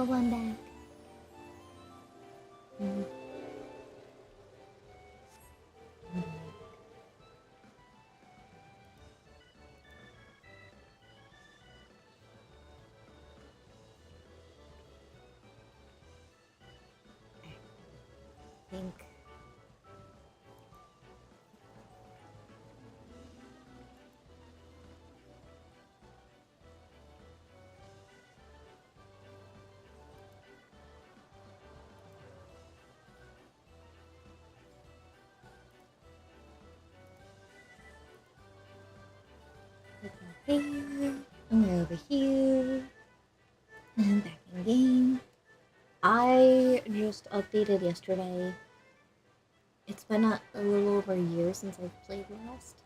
little one back. I think here, and we're over here, and I'm back in game. I just updated yesterday. It's been a little over a year since I've played last.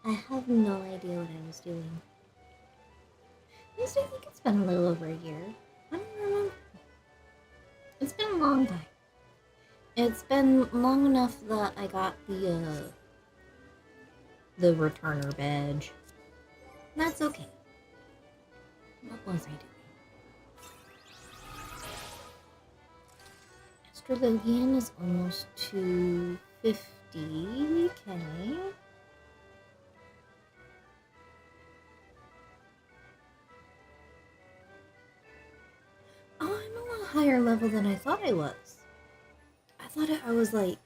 I have no idea what I was doing. At least I think it's been a little over a year. I don't remember. It's been a long time. It's been long enough that I got the returner badge. That's okay. What was I doing? Astrologian is almost 250k. Oh, I'm a lot higher level than I thought I was. I thought I was like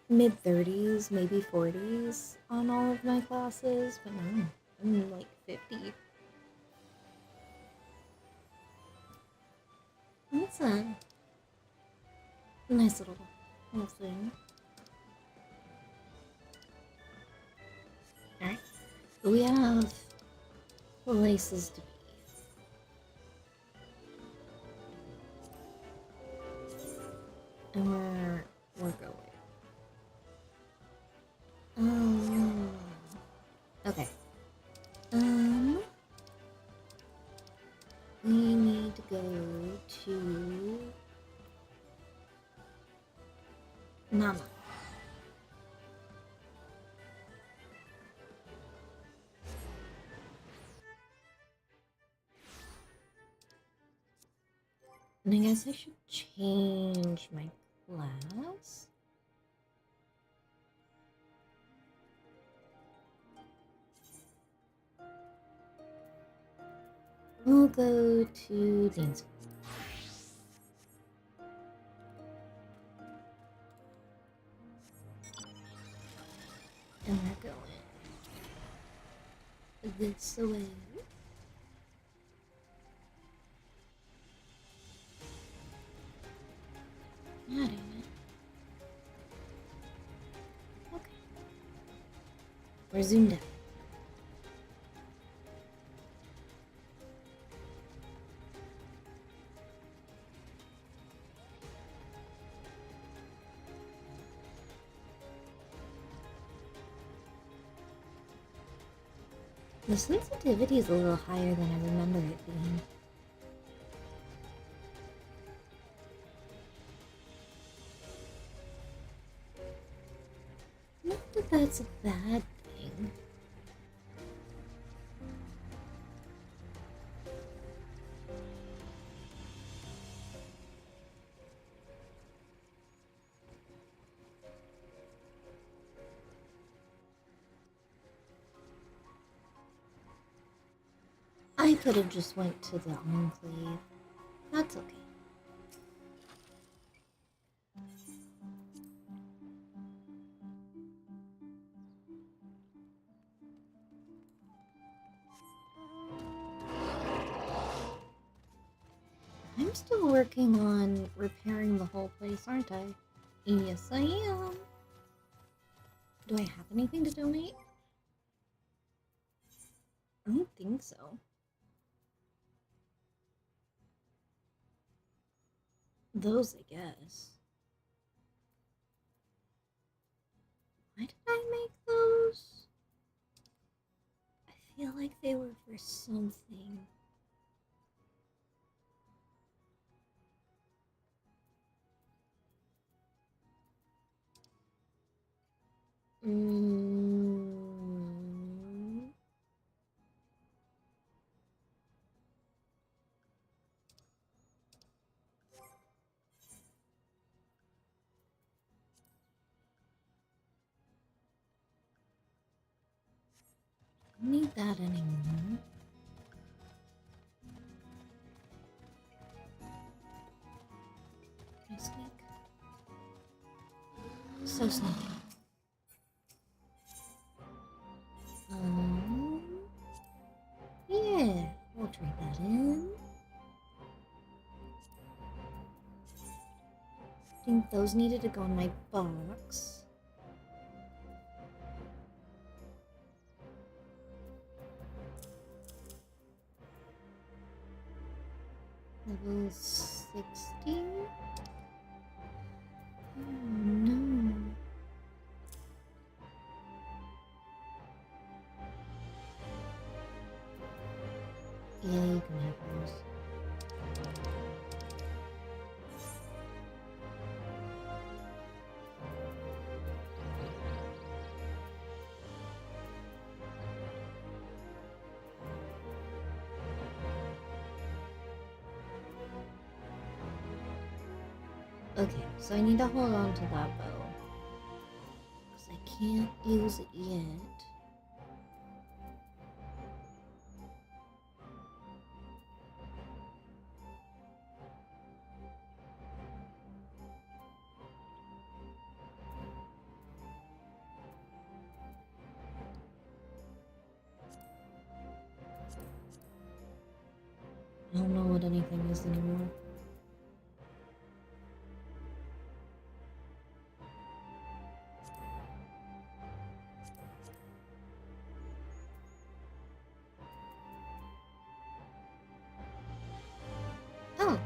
mid-30s, maybe 40s on all of my classes, but no, I'm like 50. That's a nice little thing. Alright, we have places to be. And we're going. Okay. We need to go to Nama. And I guess I should change my class. We'll go to dance. And we're going this way. God damn it. Okay. We're zoomed out. The sensitivity is a little higher than I remember it being. Not that that's a bad thing. I could have just went to the enclave. That's okay. I'm still working on repairing the whole place, aren't I? Yes, I am. Do I have anything to donate? I don't think so. Those, I guess. Why did I make those? I feel like they were for something. Don't need that anymore. Can I sneak? So sneaky. Yeah, we'll trade that in. I think those needed to go in my box. Level 60? Oh no. Yeah, you can have those. Okay, so I need to hold on to that bow. Because I can't use it yet. I don't know what anything is anymore. Oh!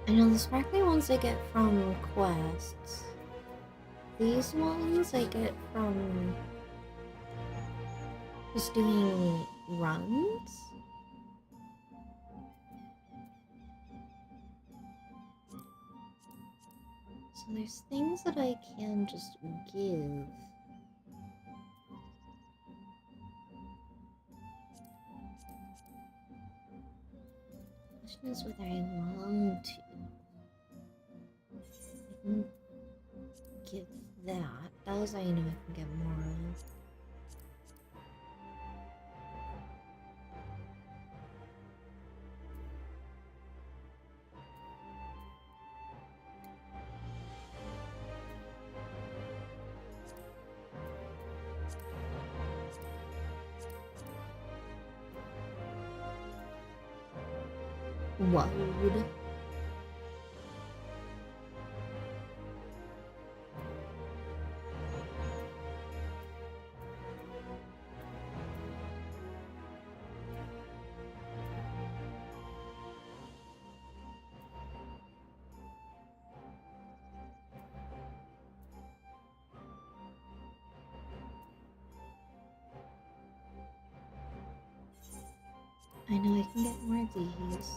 I know the sparkly ones I get from quests. These ones I get from just doing runs. So there's things that I can just give. The question is whether I want to. I can give that. Those I know I can get more of. Wood. I know I can get more of these.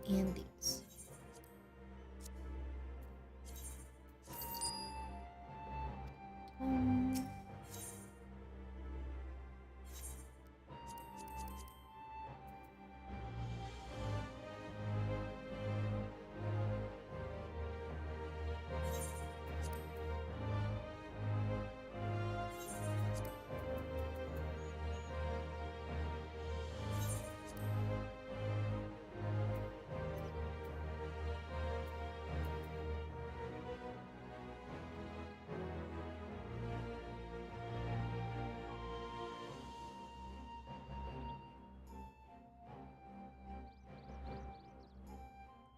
And these.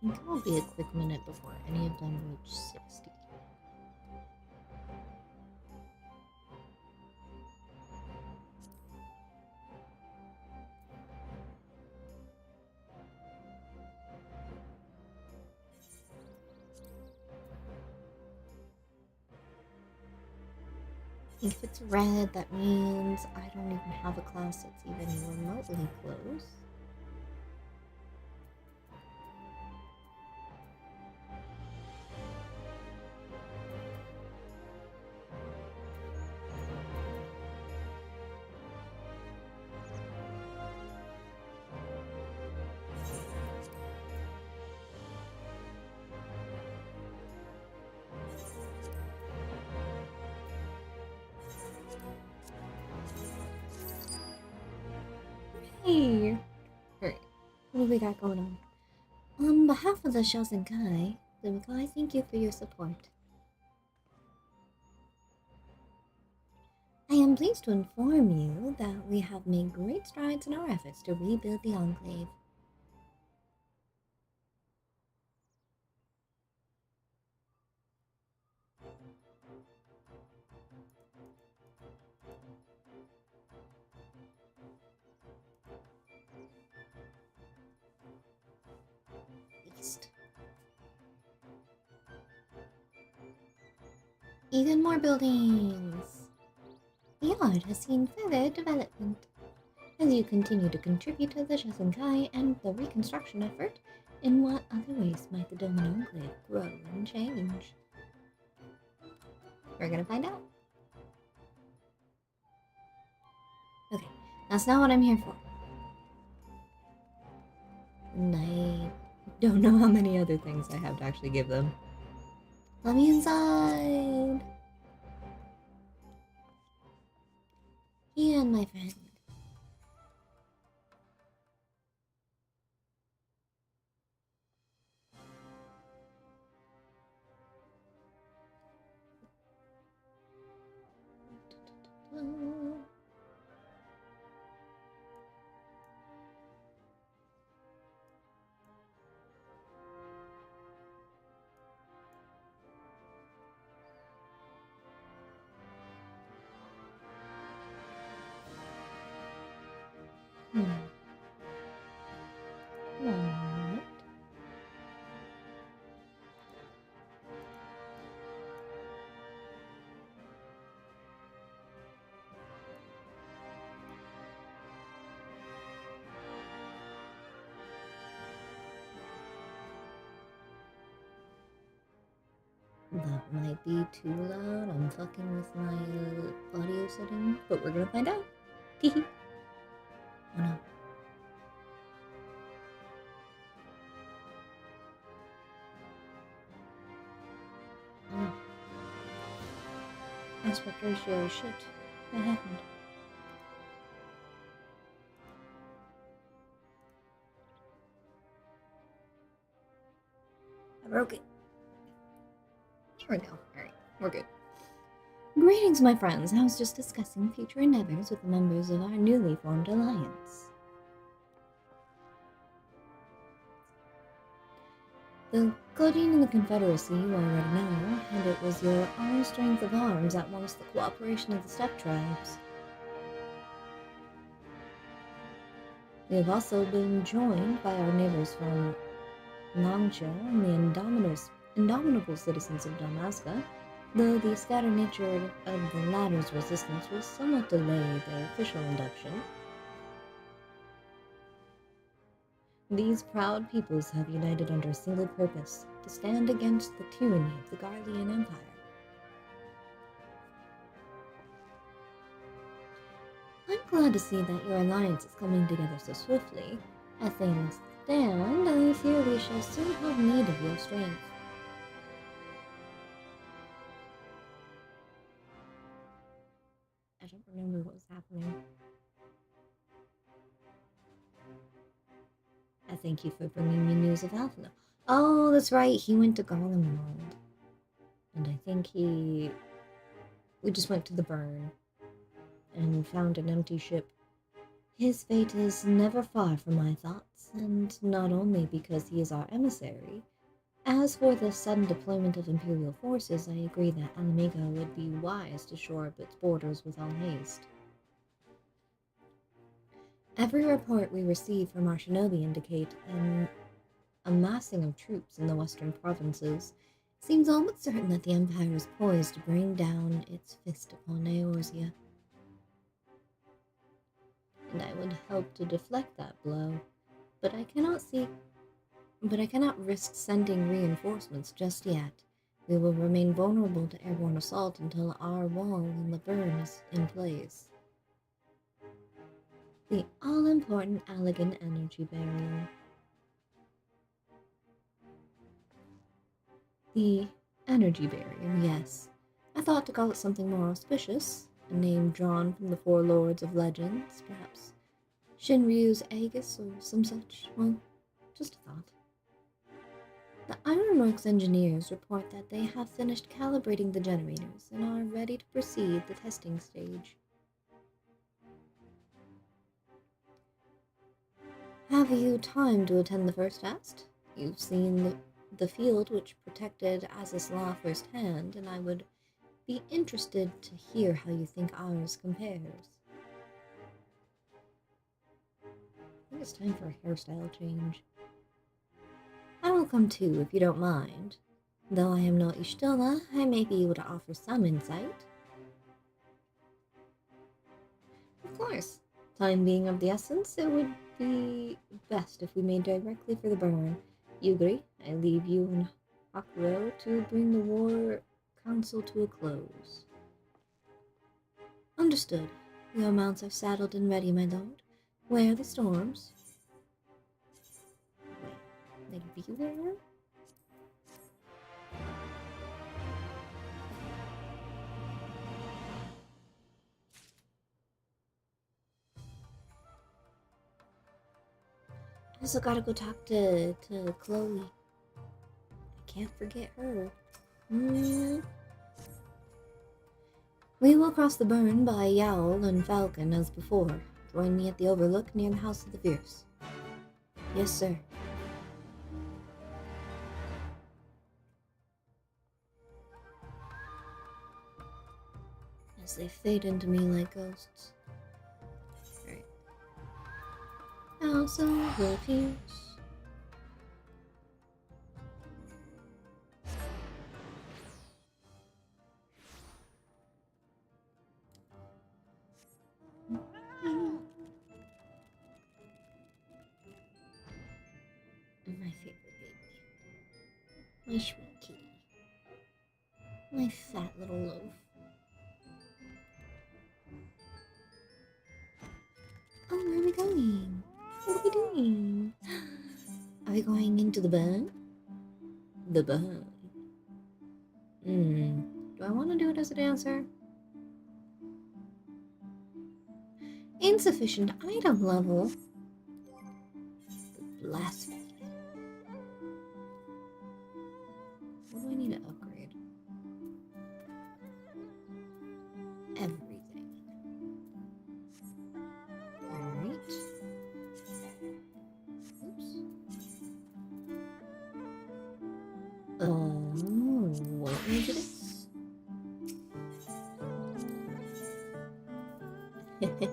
I think it will be a quick minute before any of them reach 60. If it's red, that means I don't even have a class that's even remotely close. Hey! Alright, what do we got going on? On behalf of the Shazenkai, thank you for your support. I am pleased to inform you that we have made great strides in our efforts to rebuild the Enclave. Even more buildings! The yard has seen further development. As you continue to contribute to the Shazenkai and the reconstruction effort, in what other ways might the Dome and Enclave grow and change? We're gonna find out. Okay, that's not what I'm here for. And I don't know how many other things I have to actually give them. Let me inside! Ian, my friend. One moment. That might be too loud. I'm fucking with my audio setting, but we're gonna find out. Teehee. Oh no. Oh no. Aspect ratio, shit. What happened? I broke it. There we go. Alright, we're good. Greetings, my friends. I was just discussing future endeavors with the members of our newly formed alliance. The Codine and the Confederacy, you already know, and it was your own strength of arms that won us the cooperation of the steppe tribes. We have also been joined by our neighbors from Nangcha and the indomitable citizens of Damaska, though the scattered nature of the latter's resistance will somewhat delay their official induction. These proud peoples have united under a single purpose, to stand against the tyranny of the Garlean Empire. I'm glad to see that your alliance is coming together so swiftly. As things stand, I fear we shall soon have need of your strength. I don't remember what was happening. I thank you for bringing me news of Alphina. Oh, that's right, he went to Garlemald. And I think we just went to the burn and found an empty ship. His fate is never far from my thoughts, and not only because he is our emissary. As for the sudden deployment of Imperial forces, I agree that Alamigo would be wise to shore up its borders with all haste. Every report we receive from our shinobi indicate an amassing of troops in the western provinces. It seems all but certain that the Empire is poised to bring down its fist upon Eorzea. And I would help to deflect that blow, but I cannot risk sending reinforcements just yet. We will remain vulnerable to airborne assault until our wall in the burn is in place. The all-important Allegan energy barrier. The energy barrier, yes. I thought to call it something more auspicious, a name drawn from the four lords of legends, perhaps Shinryu's Aegis or some such. Well, just a thought. The Ironworks engineers report that they have finished calibrating the generators and are ready to proceed the testing stage. Have you time to attend the first test? You've seen the field which protected Azislaw firsthand, and I would be interested to hear how you think ours compares. I think it's time for a hairstyle change. I will come too, if you don't mind. Though I am no Ishtila, I may be able to offer some insight. Of course. Time being of the essence, it would be best if we made directly for the burn. You agree? I leave you and Hakuro to bring the war council to a close. Understood. Your mounts are saddled and ready, my lord. Where are the storms? Wait, like beware? I also gotta go talk to Chloe. I can't forget her. We will cross the burn by Yowl and Falcon as before. Join me at the overlook near the House of the Fierce. Yes, sir. As they fade into me like ghosts. Alright. House of the Fierce. My favorite baby. My sweet kitty. My fat little loaf. Oh, where are we going? What are we doing? Are we going into the burn? The burn. Do I want to do it as a dancer? Insufficient item level. Blasphemy. What do I need to upgrade? Everything. Alright. Oops. What can I do this?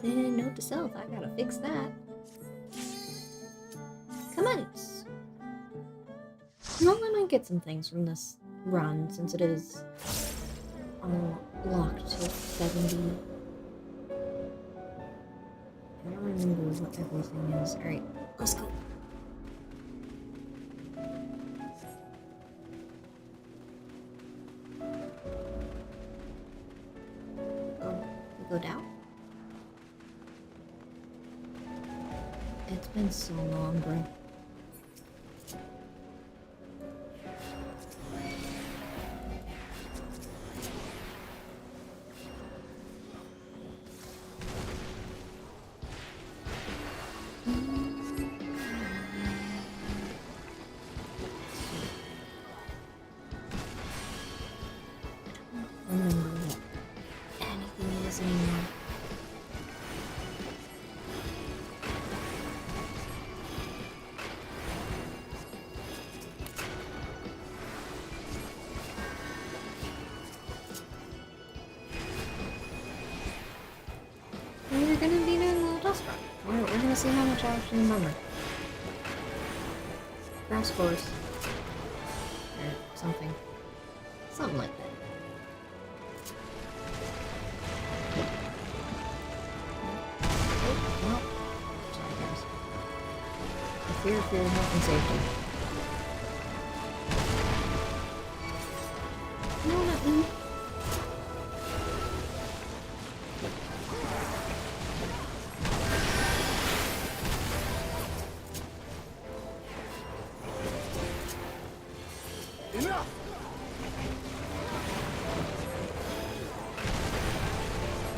Note to self, I gotta fix that. Commence. Well, I might get some things from this run since it is unlocked to 70. I don't remember what everything is. Alright, let's go. We go down? It's been so long, bro. We're gonna be doing a little dust run. We're gonna see how much I actually remember. Grass course. Or something. Something like that. Oh, well. Sorry, guys. I fear for your health and safety. No, not me.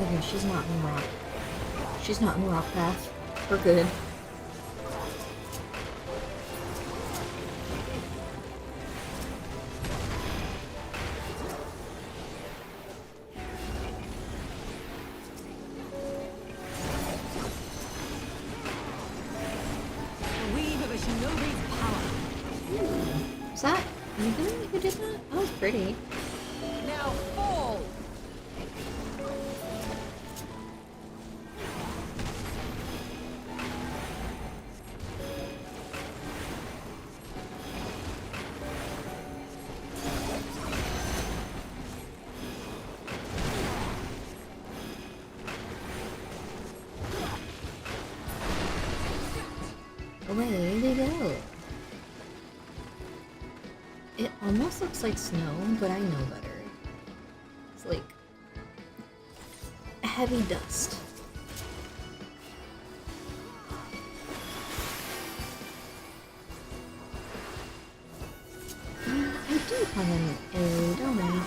Okay, she's not in rock. She's not in rock path. We're good. Is that you who did that? That was pretty. Now fall! Away they go. It almost looks like snow, but I know better. It's like heavy dust. I do have an arrow, don't I?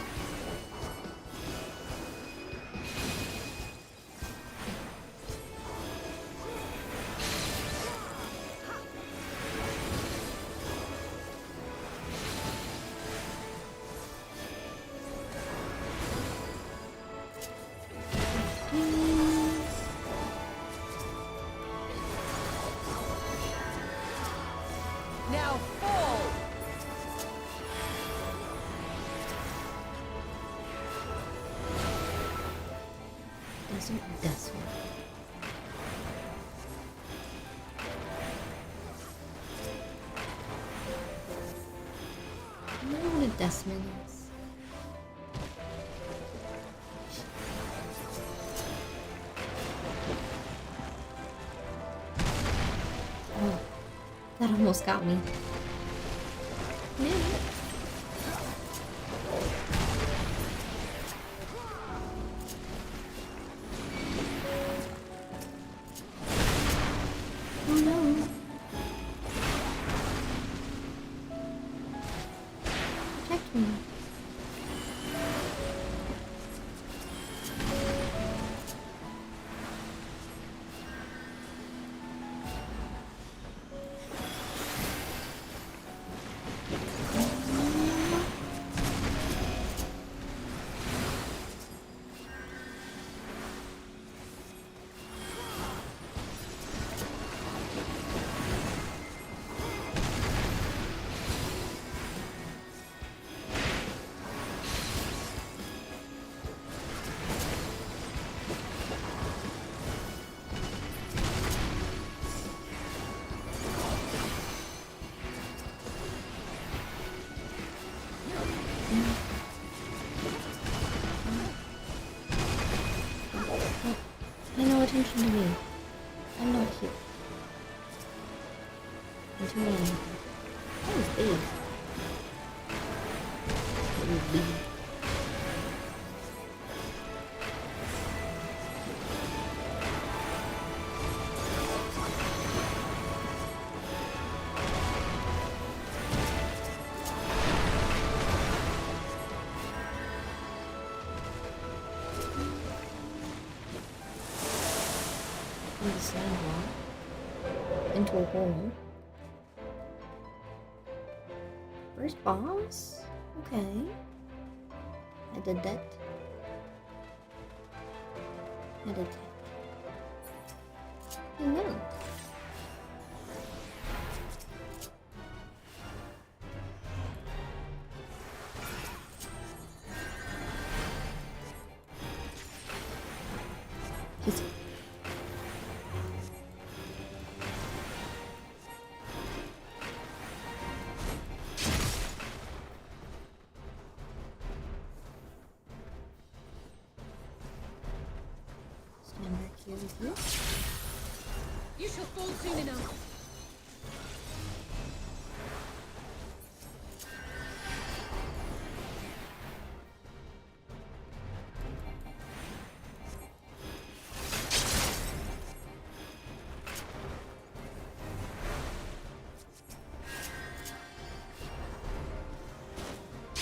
Now fall! Desert Desert. I don't know what a Desmond is. Oh, that almost got me. Yeah. Oh no. Protect me. Pay no attention to me. I'm not here. I'm too many. That was big. It was big. The sidewalk into a hole. First boss? Okay. I did that. I did that. Hello. He's stand back here with you. You shall fall soon enough.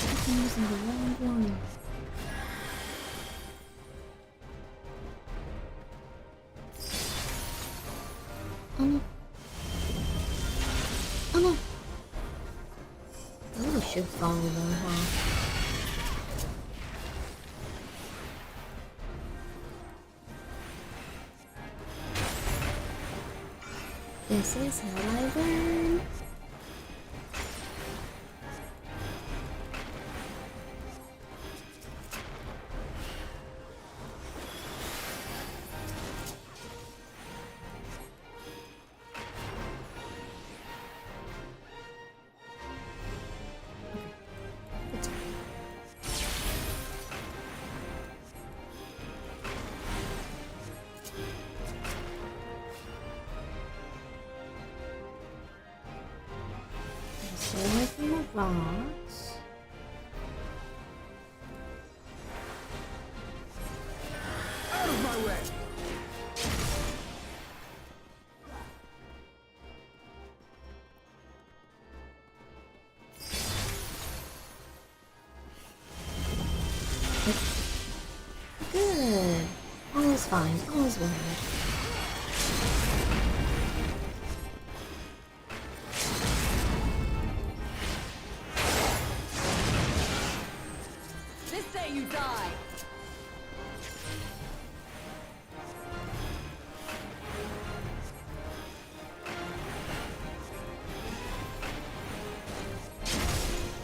I'm using the wrong one. really should follow them, huh? This is how I learn. Stay away from the rocks. Out of my way! Good. All is fine. All is well. This day you die!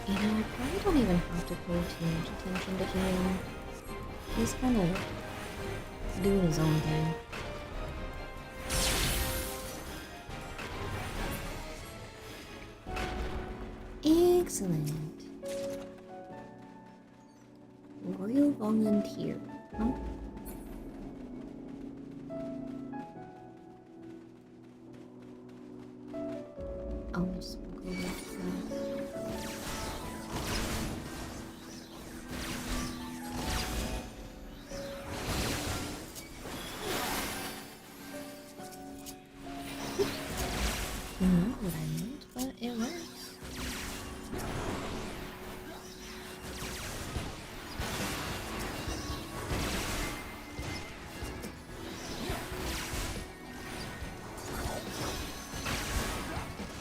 You know, I probably don't even have to pay too much attention to him. He's kind of doing his own thing. Excellent. Royal Volunteer. Huh? I'll just go with that. Not what I meant, but it works.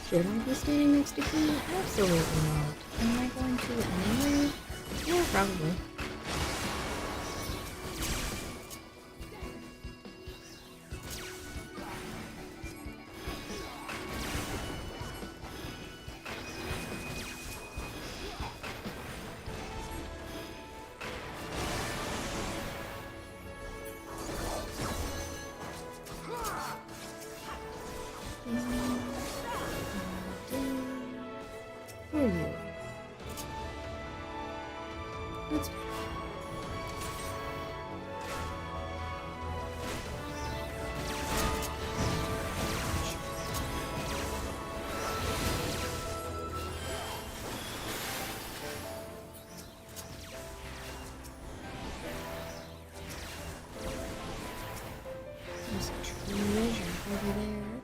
Should I be standing next to him? Absolutely not. Am I going to anyway? Yeah, probably. Who are you? That's there's a treasure over there.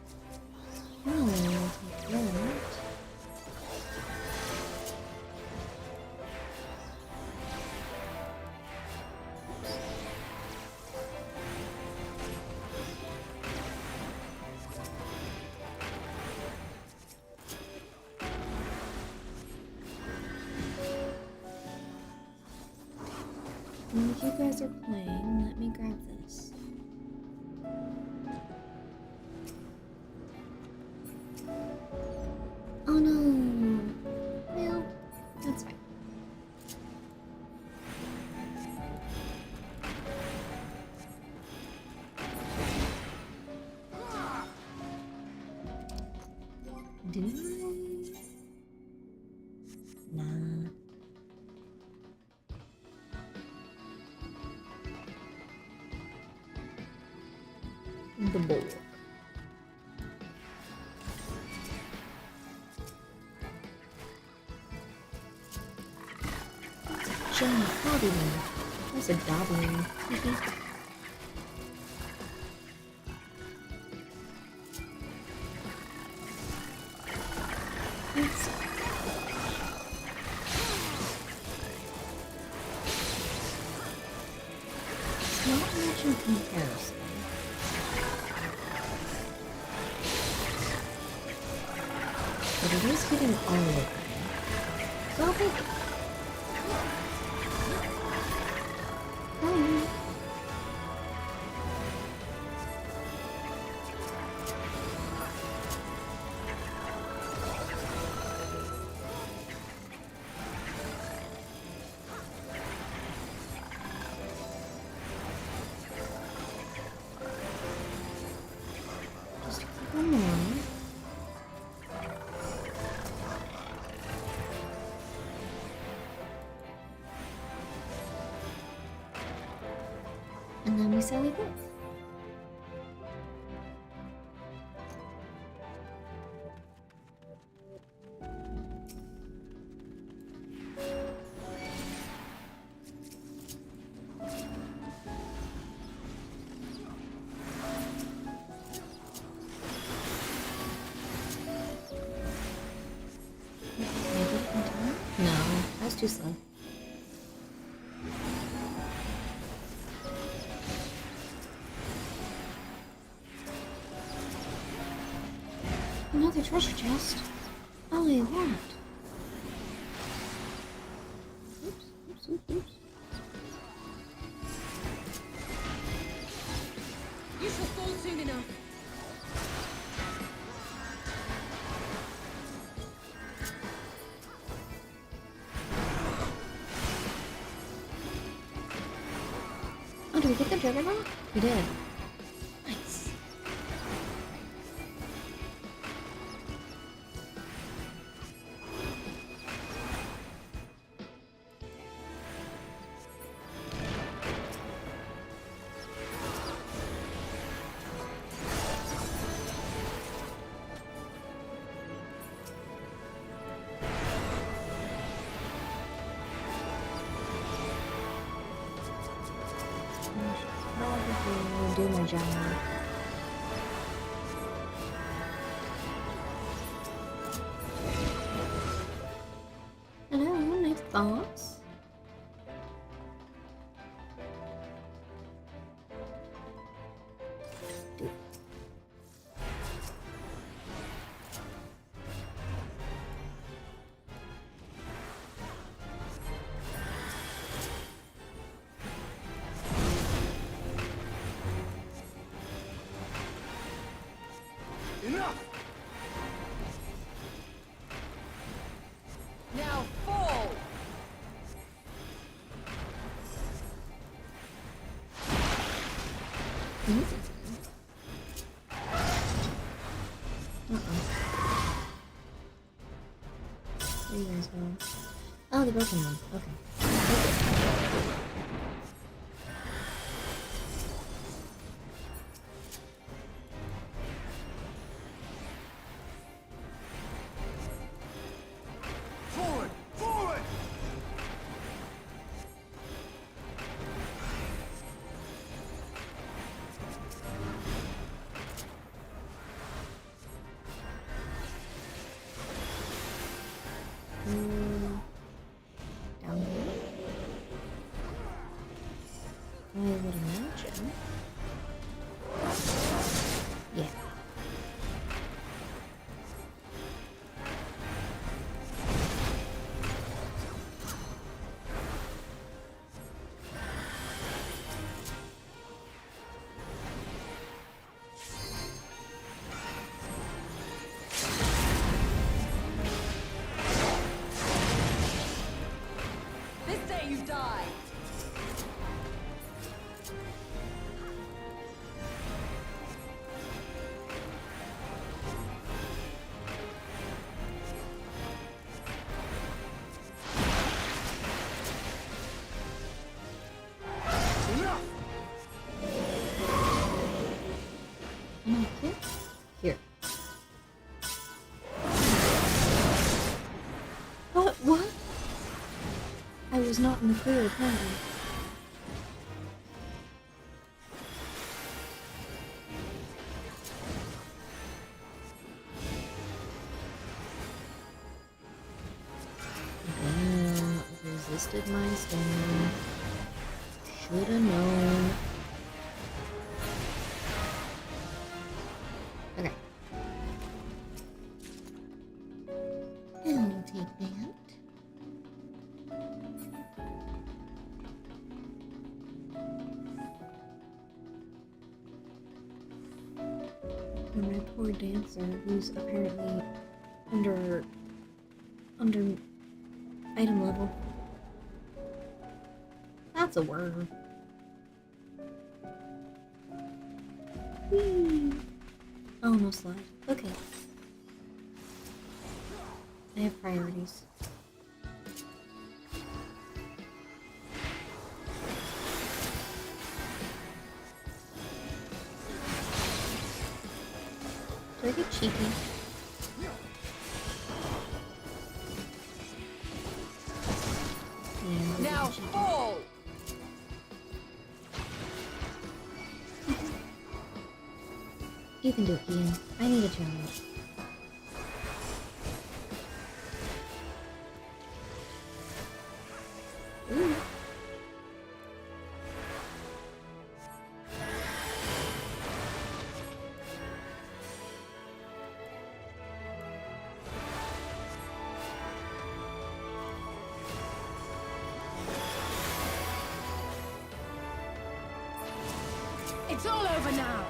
Oh, I'll take that. While you guys are playing, let me grab this. Oh no! Well, that's fine. Do I? Nah. The bowl. Giant hobby one. That's a goblin. It's not much in comparison. But it is getting all of them. Go big. Oh. Just a couple more. And then we sally forth. Maybe we can turn? No, that's too slow. Another treasure chest. All I want. Oops, oops, oops, oops. You shall fall soon enough. Oh, did we get the juggernaut? We did. Nice. Probably do my job. Hello, nice thoughts. Enough! Now fall! There you guys go. Oh, the broken one. Okay. Forward! Forward! Down here. I would imagine. Yeah. This day you die! Enough! Am I here? Here. What? I was not in the clear, apparently. Damn, resisted my stun. Shoulda known. Okay. And we'll take that. And my poor dancer, who's apparently under item level. That's a word. Whee! Oh, no slide. Okay. I have priorities. Do I get cheeky? Yeah, Now fall! You can do it, Ian. I need a challenge. Ooh. It's all over now!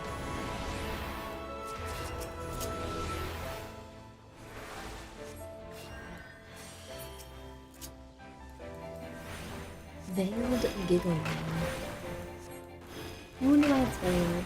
Veiled Giggle. I wonder why it's veiled.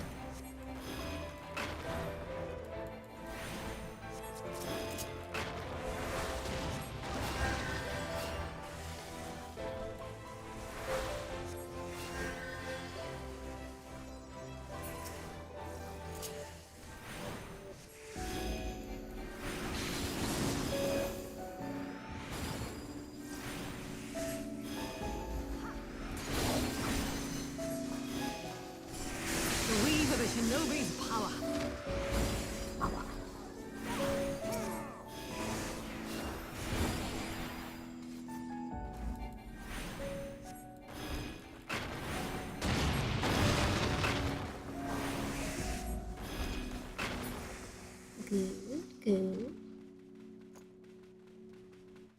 Breathe of a shinobi's power. Good, good.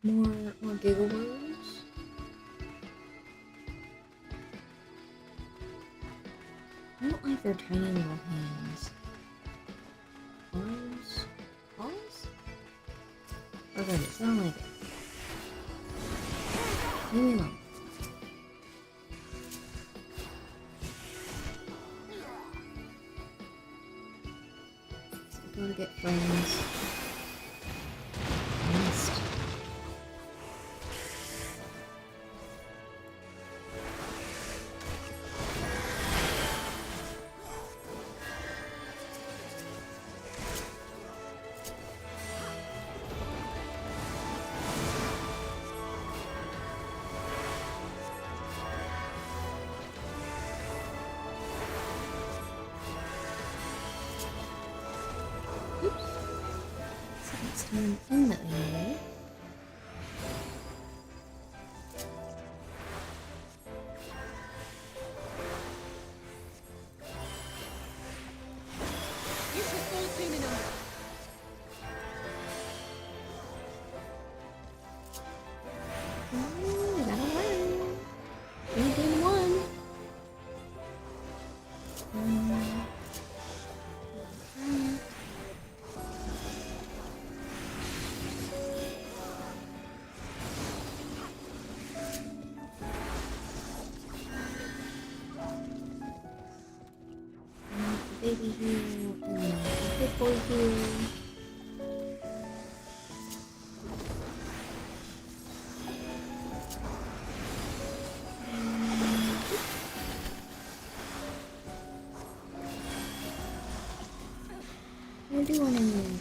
More giggle words. I don't like their tiny little hands. Arms? Paws? Or goodness, I don't like it. Leave me alone. So I gotta get friends. Missed. Oops. So let's turn in that way. You should fall soon enough. Ooh, gotta learn. 3-1. Baby here, and then the big boy here. What are you doing in there?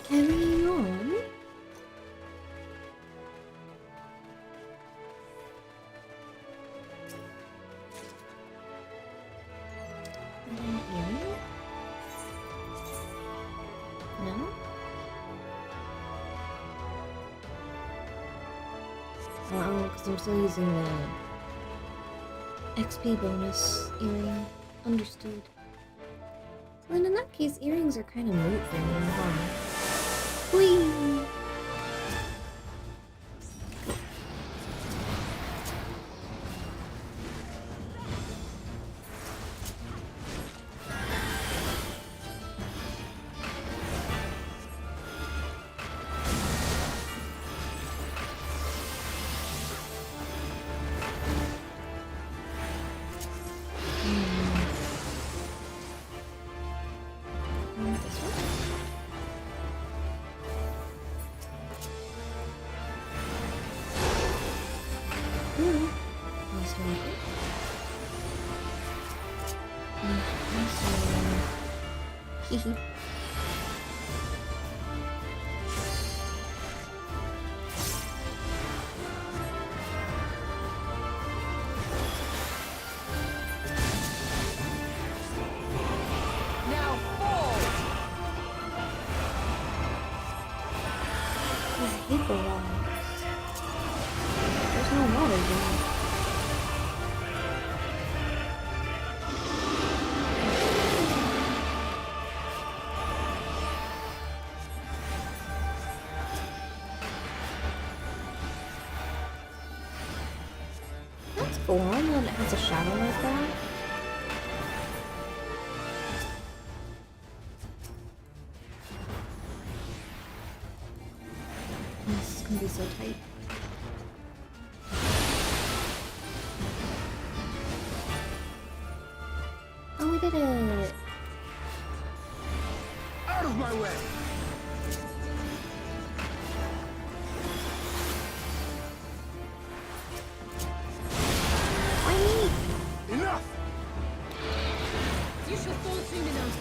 Carrying on. No? Oh, because I'm still using the XP bonus earring. Understood. So then in that case, earrings are kind of moot for me, huh? Whee! This one? Ooh, nice one. Hee hee. Now fall! These hate the rocks. There's no water here. That's cool when it has a shadow like that. This is gonna be so tight. Oh, we did it! Out of my way! Why me? Enough! You shall fall soon enough.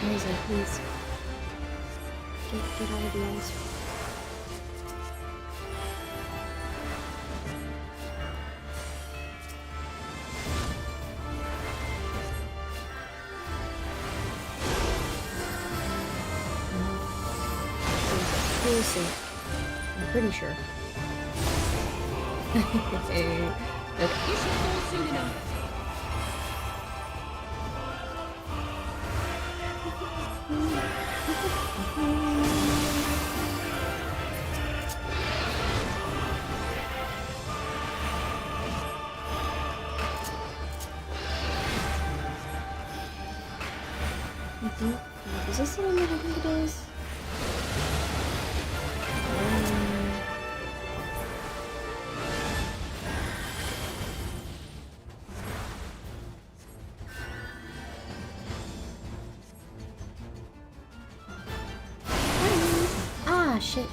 Amazing, please. Get out of the ice. Seriously, I'm pretty sure. Okay. You shall fall soon enough. I think. Is this the one that I think it is? Ah, shit.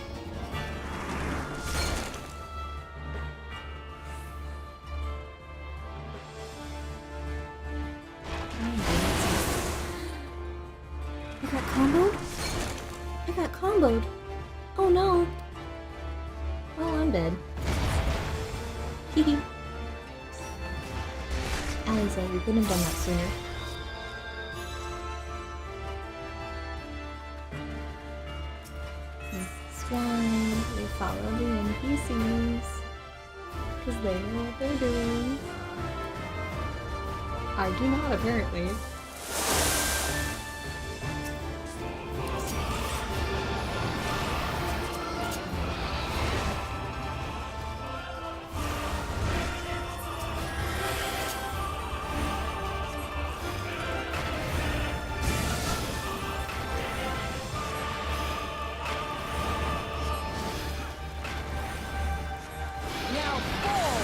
I got comboed? I got comboed. Oh no. Well, I'm dead. Hehe. Aliza, you couldn't have done that sooner. That's why we follow the NPCs. Because they know what they're doing. I do not, apparently. Now fall!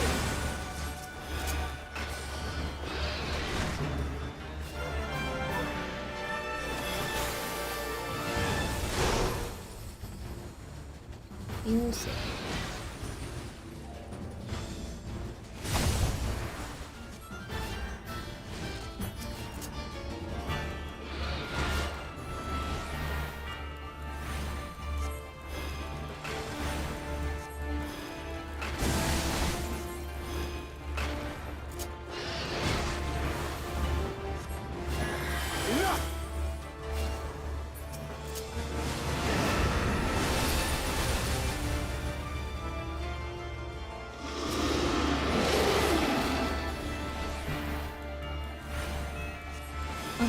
You'll see. Enough!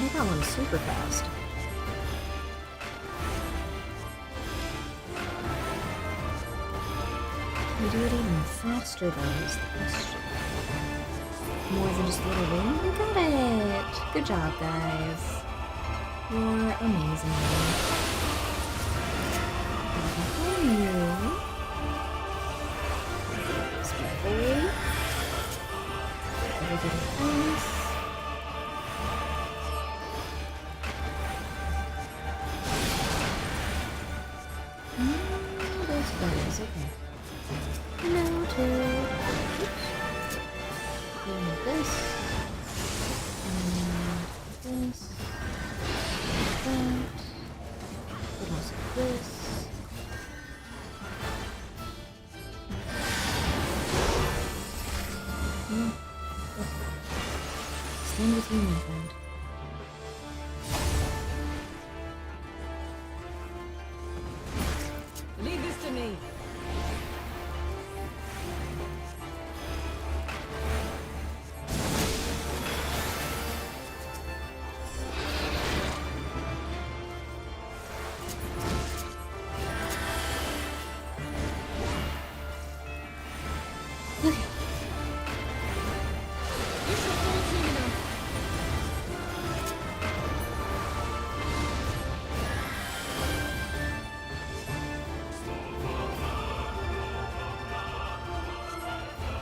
Oh, that one's super fast. Can we do it even faster though is the question. More than just a little wing? We got it! Good job, guys. You're amazing. Spitefully. Everything else. Those guys, okay. Noted. And this. And this. That. But also this. Stand with you, my friend. Leave this to me. Okay. You should fall soon enough.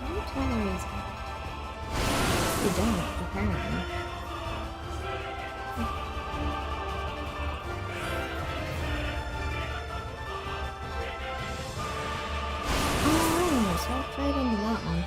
How tolerate that? You don't, apparently. Oh, so I'll try it into that one.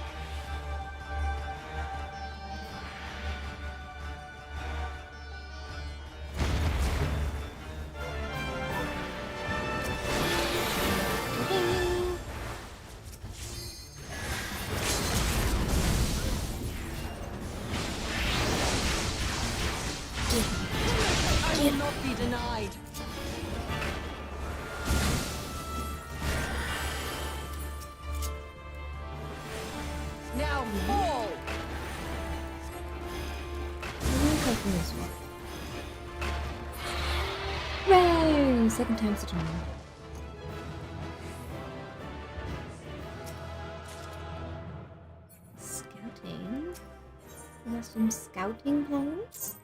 Okay. I will not be denied. Now fall. I'm gonna go for this one. Hooray! Second time's the charm. Scouting. We have some scouting points.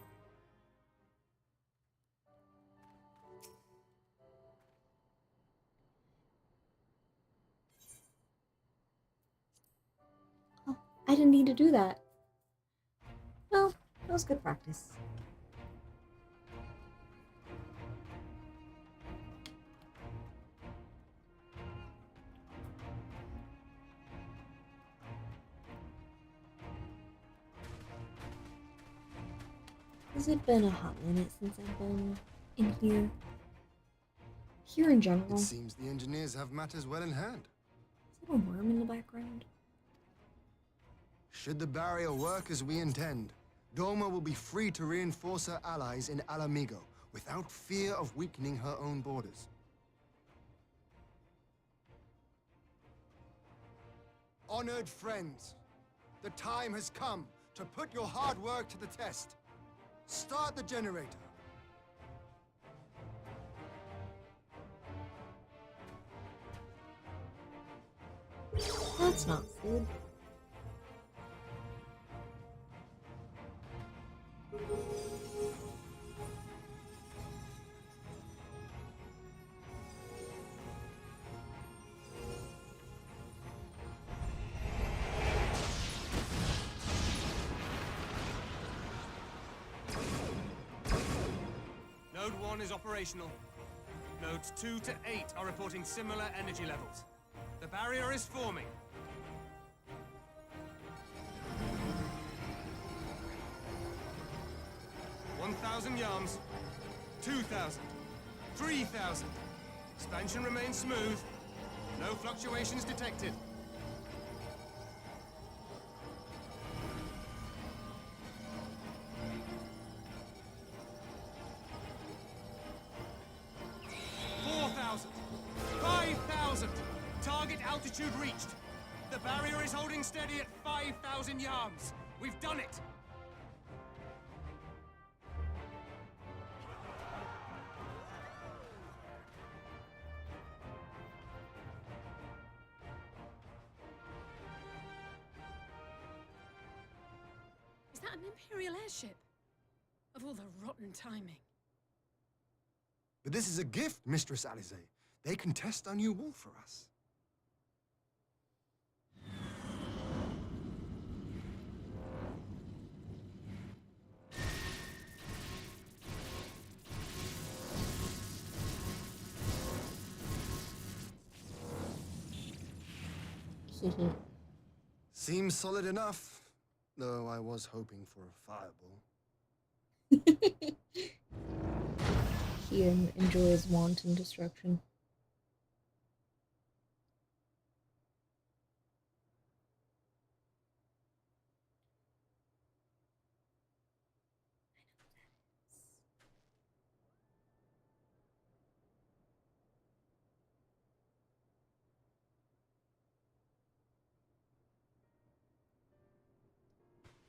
Oh, I didn't need to do that. Well, that was good practice. Has it been a hot minute since I've been in here? Here in general. It Is seems the engineers have matters well in hand. there a worm in the background? Should the barrier work as we intend, Doma will be free to reinforce her allies in Alamigo without fear of weakening her own borders. Honored friends, the time has come to put your hard work to the test. Start the generator. That's not good. Node 1 is operational. Nodes 2 to 8 are reporting similar energy levels. The barrier is forming. $1,000 yards, 2,000, 3,000. Expansion remains smooth. No fluctuations detected. Target altitude reached. The barrier is holding steady at 5,000 yards. We've done it. that an Imperial airship? Of all the rotten timing. But this is a gift, Mistress Alize. They can test our new wool for us. Seems solid enough, though I was hoping for a fireball. He enjoys wanton destruction.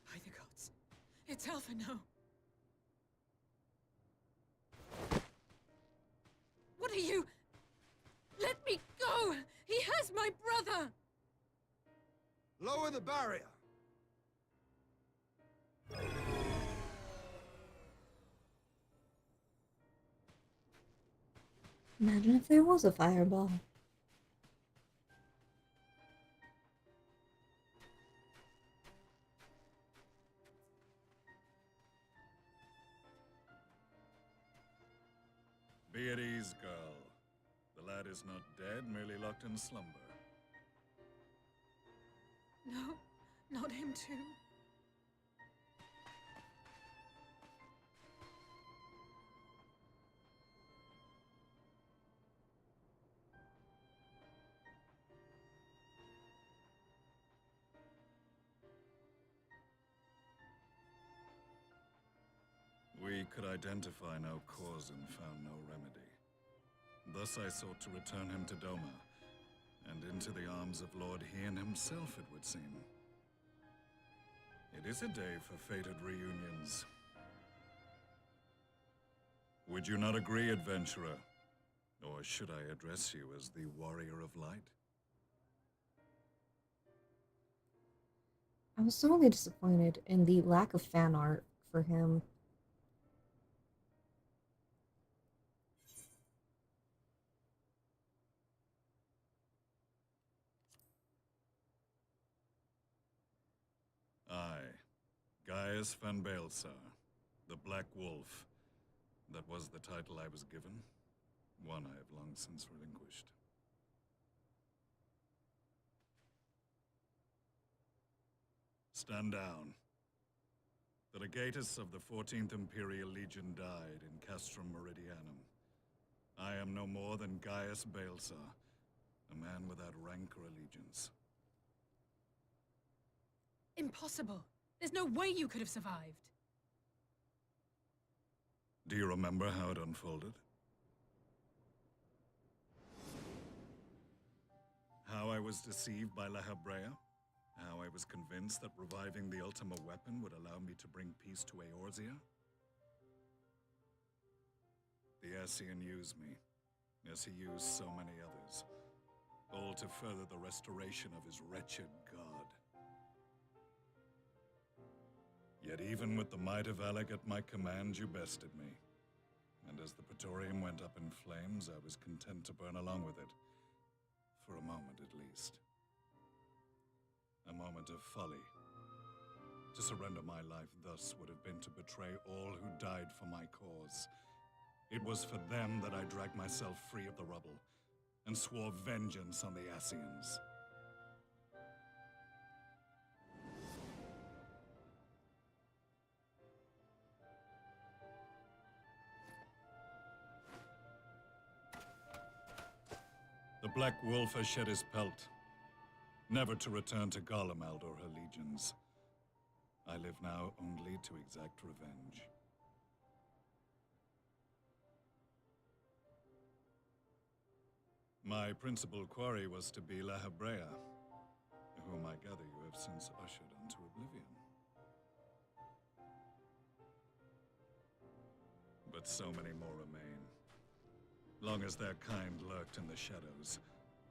By the gods. It's Alpha now. What are you? Let me go! He has my brother! Lower the barrier! Imagine if there was a fireball. Be at ease, girl. The lad is not dead, merely locked in slumber. No, not him too. We could identify no cause and found no remedy. Thus I sought to return him to Doma, and into the arms of Lord Hien himself, it would seem. It is a day for fated reunions. Would you not agree, adventurer? Or should I address you as the Warrior of Light? I was sorely disappointed in the lack of fan art for him. Gaius van Baelsar, the Black Wolf. That was the title I was given, one I have long since relinquished. Stand down. The legatus of the 14th Imperial Legion died in Castrum Meridianum. I am no more than Gaius Baelsar, a man without rank or allegiance. Impossible. There's no way you could have survived. Do you remember how it unfolded? How I was deceived by La Habrea? How I was convinced that reviving the Ultima weapon would allow me to bring peace to Eorzea? The Ascian used me, as he used so many others, all to further the restoration of his wretched god. Yet even with the might of Alec at my command, you bested me. And as the Praetorium went up in flames, I was content to burn along with it. For a moment, at least. A moment of folly. To surrender my life thus would have been to betray all who died for my cause. It was for them that I dragged myself free of the rubble, and swore vengeance on the Ascians. The Black Wolf has shed his pelt, never to return to Garlemald or her legions. I live now only to exact revenge. My principal quarry was to be La Habrea, whom I gather you have since ushered into oblivion. But so many more remain. Long as their kind lurked in the shadows,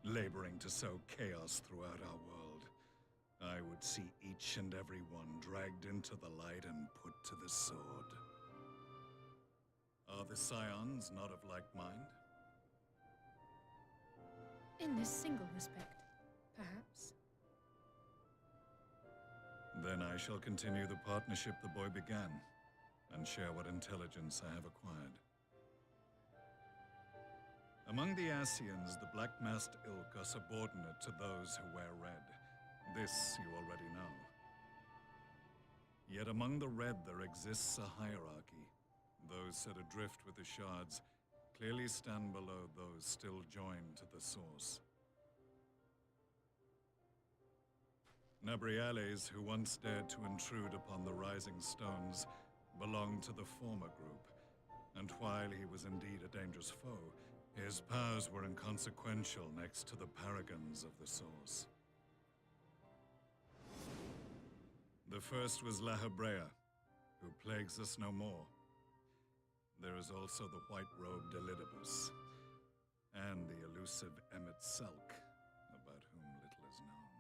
laboring to sow chaos throughout our world, I would see each and every one dragged into the light and put to the sword. Are the Scions not of like mind? In this single respect, perhaps. Then I shall continue the partnership the boy began, and share what intelligence I have acquired. Among the Ascians, the Black-Masked Ilk are subordinate to those who wear red. This you already know. Yet among the Red there exists a hierarchy. Those set adrift with the shards clearly stand below those still joined to the source. Nabriales, who once dared to intrude upon the Rising Stones, belonged to the former group, and while he was indeed a dangerous foe, his powers were inconsequential next to the paragons of the source. The first was La Hebrea, who plagues us no more. There is also the white-robed Elidibus, and the elusive Emmet Selk, about whom little is known.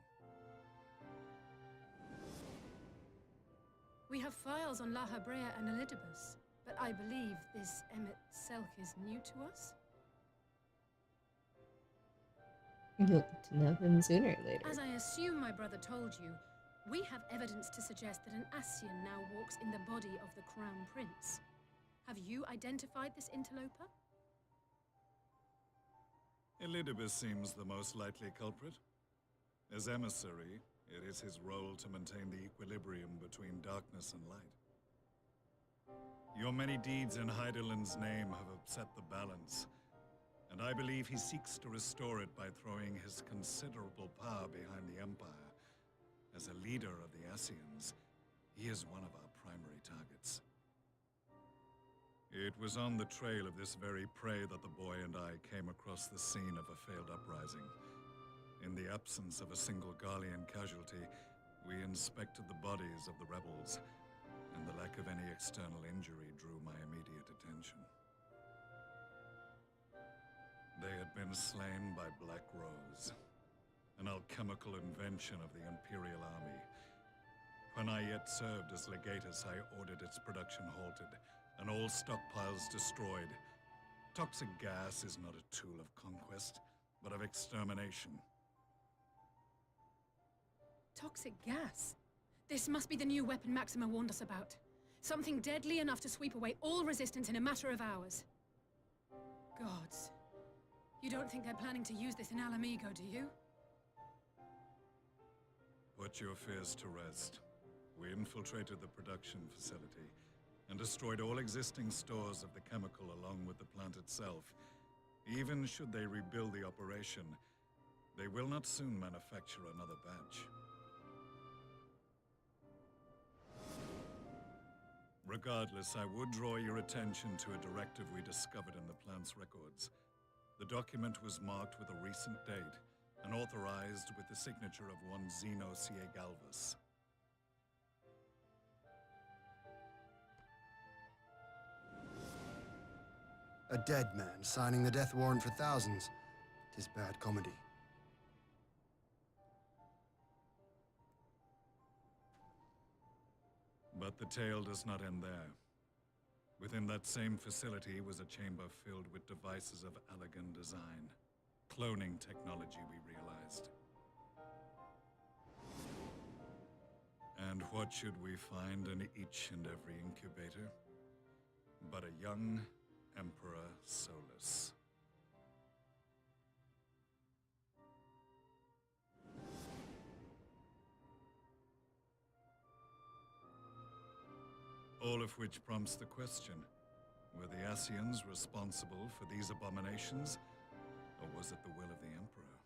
We have files on La Hebrea and Elidibus, but I believe this Emmet Selk is new to us? You'll get to know him sooner or later. As I assume my brother told you, we have evidence to suggest that an Ascian now walks in the body of the Crown Prince. Have you identified this interloper? Elidibus seems the most likely culprit. As emissary, it is his role to maintain the equilibrium between darkness and light. Your many deeds in Heidelin's name have upset the balance, and I believe he seeks to restore it by throwing his considerable power behind the Empire. As a leader of the Ascians, he is one of our primary targets. It was on the trail of this very prey that the boy and I came across the scene of a failed uprising. In the absence of a single Garlean casualty, we inspected the bodies of the rebels, and the lack of any external injury drew my immediate attention. They had been slain by Black Rose, an alchemical invention of the Imperial Army. When I yet served as legatus, I ordered its production halted, and all stockpiles destroyed. Toxic gas is not a tool of conquest, but of extermination. Toxic gas? This must be the new weapon Maxima warned us about. Something deadly enough to sweep away all resistance in a matter of hours. Gods. You don't think they're planning to use this in Alamigo, do you? Put your fears to rest. We infiltrated the production facility and destroyed all existing stores of the chemical along with the plant itself. Even should they rebuild the operation, they will not soon manufacture another batch. Regardless, I would draw your attention to a directive we discovered in the plant's records. The document was marked with a recent date and authorized with the signature of one Zeno Ciegalvus. A dead man signing the death warrant for thousands. 'Tis bad comedy. But the tale does not end there. Within that same facility was a chamber filled with devices of elegant design. Cloning technology, we realized. And what should we find in each and every incubator? But a young Emperor Solus. All of which prompts the question, were the Ascians responsible for these abominations, or was it the will of the Emperor?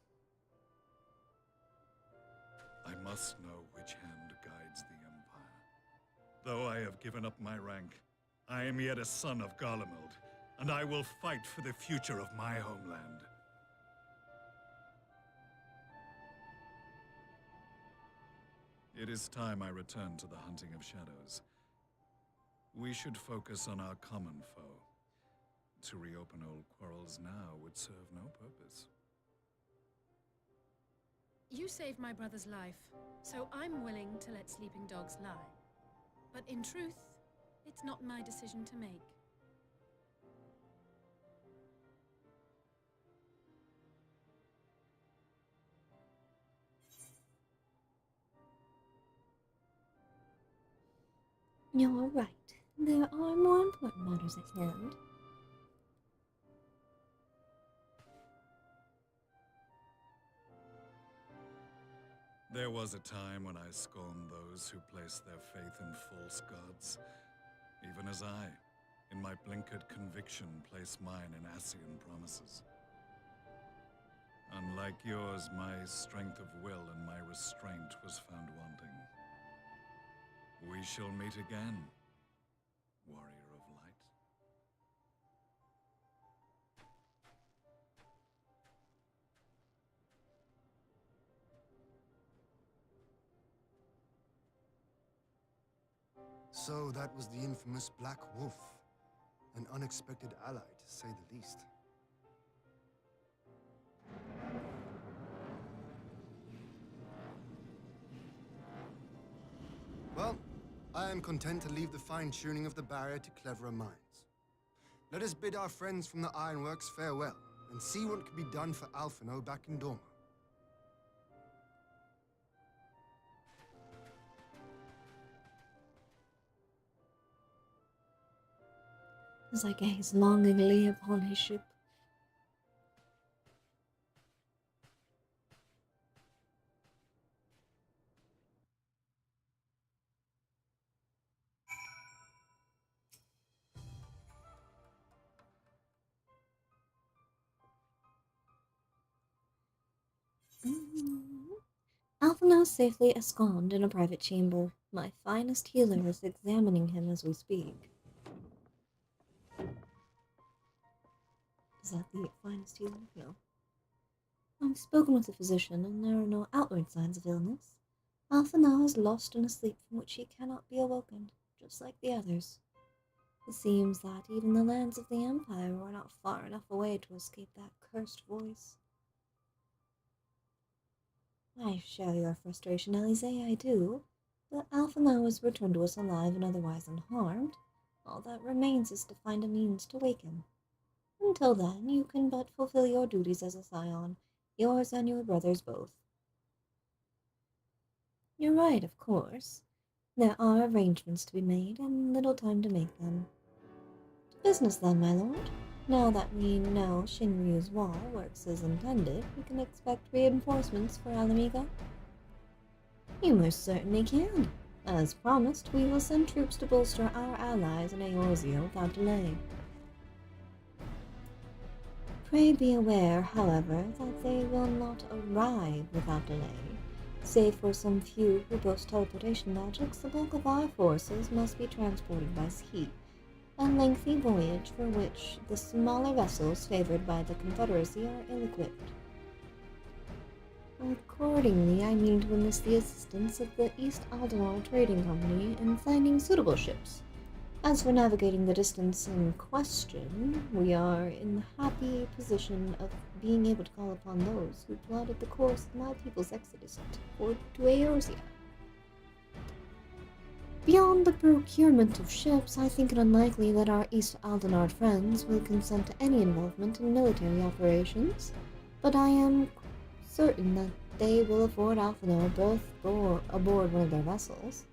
I must know which hand guides the Empire. Though I have given up my rank, I am yet a son of Garlemald, and I will fight for the future of my homeland. It is time I return to the hunting of shadows. We should focus on our common foe. To reopen old quarrels now would serve no purpose. You saved my brother's life, so I'm willing to let sleeping dogs lie. But in truth, it's not my decision to make. You're right. There are more important matters at hand. There was a time when I scorned those who placed their faith in false gods, even as I, in my blinkered conviction, place mine in Ascian promises. Unlike yours, my strength of will and my restraint was found wanting. We shall meet again, warrior of light. So that was the infamous Black Wolf. An unexpected ally, to say the least. Well, I am content to leave the fine-tuning of the barrier to cleverer minds. Let us bid our friends from the Ironworks farewell, and see what can be done for Alphino back in Dorma. As I gaze longingly upon his ship. Alphino is safely ensconced in a private chamber. My finest healer is examining him as we speak. Is that the finest healer? No. I've spoken with the physician, and there are no outward signs of illness. Alphino is lost in a sleep from which he cannot be awoken, just like the others. It seems that even the lands of the Empire were not far enough away to escape that cursed voice. I share your frustration, Elise, I do, but Alphino has returned to us alive and otherwise unharmed. All that remains is to find a means to wake him. Until then, you can but fulfill your duties as a scion, yours and your brother's both. You're right, of course. There are arrangements to be made, and little time to make them. To business then, my lord. Now that we know Shinryu's wall works as intended, we can expect reinforcements for Alamigo. You most certainly can. As promised, we will send troops to bolster our allies in Eorzea without delay. Pray be aware, however, that they will not arrive without delay. Save for some few who boast teleportation magics, the bulk of our forces must be transported by sea, a lengthy voyage for which the smaller vessels favored by the Confederacy are ill-equipped. Accordingly, I mean to enlist the assistance of the East Aldenar Trading Company in finding suitable ships. As for navigating the distance in question, we are in the happy position of being able to call upon those who plotted the course of my people's exodus to Eorzea. Beyond the procurement of ships, I think it unlikely that our East Aldenard friends will consent to any involvement in military operations, but I am certain that they will afford Alphino a berth aboard one of their vessels.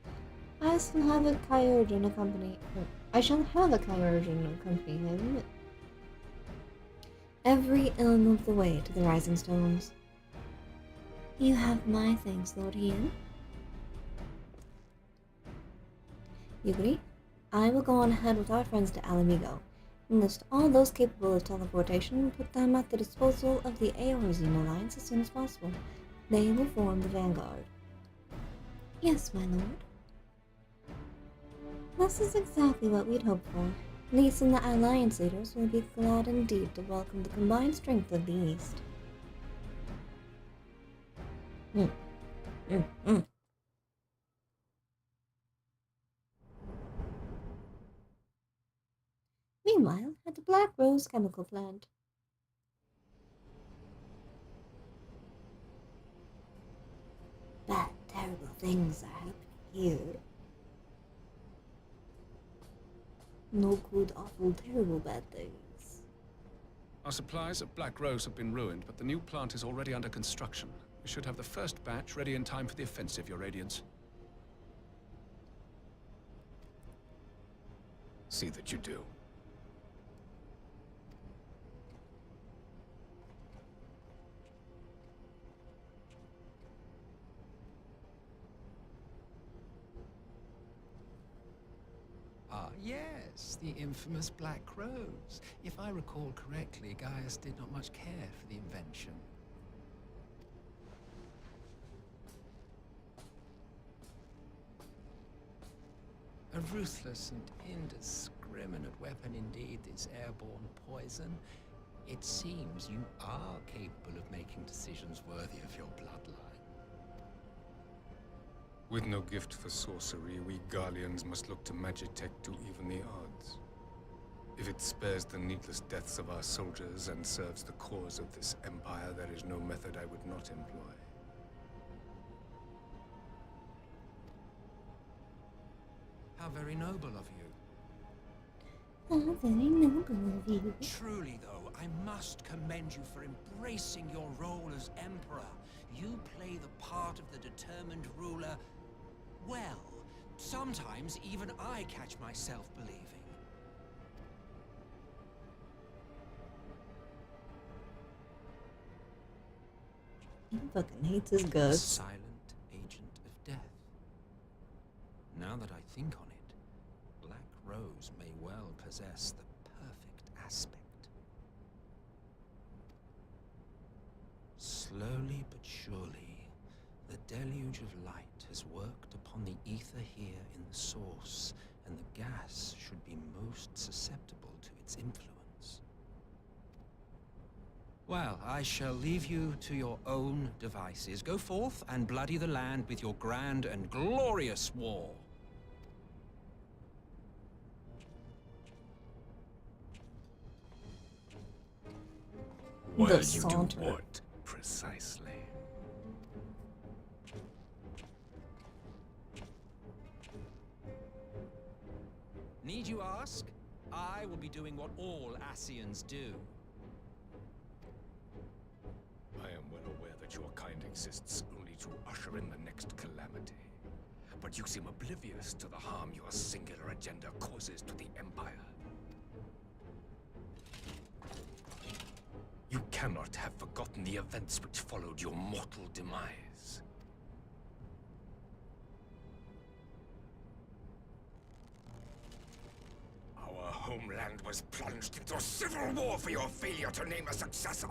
I shall have a Kyurgeon accompany him every ilm of the way to the Rising Stones. You have my thanks, Lord Ian. You agree? I will go on ahead with our friends to Alamigo, enlist all those capable of teleportation, and put them at the disposal of the Eorzean Alliance as soon as possible. They will form the vanguard. Yes, my lord. This is exactly what we'd hoped for. Lys and the Alliance leaders will be glad indeed to welcome the combined strength of the East. Meanwhile, at the Black Rose chemical plant. terrible things are happening here. No good, awful, terrible, bad things. Our supplies at Black Rose have been ruined, but the new plant is already under construction. We should have the first batch ready in time for the offensive, Your Radiance. See that you do. Ah, yes, the infamous Black Rose. If I recall correctly, Gaius did not much care for the invention. A ruthless and indiscriminate weapon indeed, this airborne poison. It seems you are capable of making decisions worthy of your bloodline. With no gift for sorcery, we Garleans must look to Magitech to even the odds. If it spares the needless deaths of our soldiers and serves the cause of this empire, there is no method I would not employ. How very noble of you. Oh, very noble of you. Truly, though, I must commend you for embracing your role as Emperor. You play the part of the determined ruler well. Sometimes even I catch myself believing. He fucking hates his A guts. silent agent of death. Now that I think on it, Black Rose may well possess the perfect aspect. Slowly but surely, the deluge of light has worked upon the ether here in the source, and the gas should be most susceptible to its influence. Well, I shall leave you to your own devices. Go forth and bloody the land with your grand and glorious war. Well, The you do saunter. what, precisely? Need you ask? I will be doing what all Ascians do. I am well aware that your kind exists only to usher in the next calamity. But you seem oblivious to the harm your singular agenda causes to the Empire. You cannot have forgotten the events which followed your mortal demise. Our homeland was plunged into civil war for your failure to name a successor.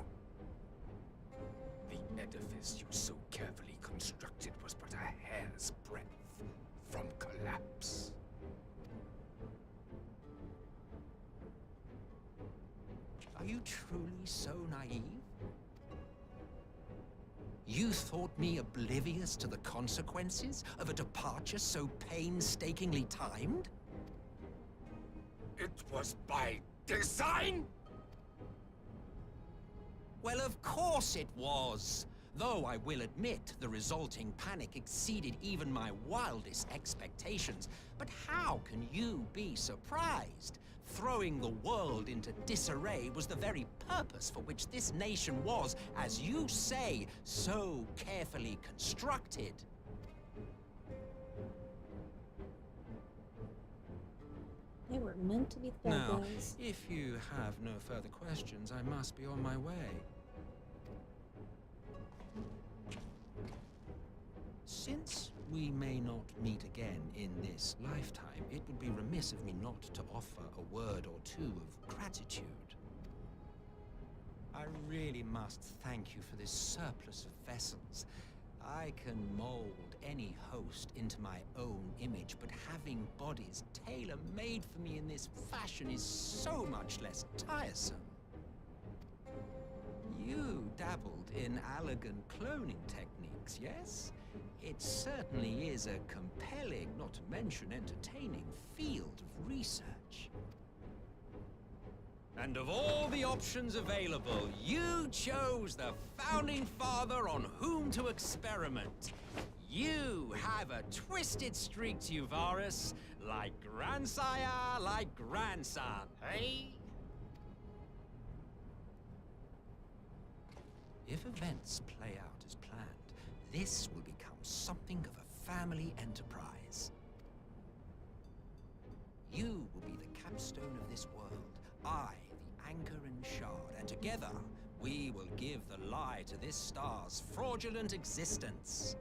The edifice you so carefully constructed was but a hair's breadth from collapse. Are you truly so naive? You thought me oblivious to the consequences of a departure so painstakingly timed? It was by design? Well, of course it was. Though I will admit the resulting panic exceeded even my wildest expectations. But how can you be surprised? Throwing the world into disarray was the very purpose for which this nation was, as you say, so carefully constructed. They were meant to be the bad Now, guys. if you have no further questions, I must be on my way. Since we may not meet again in this lifetime, it would be remiss of me not to offer a word or two of gratitude. I really must thank you for this surplus of vessels. I can mold any host into my own image, but having bodies tailor-made for me in this fashion is so much less tiresome. You dabbled in elegant cloning techniques, yes? It certainly is a compelling, not to mention entertaining, field of research. And of all the options available, you chose the Founding Father on whom to experiment. You have a twisted streak to you, Varus. Like grandsire, like grandson, hey? If events play out as planned, this will become something of a family enterprise. You will be the capstone of this world, I, the anchor and shard, and together, we will give the lie to this star's fraudulent existence.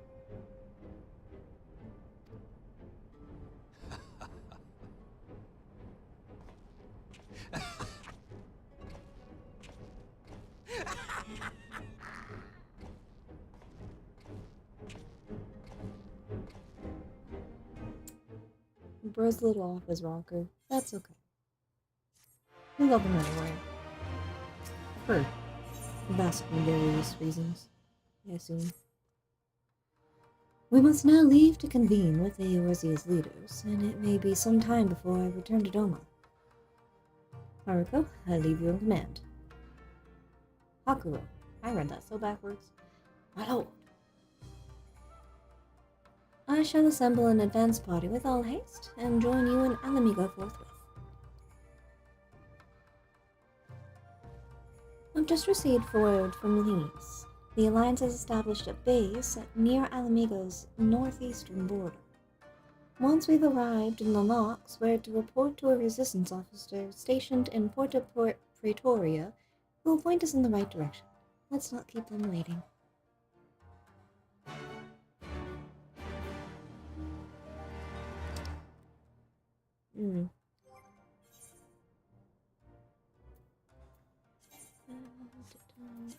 Bro's a little off his rocker. That's okay. We love him anyway. For vastly various reasons, I assume. We must now leave to convene with Eorzea's leaders, and it may be some time before I return to Doma. Haruko, I leave you in command. Hakuro, I read that so backwards. My lord. I shall assemble an advance party with all haste, and join you in Alamigo forthwith. I've just received word from Lise. The Alliance has established a base near Alamigo's northeastern border. Once we've arrived in the locks, we're to report to a resistance officer stationed in Porta Praetoria, who will point us in the right direction. Let's not keep them waiting.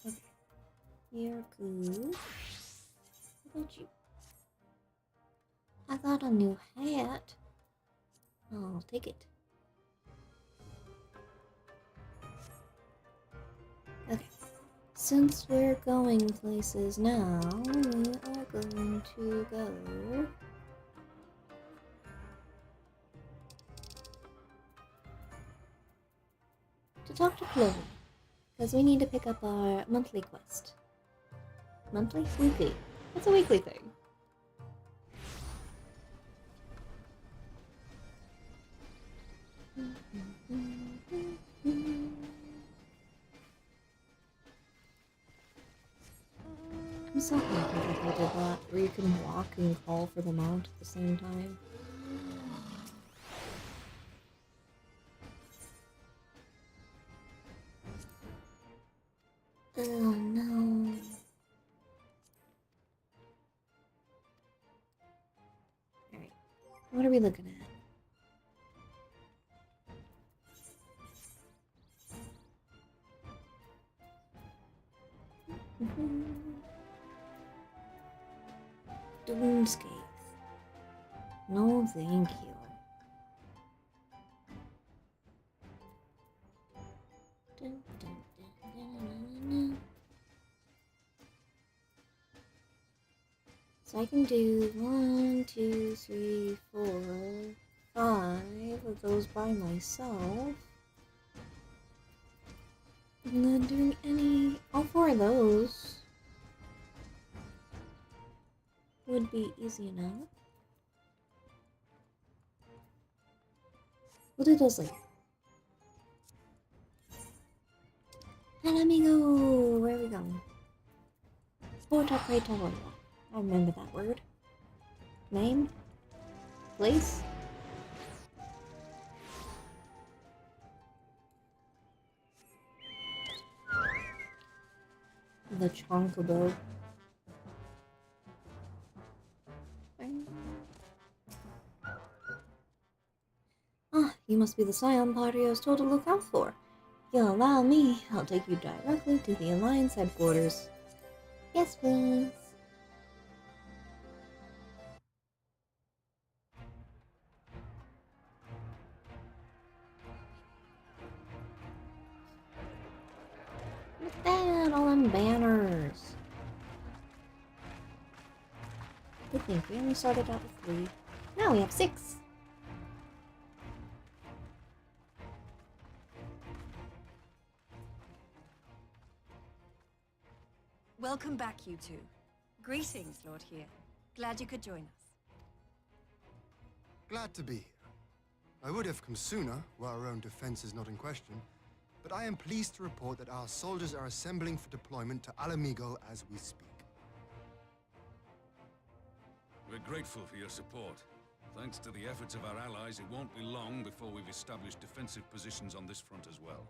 Okay. You're good. How about you? I got a new hat. I'll take it. Okay. Since we're going places now, we are going to go to talk to Chloe, because we need to pick up our monthly quest. Monthly? Weekly. It's a weekly thing. I'm so happy that they did that, where you can walk and call for the mount at the same time. Oh no. Alright. What are we looking at? Doomscape. No, thank you. Dun, dun, dun, dun, dun, dun. So I can do 1, 2, 3, 4, 5 of those by myself. And then doing all 4 of those would be easy enough. We'll do those later. And let me go. Where are we going? Porta Praetoria. I remember that word. Name? Place? The Chonkobo. Ah, you must be the Scion party I was told to look out for. If you'll allow me, I'll take you directly to the Alliance headquarters. Yes, please. Look at that, all them banners. Good thing we only started out with 3. Now we have 6. Welcome back, you two. Greetings, Lord here. Glad you could join us. Glad to be here. I would have come sooner, where our own defense is not in question, but I am pleased to report that our soldiers are assembling for deployment to Alamigo as we speak. We're grateful for your support. Thanks to the efforts of our allies, it won't be long before we've established defensive positions on this front as well.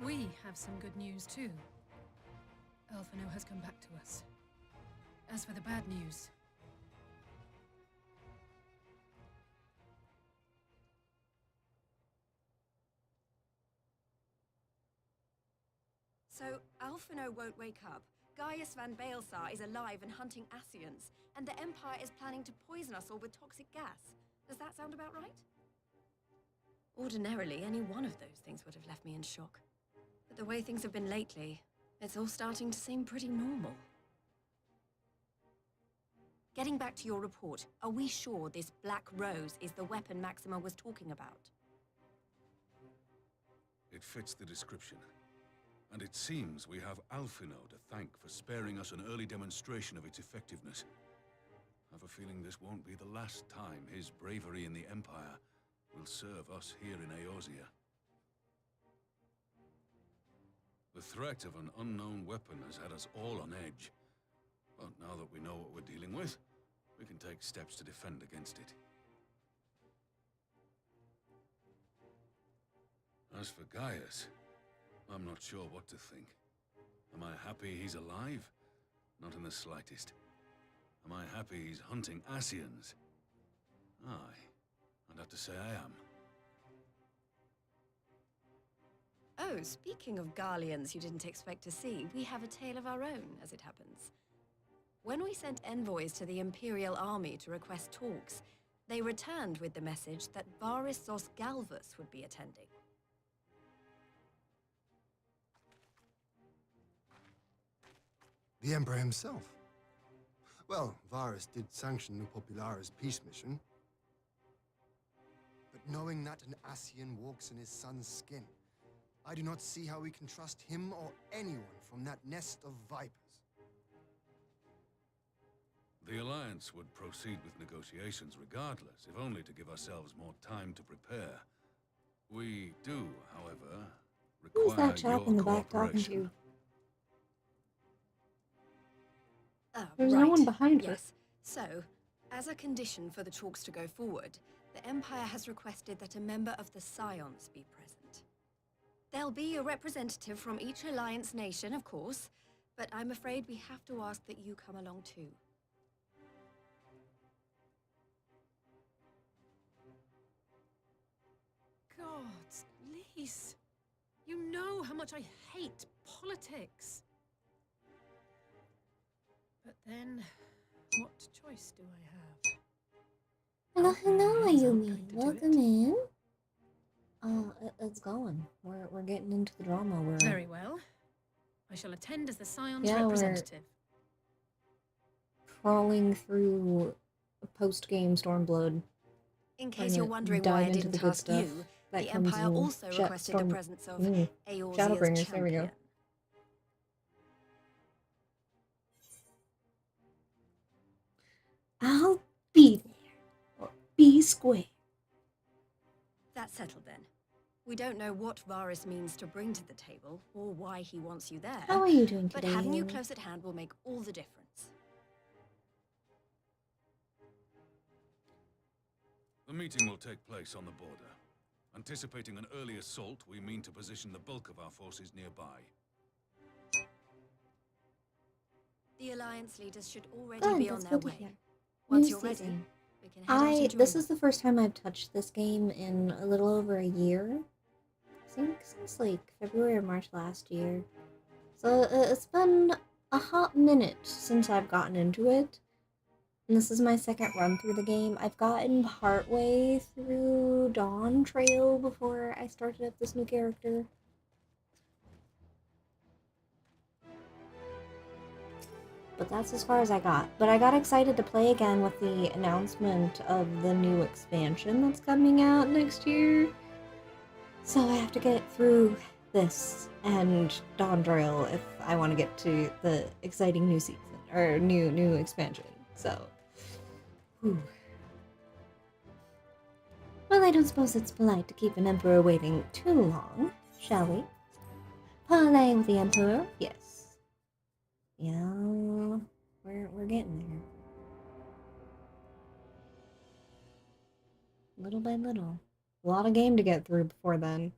We have some good news too. Alphino has come back to us. As for the bad news, So, Alphino won't wake up. Gaius van Baelsar is alive and hunting Ascians, and the Empire is planning to poison us all with toxic gas. Does that sound about right? Ordinarily, any one of those things would have left me in shock. But the way things have been lately, it's all starting to seem pretty normal. Getting back to your report, are we sure this Black Rose is the weapon Maxima was talking about? It fits the description. And it seems we have Alphino to thank for sparing us an early demonstration of its effectiveness. I have a feeling this won't be the last time his bravery in the Empire will serve us here in Eorzea. The threat of an unknown weapon has had us all on edge. But now that we know what we're dealing with, we can take steps to defend against it. As for Gaius, I'm not sure what to think. Am I happy he's alive? Not in the slightest. Am I happy he's hunting Ascians? Aye, I'd have to say I am. Oh, speaking of Garleans you didn't expect to see, we have a tale of our own, as it happens. When we sent envoys to the Imperial Army to request talks, they returned with the message that Varys Zos Galvus would be attending. The Emperor himself. Well, Varys did sanction the Popularis peace mission. But knowing that an Ascian walks in his son's skin, I do not see how we can trust him or anyone from that nest of vipers. The Alliance would proceed with negotiations regardless, if only to give ourselves more time to prepare. We do, however, Who's require that chap your in the back talking cooperation. to? There's no one behind her. Yes. So, as a condition for the talks to go forward, the Empire has requested that a member of the Scions be present. There'll be a representative from each Alliance nation, of course, but I'm afraid we have to ask that you come along too. God, Lise, you know how much I hate politics. But then, what choice do I have? Hello, hello, Yes, I'm Ayumi. going to do Welcome it. in. It's going. We're getting into the drama. We're Very well. I shall attend as the Scion's Yeah, we're- representative. crawling through post-game Stormblood. In Trying case you're to wondering dive why I into didn't the good ask stuff you, that the comes Empire in also requested the presence of Eorzea's Shadowbringers, there we go. champion. I'll be there. Or be square. That's settled then. We don't know what Varys means to bring to the table, or why he wants you there. How are you doing But today? having you Ayumi? close at hand will make all the difference. The meeting will take place on the border. Anticipating an early assault, we mean to position the bulk of our forces nearby. The Alliance leaders should already Good, be on that's their good to hear. way. Once New you're ready, season. we can head out and join This them. is the first time I've touched this game in a little over a year. I think since like February or March last year. So it's been a hot minute since I've gotten into it. And this is my second run through the game. I've gotten partway through Dawn Trail before I started up this new character. But that's as far as I got. But I got excited to play again with the announcement of the new expansion that's coming out next year. So I have to get through this and Dawndrail if I want to get to the exciting new season or new expansion. So, whew. Well, I don't suppose it's polite to keep an emperor waiting too long, shall we? Parley with the emperor, yes. Yeah, we're getting there. Little by little. A lot of game to get through before then.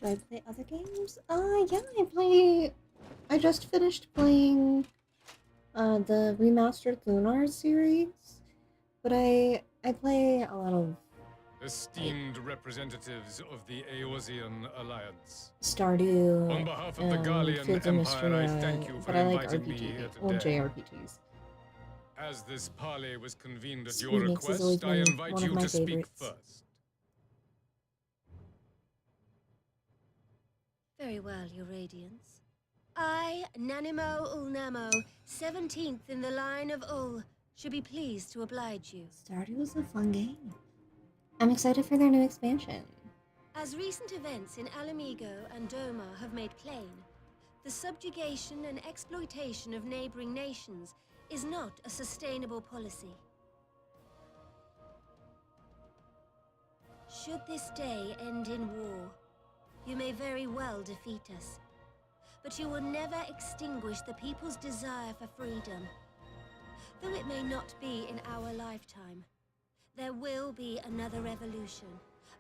Do I play other games? Yeah, I just finished playing the remastered Lunar series. But I play a lot of Esteemed representatives of the Eorzean Alliance. Stardew On behalf of the and Gallian Fields of Empire, I Mysteria, thank you for but I like inviting me RPG, here well, today. JRPGs. As this parley was convened at your Remix has always request, I been invite one of you my to speak favorites. first. Very well, Your Radiance. I, Nanimo Ulnamo, 17th in the line of Ul, should be pleased to oblige you. Stardew was a fun game. I'm excited for their new expansion. As recent events in Alamigo and Doma have made plain, the subjugation and exploitation of neighboring nations is not a sustainable policy. Should this day end in war, you may very well defeat us, but you will never extinguish the people's desire for freedom. Though it may not be in our lifetime, there will be another revolution,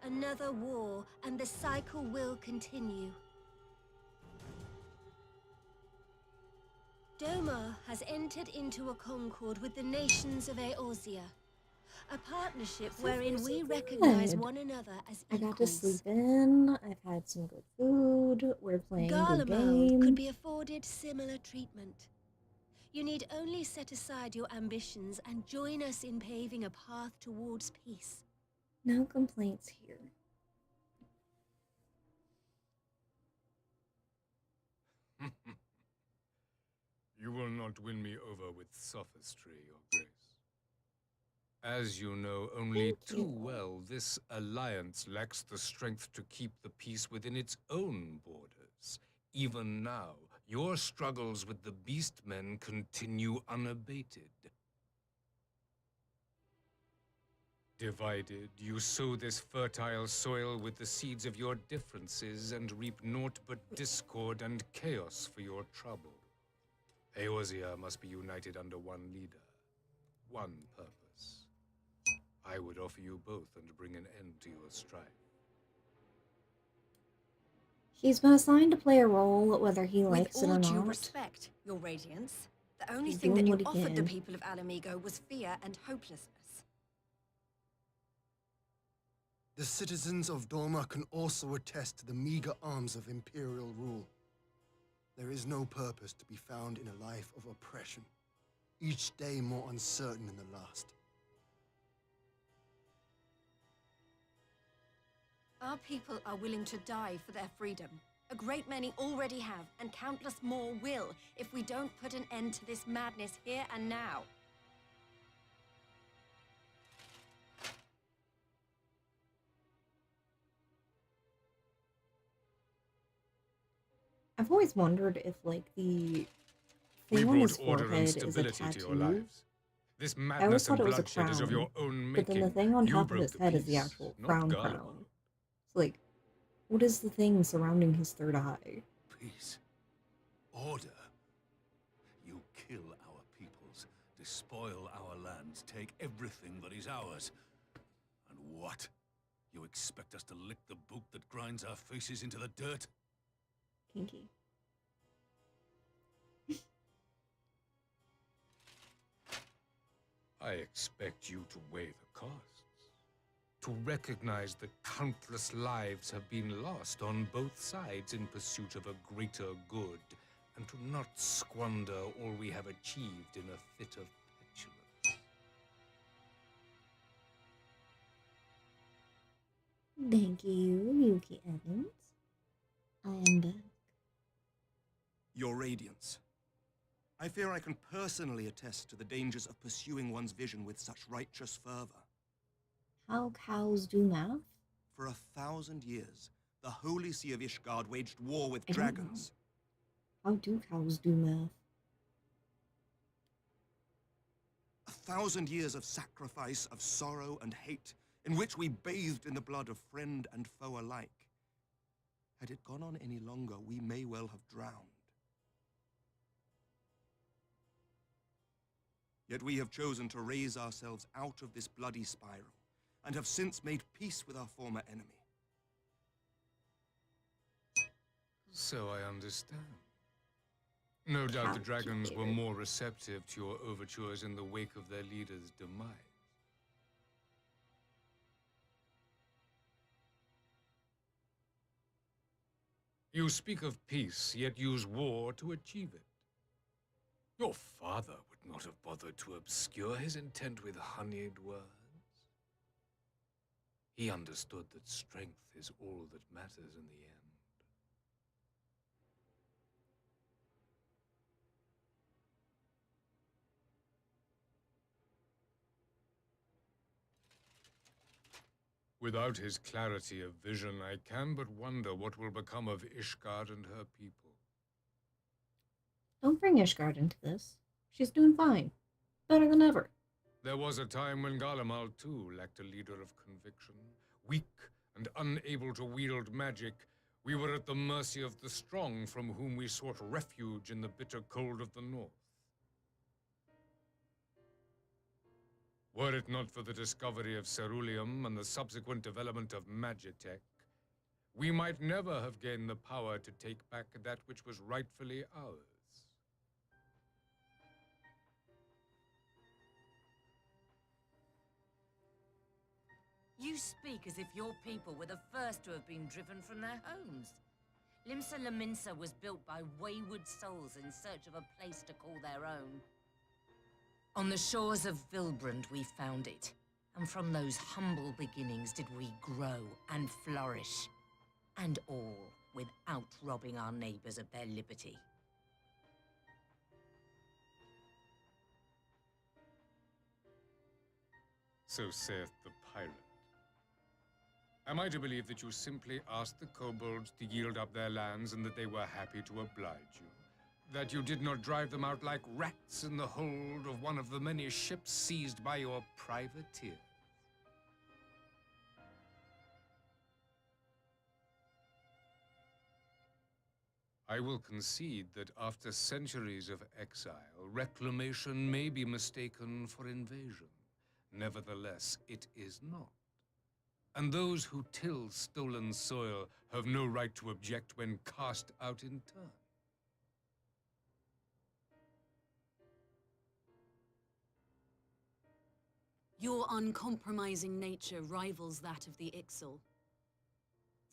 another war, and the cycle will continue. Doma has entered into a concord with the nations of Eorzea, a partnership wherein we recognize one another as I equals. got to sleep in, I've had some good food, we're playing good Garlemald games. could be afforded similar treatment. You need only set aside your ambitions and join us in paving a path towards peace. No complaints here. You will not win me over with sophistry, Your Grace. As you know only Thank too you. well, this alliance lacks the strength to keep the peace within its own borders. Even now, your struggles with the Beastmen continue unabated. Divided, you sow this fertile soil with the seeds of your differences and reap naught but discord and chaos for your trouble. Eorzea must be united under one leader, one purpose. I would offer you both and bring an end to your strife. He's been assigned to play a role whether he likes With it all or due not. respect, Your Radiance, the only He's thing that doing you what he offered the can. people of Alamigo was fear and hopelessness. The citizens of Doma can also attest to the meager arms of imperial rule. There is no purpose to be found in a life of oppression, each day more uncertain than the last. Our people are willing to die for their freedom. A great many already have, and countless more will, if we don't put an end to this madness here and now. I've always wondered if, like, the We thing on his brought order and forehead is a stability to your tattoo. lives. This I always madness thought and it was a bloodshed is of crown, your own but then making. the thing on You top of broke his the head is the peace, actual not crown. Garlemald. It's like, what is the thing surrounding his third eye? Peace. Order. You kill our peoples, despoil our lands, take everything that is ours. And what? You expect us to lick the boot that grinds our faces into the dirt? Kinky. I expect you to weigh the costs. To recognize that countless lives have been lost on both sides in pursuit of a greater good, and to not squander all we have achieved in a fit of petulance. Thank you, Yuki Evans. I am back. Your Radiance. I fear I can personally attest to the dangers of pursuing one's vision with such righteous fervor. How cows do math? For 1,000 years, the Holy See of Ishgard waged war with I don't know. dragons. How do cows do math? 1,000 years of sacrifice, of sorrow and hate, in which we bathed in the blood of friend and foe alike. Had it gone on any longer, we may well have drowned. Yet we have chosen to raise ourselves out of this bloody spiral, and have since made peace with our former enemy. So I understand. No doubt the dragons were more receptive to your overtures in the wake of their leader's demise. You speak of peace, yet use war to achieve it. Your father would not have bothered to obscure his intent with honeyed words. He understood that strength is all that matters in the end. Without his clarity of vision, I can but wonder what will become of Ishgard and her people. Don't bring Ishgard into this. She's doing fine. Better than ever. There was a time when Garlemald, too, lacked a leader of conviction. Weak and unable to wield magic, we were at the mercy of the strong, from whom we sought refuge in the bitter cold of the north. Were it not for the discovery of ceruleum and the subsequent development of Magitech, we might never have gained the power to take back that which was rightfully ours. You speak as if your people were the first to have been driven from their homes. Limsa Lominsa was built by wayward souls in search of a place to call their own. On the shores of Vilbrand we found it, and from those humble beginnings did we grow and flourish. And all without robbing our neighbors of their liberty. So saith the pirate. Am I to believe that you simply asked the kobolds to yield up their lands and that they were happy to oblige you? That you did not drive them out like rats in the hold of one of the many ships seized by your privateers? I will concede that after centuries of exile, reclamation may be mistaken for invasion. Nevertheless, it is not. And those who till stolen soil have no right to object when cast out in turn. Your uncompromising nature rivals that of the Ixal.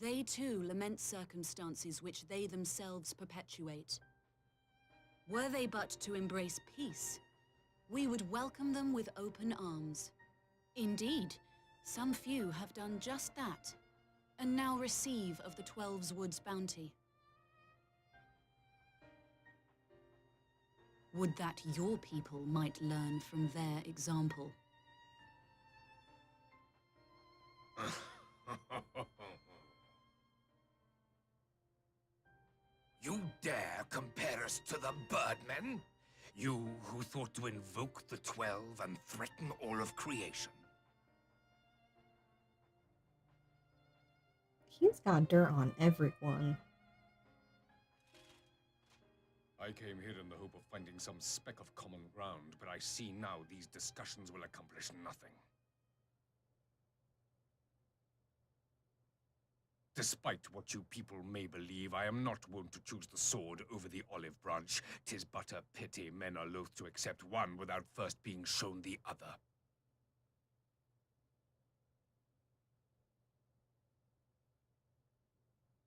They too lament circumstances which they themselves perpetuate. Were they but to embrace peace, we would welcome them with open arms. Indeed, some few have done just that, and now receive of the 12's Wood's bounty. Would that your people might learn from their example. You dare compare us to the Birdmen? You who thought to invoke the 12 and threaten all of creation? He's got dirt on everyone. I came here in the hope of finding some speck of common ground, but I see now these discussions will accomplish nothing. Despite what you people may believe, I am not wont to choose the sword over the olive branch. 'Tis but a pity men are loath to accept one without first being shown the other.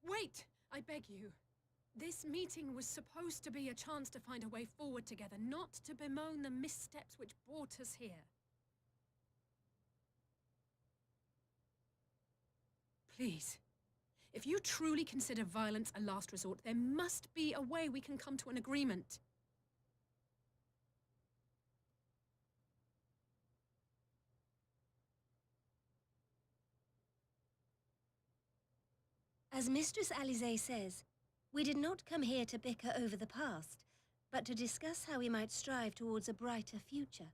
Wait, I beg you. This meeting was supposed to be a chance to find a way forward together, not to bemoan the missteps which brought us here. Please. If you truly consider violence a last resort, there must be a way we can come to an agreement. As Mistress Alize says, we did not come here to bicker over the past, but to discuss how we might strive towards a brighter future.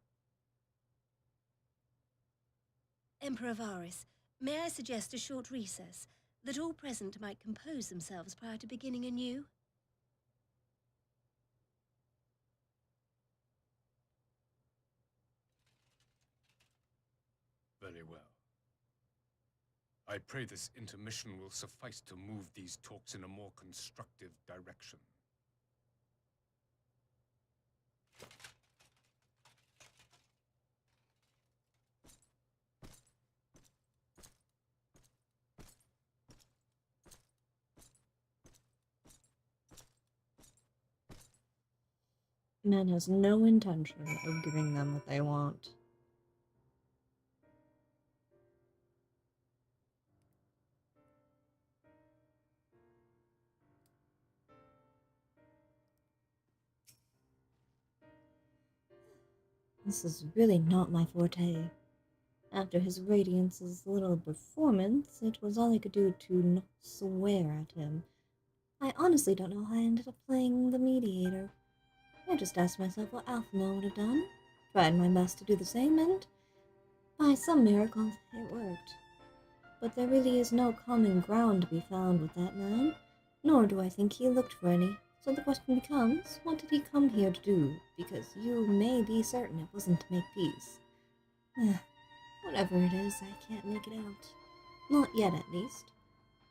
Emperor Varys, may I suggest a short recess, that all present might compose themselves prior to beginning anew? Very well. I pray this intermission will suffice to move these talks in a more constructive direction. Man has no intention of giving them what they want. This is really not my forte. After his Radiance's little performance, it was all I could do to not swear at him. I honestly don't know how I ended up playing the mediator. I just asked myself what Alphino would have done, tried my best to do the same, and by some miracle, it worked. But there really is no common ground to be found with that man, nor do I think he looked for any. So the question becomes, what did he come here to do? Because you may be certain it wasn't to make peace. Whatever it is, I can't make it out. Not yet, at least.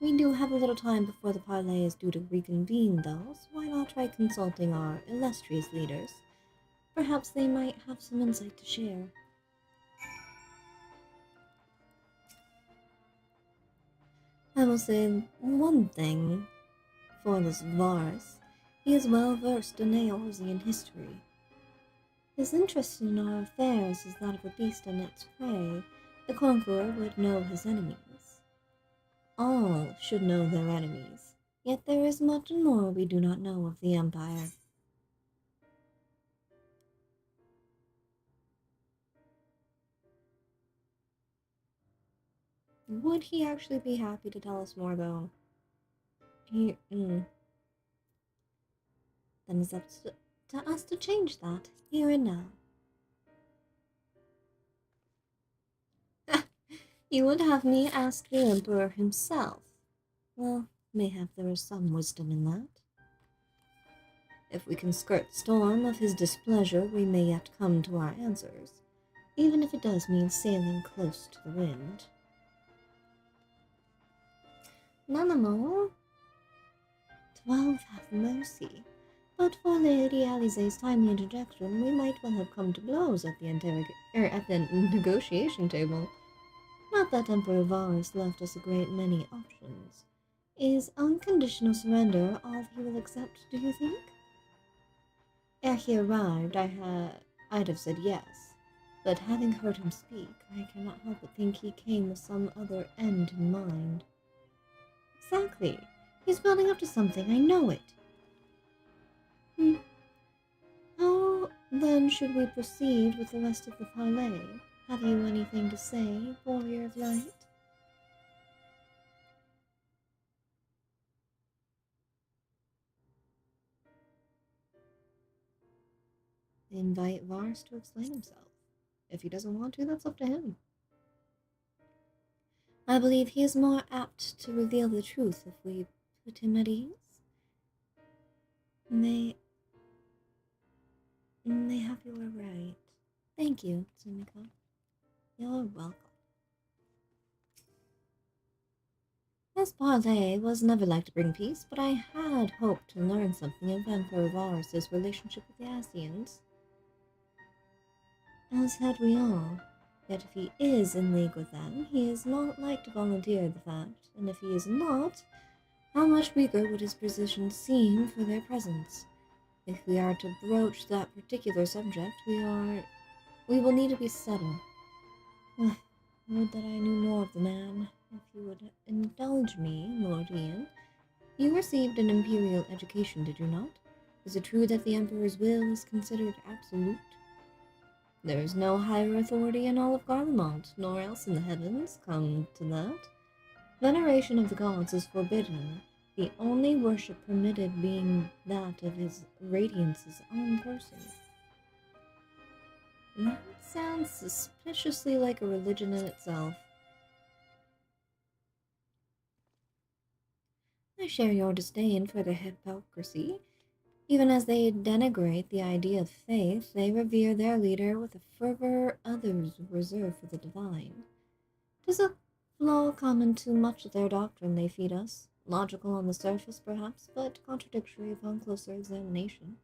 We do have a little time before the parley is due to reconvene, though, so why not try consulting our illustrious leaders? Perhaps they might have some insight to share. I will say one thing for this Varys. He is well versed in Eorzean history. His interest in our affairs is that of a beast and its prey. The conqueror would know his enemies. All should know their enemies, yet there is much more we do not know of the Empire. Would he actually be happy to tell us more, though? Then it's up to us to change that, here and now. You would have me ask the Emperor himself. Well, mayhap there is some wisdom in that. If we can skirt the storm of his displeasure, we may yet come to our answers, even if it does mean sailing close to the wind. None more. 12 have mercy. But for Lady Alize's timely interjection, we might well have come to blows at the negotiation table. Not that Emperor Varys left us a great many options. Is unconditional surrender all he will accept, do you think? Ere he arrived, I'd have said yes, but having heard him speak, I cannot help but think he came with some other end in mind. Exactly. He's building up to something, I know it. How then should we proceed with the rest of the parley? Have you anything to say, Warrior of Light? Invite Varys to explain himself. If he doesn't want to, that's up to him. I believe he is more apt to reveal the truth if we put him at ease. Mayhap you are right. Thank you, Tsumiko. You're welcome. This parley was never like to bring peace, but I had hoped to learn something of Emperor Varys' relationship with the Ascians. As had we all. Yet if he is in league with them, he is not like to volunteer the fact, and if he is not, how much weaker would his position seem for their presence? If we are to broach that particular subject, we will need to be subtle. Would that I knew more of the man. if you would indulge me, Lord Ian. You received an imperial education, did you not? Is it true that the Emperor's will is considered absolute? There is no higher authority in all of Garlemald, nor else in the heavens, come to that. Veneration of the gods is forbidden, the only worship permitted being that of his Radiance's own person. That sounds suspiciously like a religion in itself. I share your disdain for the hypocrisy. Even as they denigrate the idea of faith, they revere their leader with a fervor others reserve for the divine. 'Tis a flaw common to much of their doctrine they feed us, logical on the surface perhaps, but contradictory upon closer examination.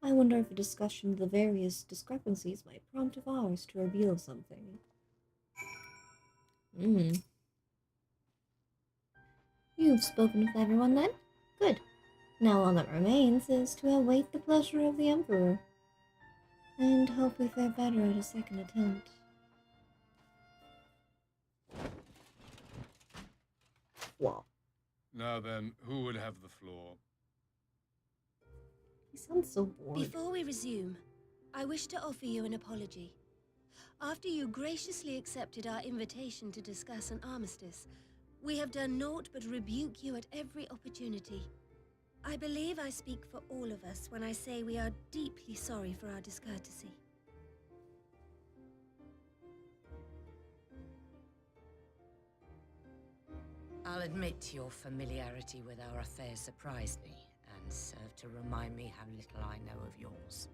I wonder if a discussion of the various discrepancies might prompt of ours to reveal something. You've spoken with everyone then? Good. Now all that remains is to await the pleasure of the Emperor, and hope we fare better at a second attempt. Wow. Now then, who would have the floor? He sounds so bored. Before we resume, I wish to offer you an apology. After you graciously accepted our invitation to discuss an armistice, we have done naught but rebuke you at every opportunity. I believe I speak for all of us when I say we are deeply sorry for our discourtesy. I'll admit your familiarity with our affairs surprised me, and served to remind me how little I know of yours.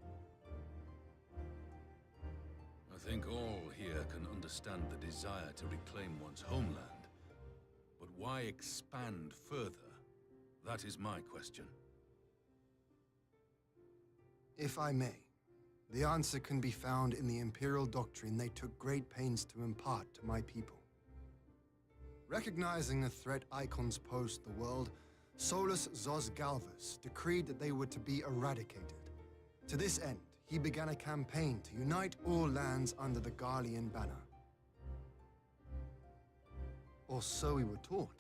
I think all here can understand the desire to reclaim one's homeland. But why expand further? That is my question. If I may, the answer can be found in the Imperial doctrine they took great pains to impart to my people. Recognizing the threat icons posed to the world, Solus Zos Galvus decreed that they were to be eradicated. To this end, he began a campaign to unite all lands under the Garlean banner. Or so we were taught.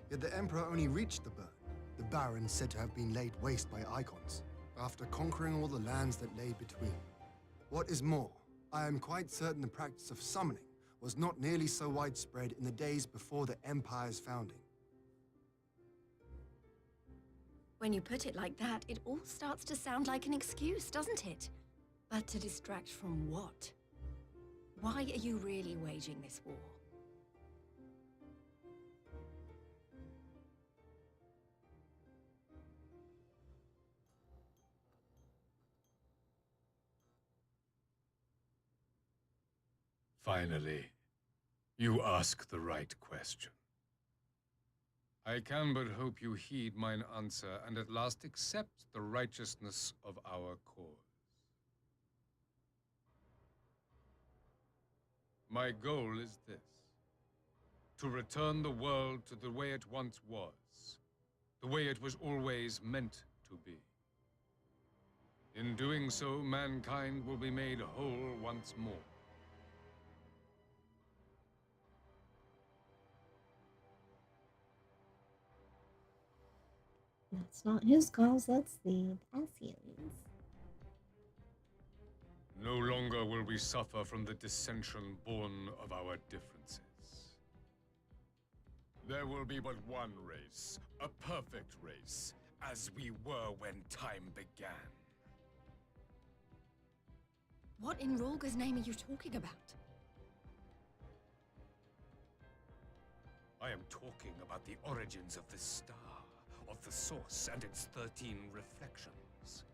Yet the Emperor only reached the burn, the Baron said to have been laid waste by icons, after conquering all the lands that lay between. What is more, I am quite certain the practice of summoning was not nearly so widespread in the days before the Empire's founding. When you put it like that, it all starts to sound like an excuse, doesn't it? But to distract from what? Why are you really waging this war? Finally, you ask the right question. I can but hope you heed mine answer and at last accept the righteousness of our cause. My goal is this: to return the world to the way it once was, the way it was always meant to be. In doing so, mankind will be made whole once more. That's not his cause, that's the Asians. No longer will we suffer from the dissension born of our differences. There will be but one race, a perfect race, as we were when time began. What in Rolga's name are you talking about? I am talking about the origins of this star, of the source and its 13 reflections.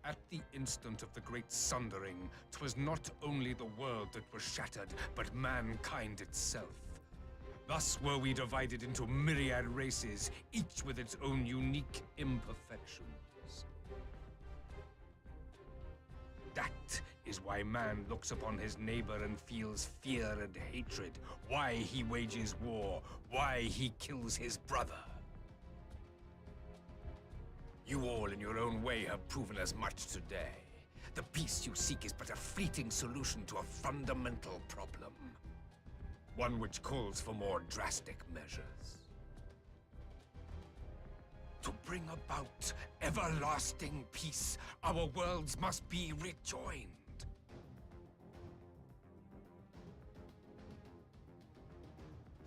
At the instant of the great sundering, 'twas not only the world that was shattered, but mankind itself. Thus were we divided into myriad races, each with its own unique imperfections. That is why man looks upon his neighbor and feels fear and hatred, why he wages war, why he kills his brother. You all in your own way have proven as much today. The peace you seek is but a fleeting solution to a fundamental problem. One which calls for more drastic measures. To bring about everlasting peace, our worlds must be rejoined.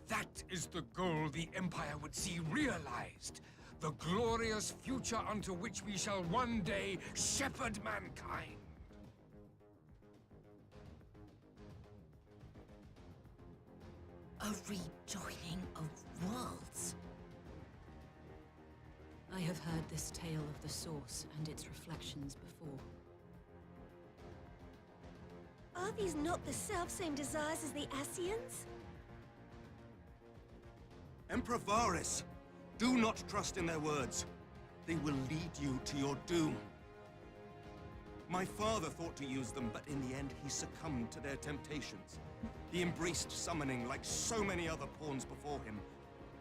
That is the goal the Empire would see realized. The glorious future unto which we shall one day shepherd mankind. A rejoining of worlds. I have heard this tale of the Source and its reflections before. Are these not the self-same desires as the Ascians? Emperor Varys, do not trust in their words. They will lead you to your doom. My father thought to use them, but in the end he succumbed to their temptations. He embraced summoning like so many other pawns before him.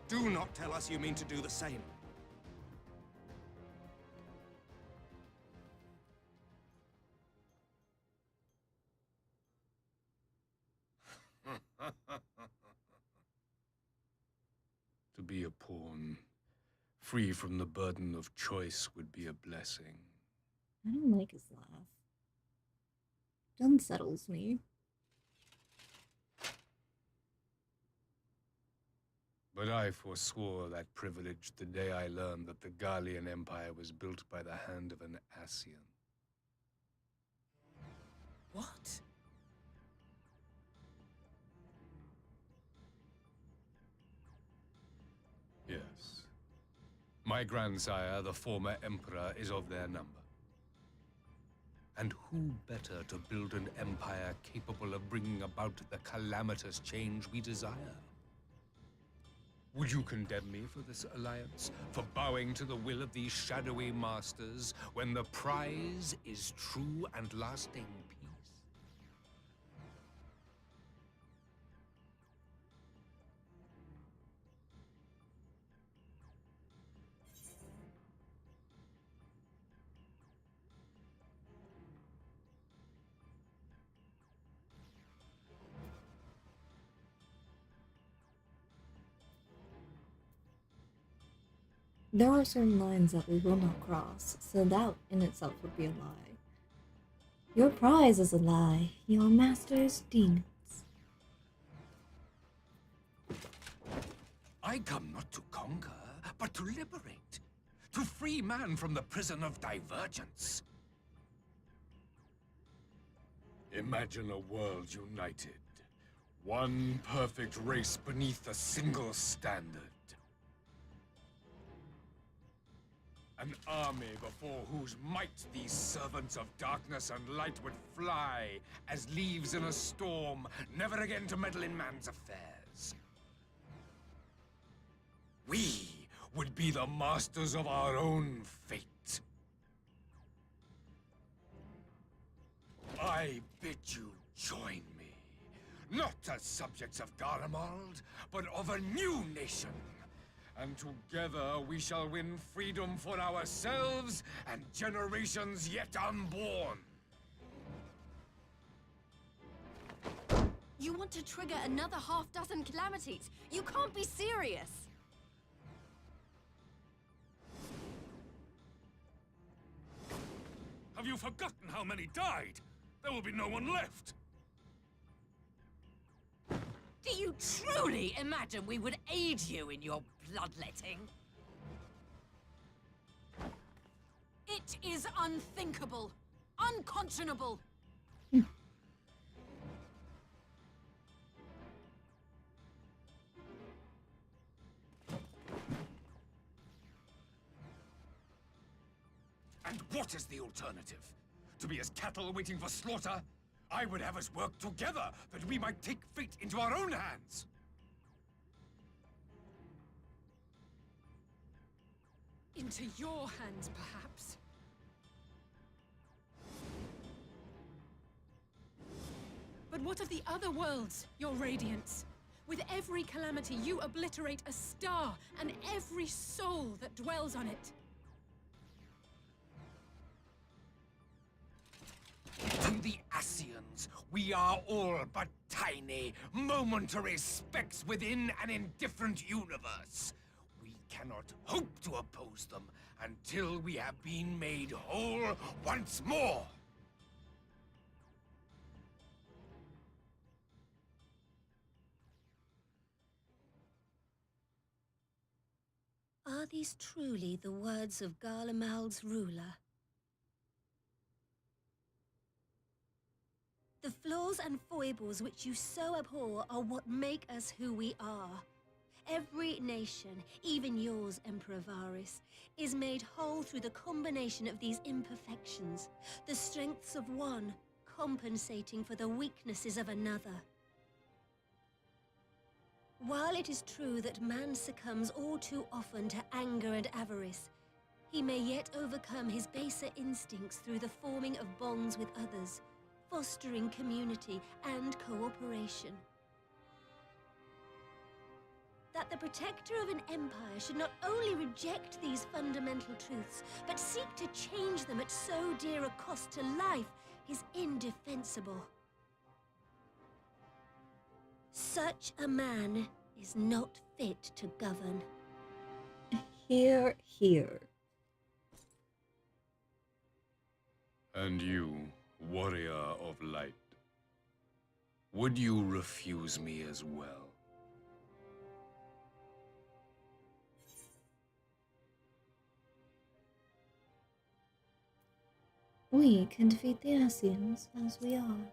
Do not tell us you mean to do the same. To be a pawn, free from the burden of choice, would be a blessing. I don't like his laugh. It unsettles me. But I forswore that privilege the day I learned that the Garlean Empire was built by the hand of an Ascian. What? Yes. My grandsire, the former Emperor, is of their number. And who better to build an empire capable of bringing about the calamitous change we desire? Would you condemn me for this alliance? For bowing to the will of these shadowy masters, when the prize is true and lasting peace? There are certain lines that we will not cross, so that in itself would be a lie. Your prize is a lie, your master's demons. I come not to conquer, but to liberate. To free man from the prison of divergence. Imagine a world united. One perfect race beneath a single standard. An army before whose might these servants of darkness and light would fly as leaves in a storm, never again to meddle in man's affairs. We would be the masters of our own fate. I bid you join me, not as subjects of Garlemald, but of a new nation. And together we shall win freedom for ourselves and generations yet unborn. You want to trigger another half-dozen calamities? You can't be serious! Have you forgotten how many died? There will be no one left. Do you truly imagine we would aid you in your bloodletting? It is unthinkable, unconscionable. And what is the alternative? To be as cattle waiting for slaughter? I would have us work together, that we might take fate into our own hands! Into your hands, perhaps. But what of the other worlds, your radiance? With every calamity, you obliterate a star and every soul that dwells on it. And the Ascians, we are all but tiny, momentary specks within an indifferent universe. We cannot hope to oppose them until we have been made whole once more. Are these truly the words of Garlemald's ruler? The flaws and foibles which you so abhor are what make us who we are. Every nation, even yours, Emperor Varys, is made whole through the combination of these imperfections, the strengths of one compensating for the weaknesses of another. While it is true that man succumbs all too often to anger and avarice, he may yet overcome his baser instincts through the forming of bonds with others, fostering community and cooperation. That the protector of an empire should not only reject these fundamental truths, but seek to change them at so dear a cost to life is indefensible. Such a man is not fit to govern. Hear, hear. And you, warrior of light, would you refuse me as well? We can defeat the Ascians as we are.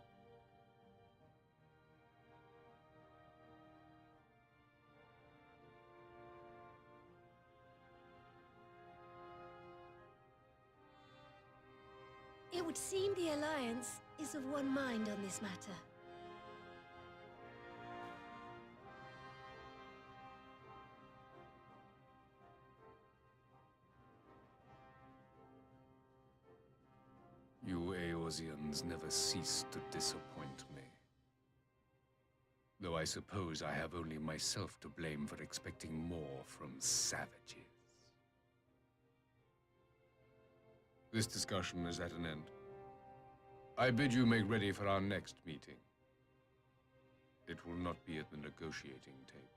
It would seem the Alliance is of one mind on this matter. You Eorzeans never cease to disappoint me. Though I suppose I have only myself to blame for expecting more from savages. This discussion is at an end. I bid you make ready for our next meeting. It will not be at the negotiating table.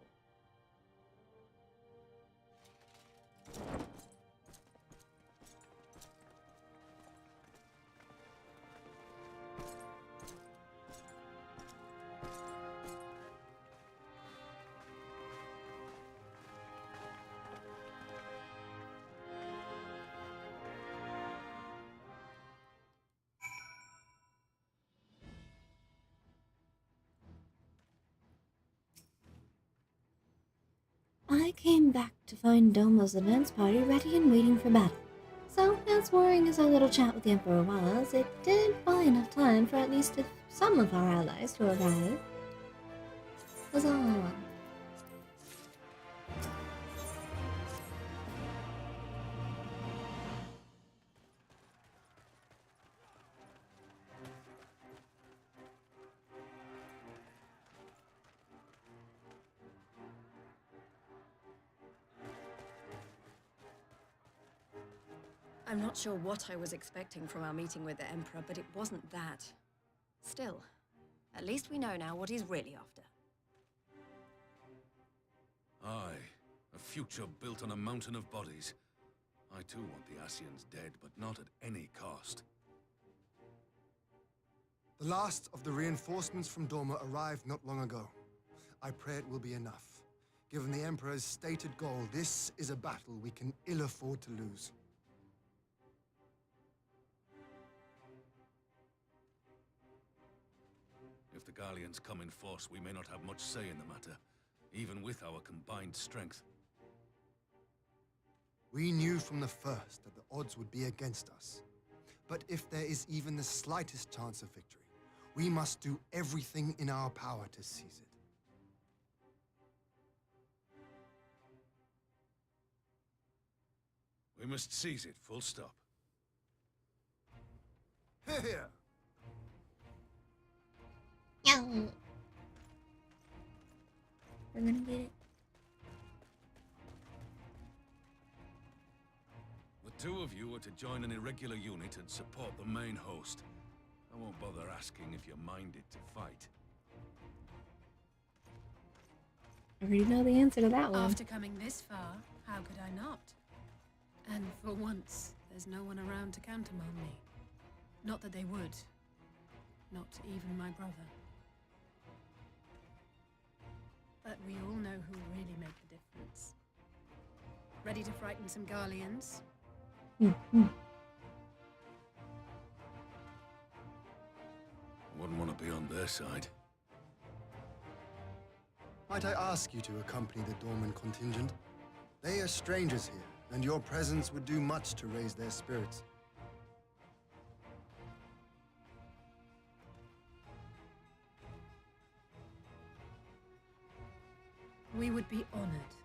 I came back to find Doma's advance party ready and waiting for battle. So, as worrying as our little chat with the Emperor was, it did buy enough time for at least some of our allies to arrive. Huzzah! I'm not sure what I was expecting from our meeting with the Emperor, but it wasn't that. Still, at least we know now what he's really after. Aye, a future built on a mountain of bodies. I too want the Ascians dead, but not at any cost. The last of the reinforcements from Dorma arrived not long ago. I pray it will be enough. Given the Emperor's stated goal, this is a battle we can ill afford to lose. If the Garleans come in force, we may not have much say in the matter, even with our combined strength. We knew from the first that the odds would be against us. But if there is even the slightest chance of victory, we must do everything in our power to seize it. We must seize it, full stop. Here! Yeah. We're gonna get it. The two of you are to join an irregular unit and support the main host. I won't bother asking if you're minded to fight. I already know the answer to that one. After coming this far, how could I not? And for once, there's no one around to countermand me. Not that they would. Not even my brother. But we all know who really make the difference. Ready to frighten some Garleans? Wouldn't want to be on their side. Might I ask you to accompany the Dorman contingent? They are strangers here, and your presence would do much to raise their spirits. We would be honored.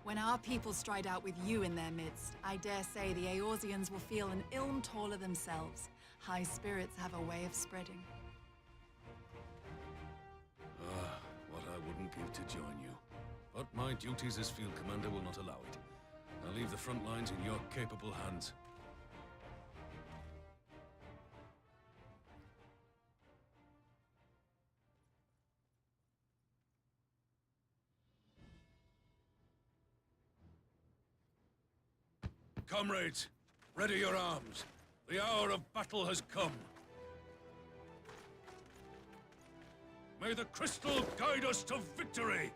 When our people stride out with you in their midst, I dare say the Eorzeans will feel an ilm taller themselves. High spirits have a way of spreading. What I wouldn't give to join you. But my duties as field commander will not allow it. I'll leave the front lines in your capable hands. Comrades, ready your arms. The hour of battle has come. May the crystal guide us to victory!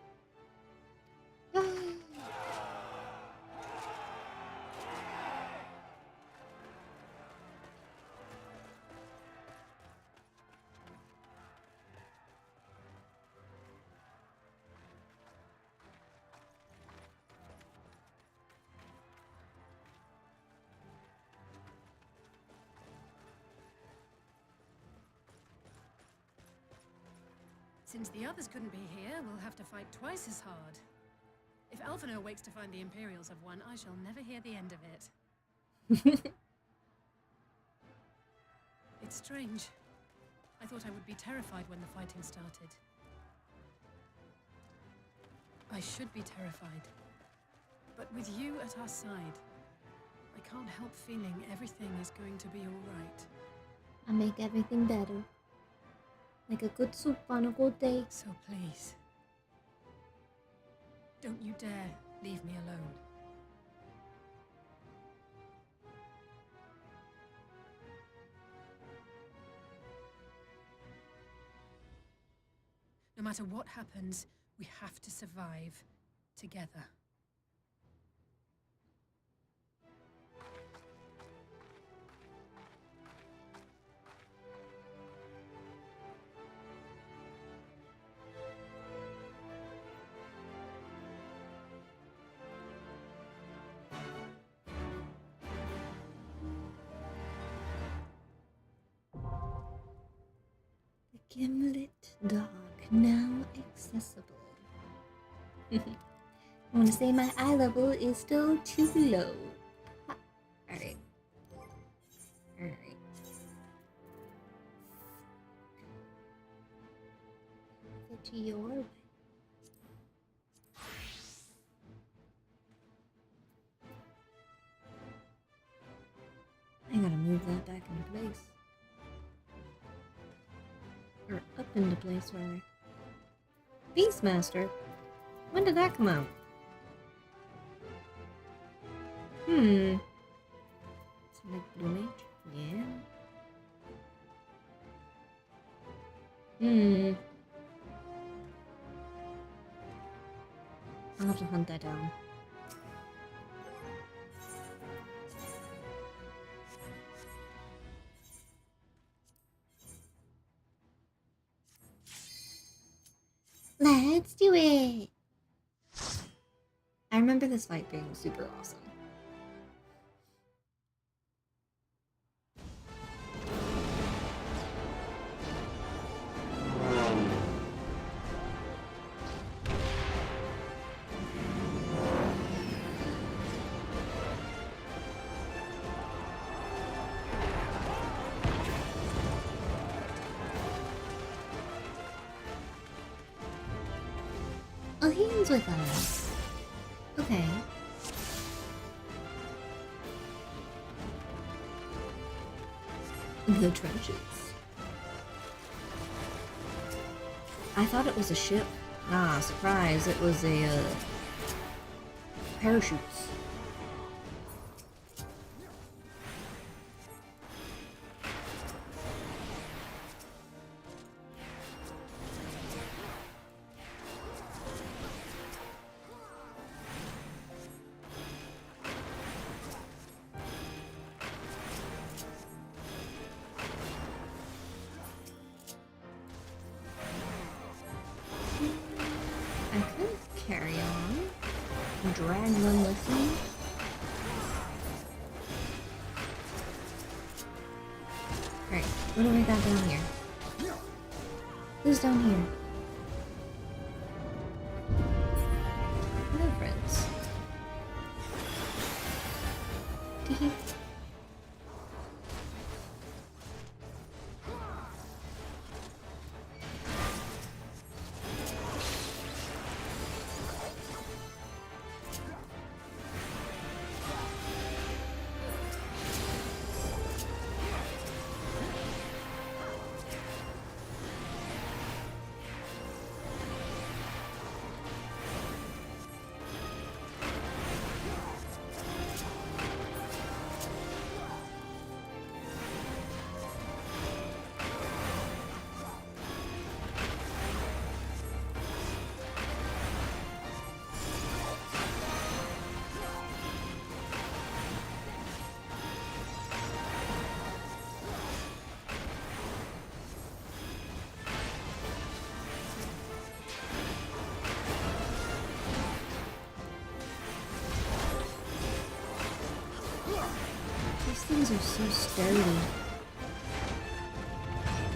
Since the others couldn't be here, we'll have to fight twice as hard. If Alphinaud wakes to find the Imperials have won, I shall never hear the end of it. It's strange. I thought I would be terrified when the fighting started. I should be terrified. But with you at our side, I can't help feeling everything is going to be all right. I make everything better. Like a good soup on a good day. So please, don't you dare leave me alone. No matter what happens, we have to survive together. Gimlet dog, now accessible. I want to say my eye level is still too low. Alright. Alright. Get to your way. I gotta move that back into place. Or up into place, rather. Beastmaster? When did that come out? It's like Blue Mage? Yeah. I'll have to hunt that down. Let's do it! I remember this fight being super awesome. Oh, he's with us. Okay. the trenches. I thought it was a ship. Nah, surprise, it was a, parachutes. I could carry on, drag them with me. Alright, what do we got down here? Who's down here? Hello, friends. Tee-hee. These things are so sturdy.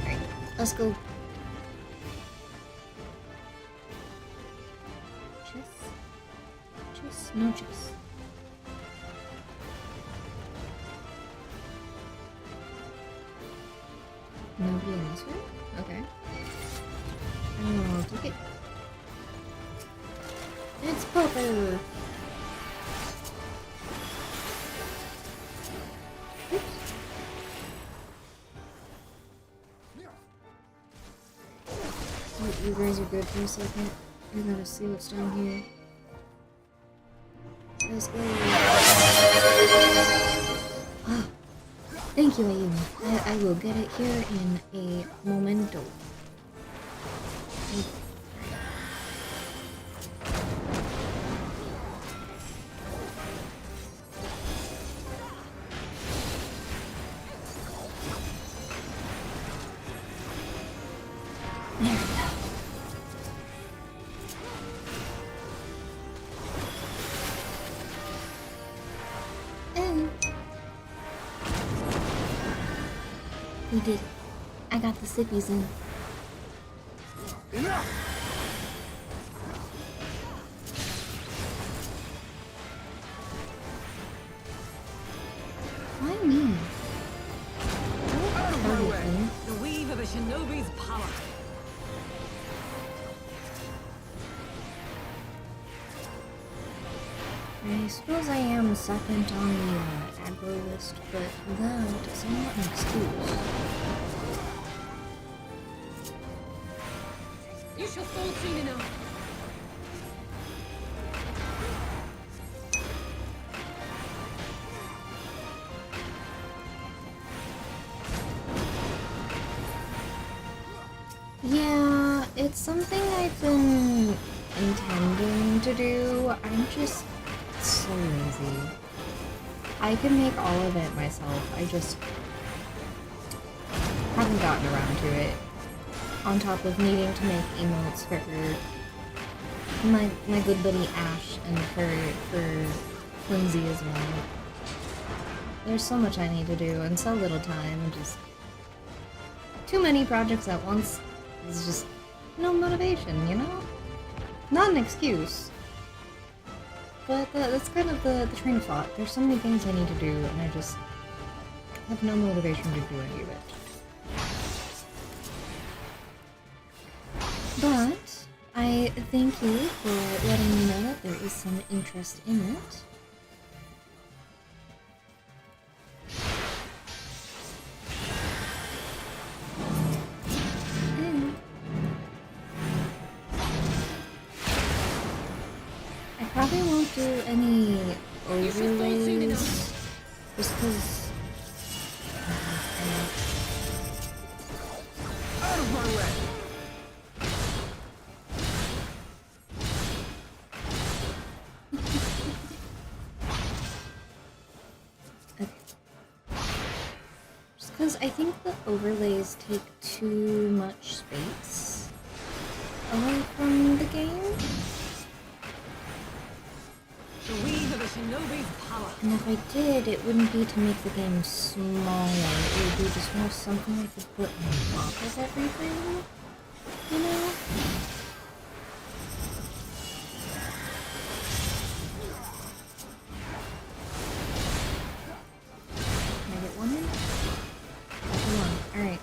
Alright, let's go. Chess? Chess? No chess. Nobody in this room? Okay. I'll take it. It's Popper! You guys are good for a second. I gotta see what's down here. Let's go. Ah, thank you, Ayumi. I will get it here in a momento. There we go. We did it. I got the sippies in. Why me? The weave of a shinobi's power. I suppose I am second on the aggro list, but that is not an excuse. You shall fall soon enough. Yeah, it's something I've been intending to do. I'm just so lazy. I can make all of it myself. I just haven't gotten around to it. On top of needing to make emotes for my good buddy Ash and for Lindsay as well. There's so much I need to do and so little time, and just too many projects at once. It's just no motivation, you know? Not an excuse. But that's kind of the train of thought. There's so many things I need to do, and I just have no motivation to do any of it. But I thank you for letting me know that there is some interest in it. probably won't do any overlays just because. Out of my way! Just because I think the overlays take too much space away from the game. The weave of a shinobi's power. And if I did, it wouldn't be to make the game smaller. It would be just more something I could put on top of everything. You know? Can I get one in? Come on. Alright.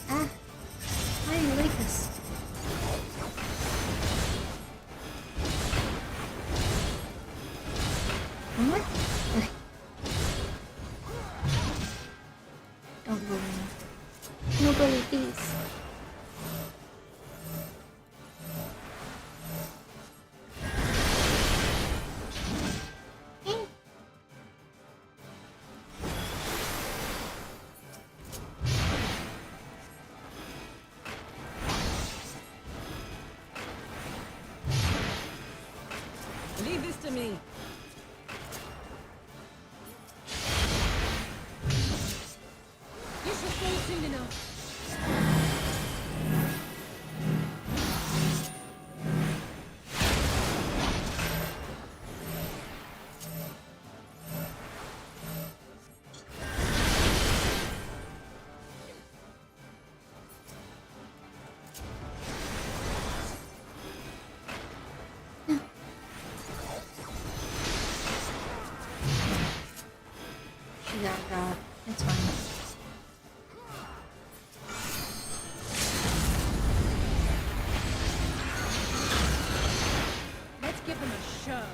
Ah! I like this. One more? Okay. Don't bully me. No bully, please. Leave this to me. You should fall soon enough. She got. It's fine. Let's give them a show.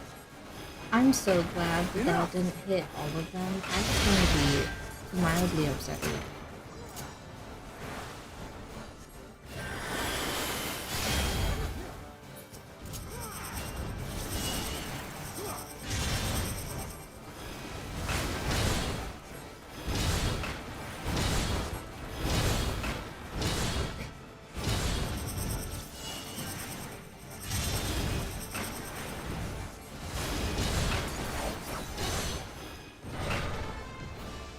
I'm so glad that that didn't hit all of them. I was going to be mildly upset with it.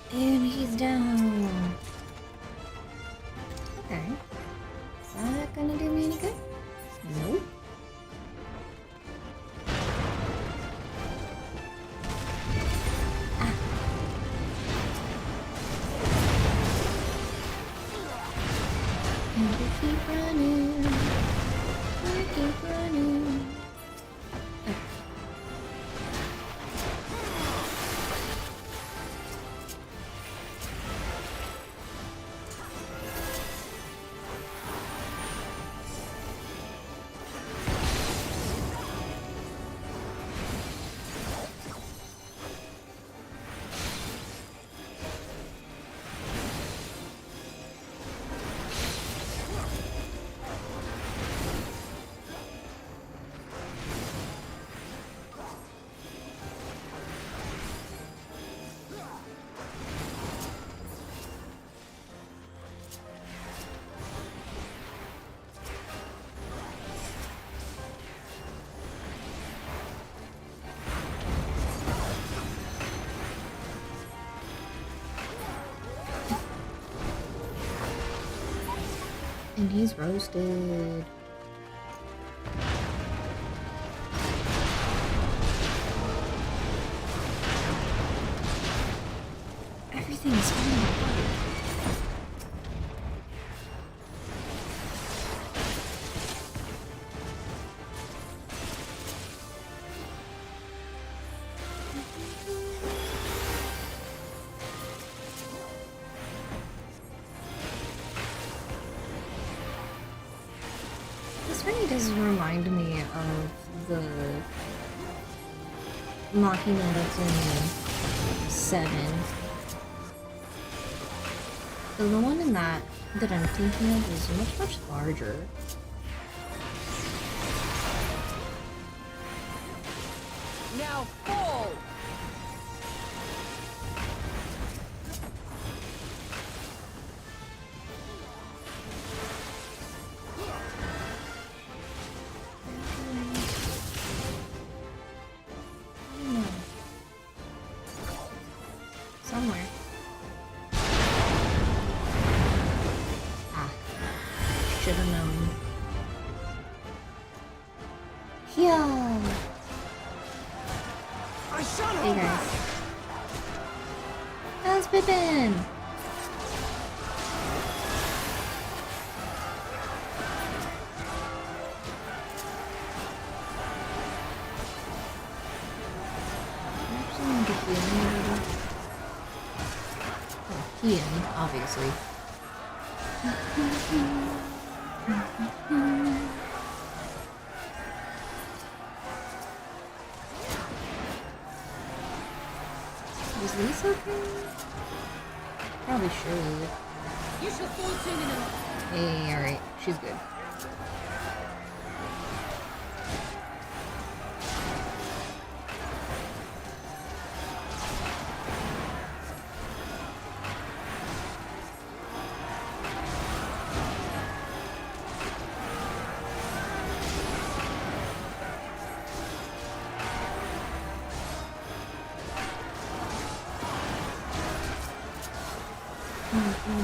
And he's down. Okay. Is that gonna do me any good? Nope. Ah. And we keep running. We keep running. Okay. And he's roasted. Everything's falling apart. This really does remind me of the Machina that's in 7. So the one in that I'm thinking of is much larger. Now fall! Somewhere. Ah. Should have known. Yeah. Hey guys. How's Pippin? Ian, obviously. Is Lisa okay? Probably should. You shall fall soon enough. Hey, alright. She's good.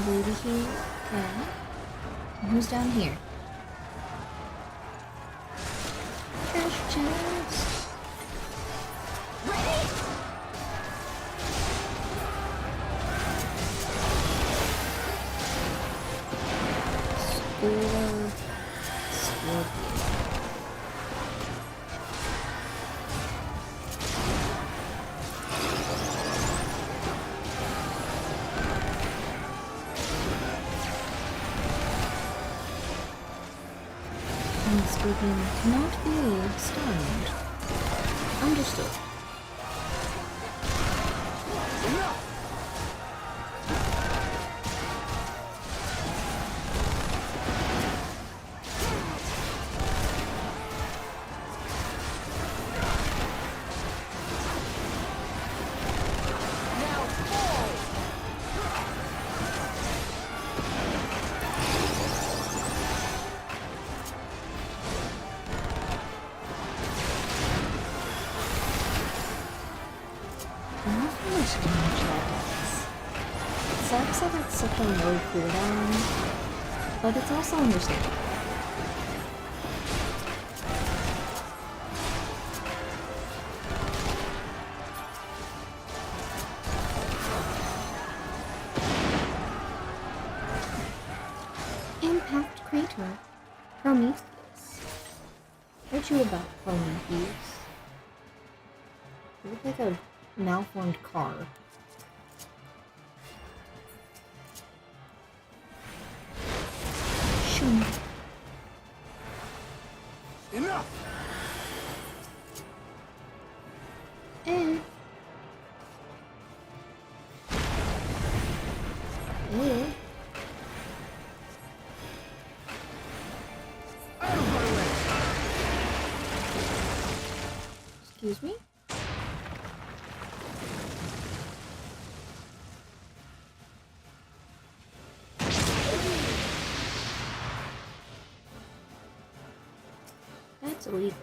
Baby here. Okay. And who's down here? Trash chest. Ready? Scorpion. Scorpion cannot be stunned. Understood. Sucks that it's such a low cooldown, but it's also understandable. Impact Crater. Prometheus. What you about, Prometheus? You look like a malformed car. Enough! Eh. Eh. Out of my way! Excuse me? That's illegal.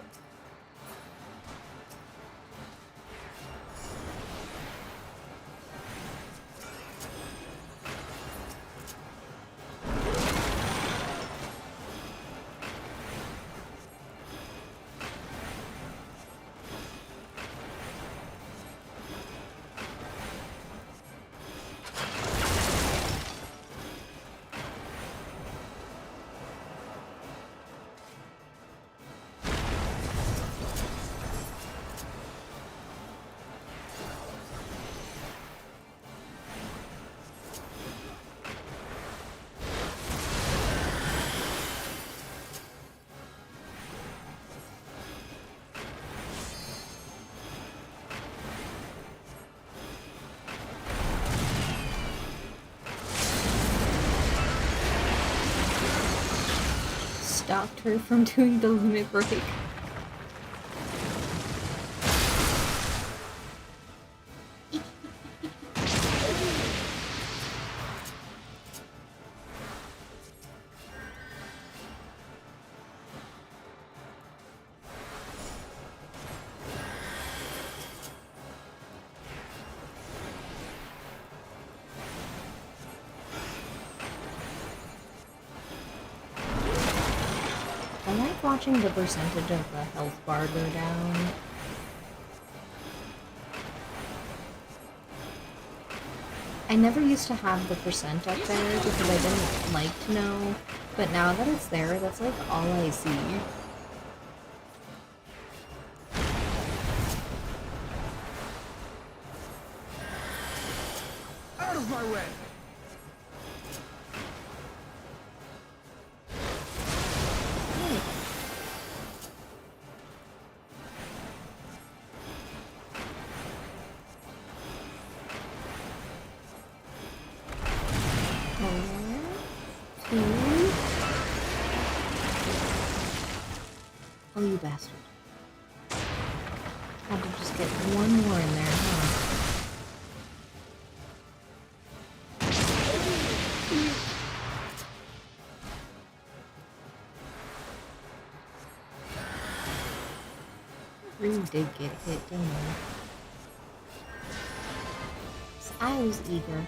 Stopped her from doing the limit break. like watching the percentage of the health bar go down. I never used to have the percent up there because I didn't like to know, but now that it's there, that's like all I see. Out of my way! Oh, you bastard. Had to just get one more in there, huh? Really did get hit, didn't I? So I was eager.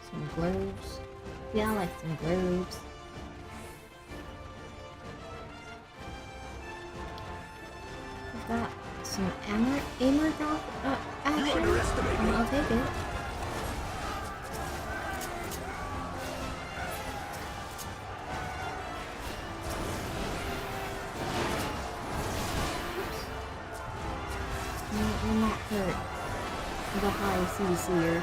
Some globes. Yeah, I like some globes. We've got some aimer drop action. I'll take it. Will not hurt the high CC'er.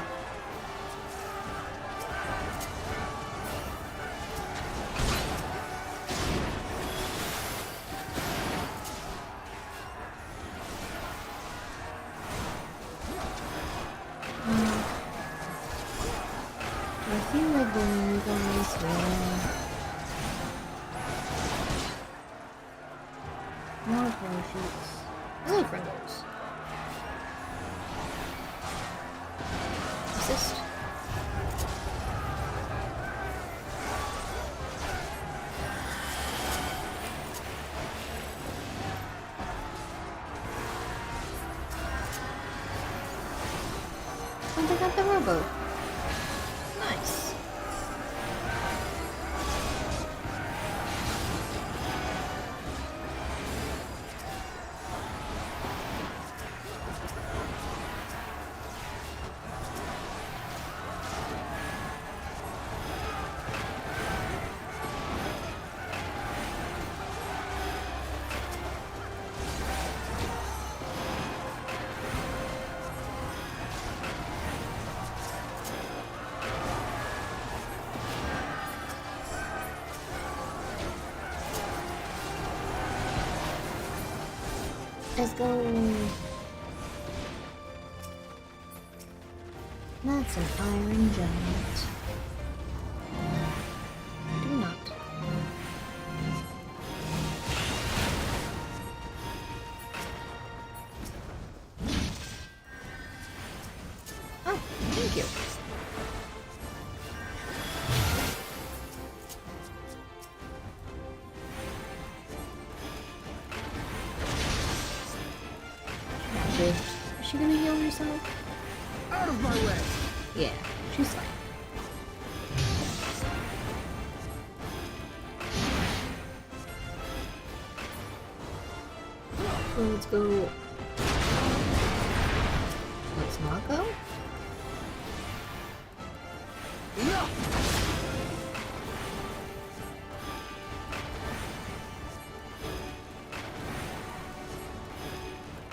I feel like going you guys more parachutes. I look for those. Assist. And I got the robo. Nice. Let's go. That's an iron giant. Do not. Oh, thank you. Is she gonna heal herself? Out of my way! Yeah, she's fine. So let's go. Let's not go?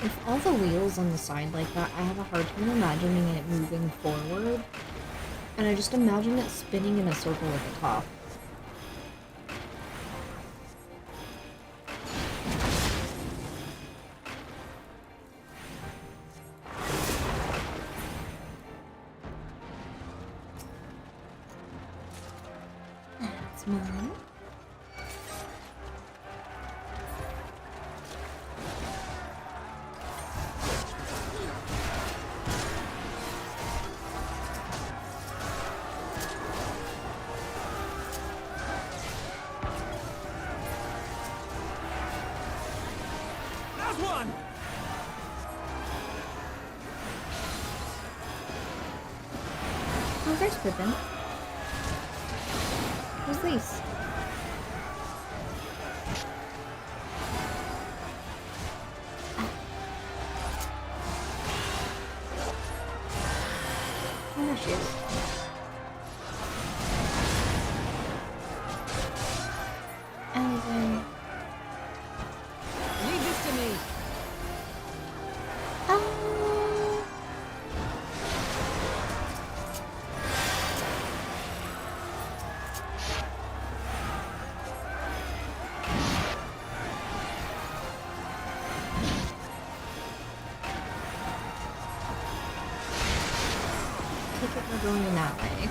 With all the wheels on the side like that, I have a hard time imagining it moving forward. And I just imagine it spinning in a circle at the top. That's mine. One! Oh, there's Pippin. Who's these? Oh, there she is. Allison. Leave this to me. Oh. Take it, we're going in that way.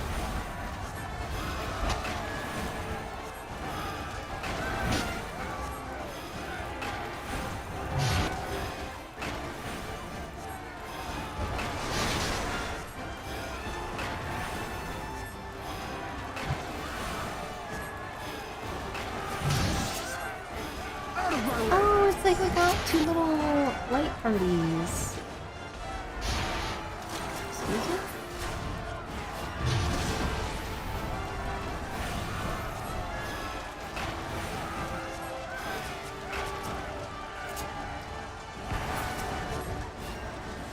Oh, it's like we got two little light parties. Excuse me?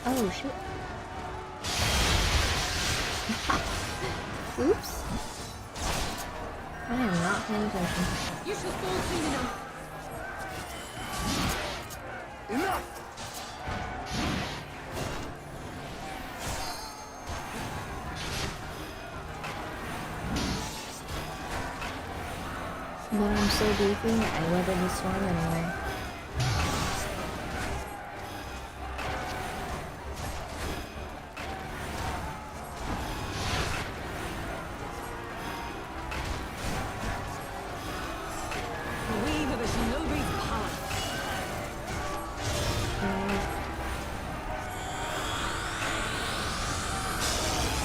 Oh, shoot. Oops. I am not paying attention. You shall fall soon enough. Enough! But I'm so beefy, I weathered the storm anyway. Weave of a shinobi's power.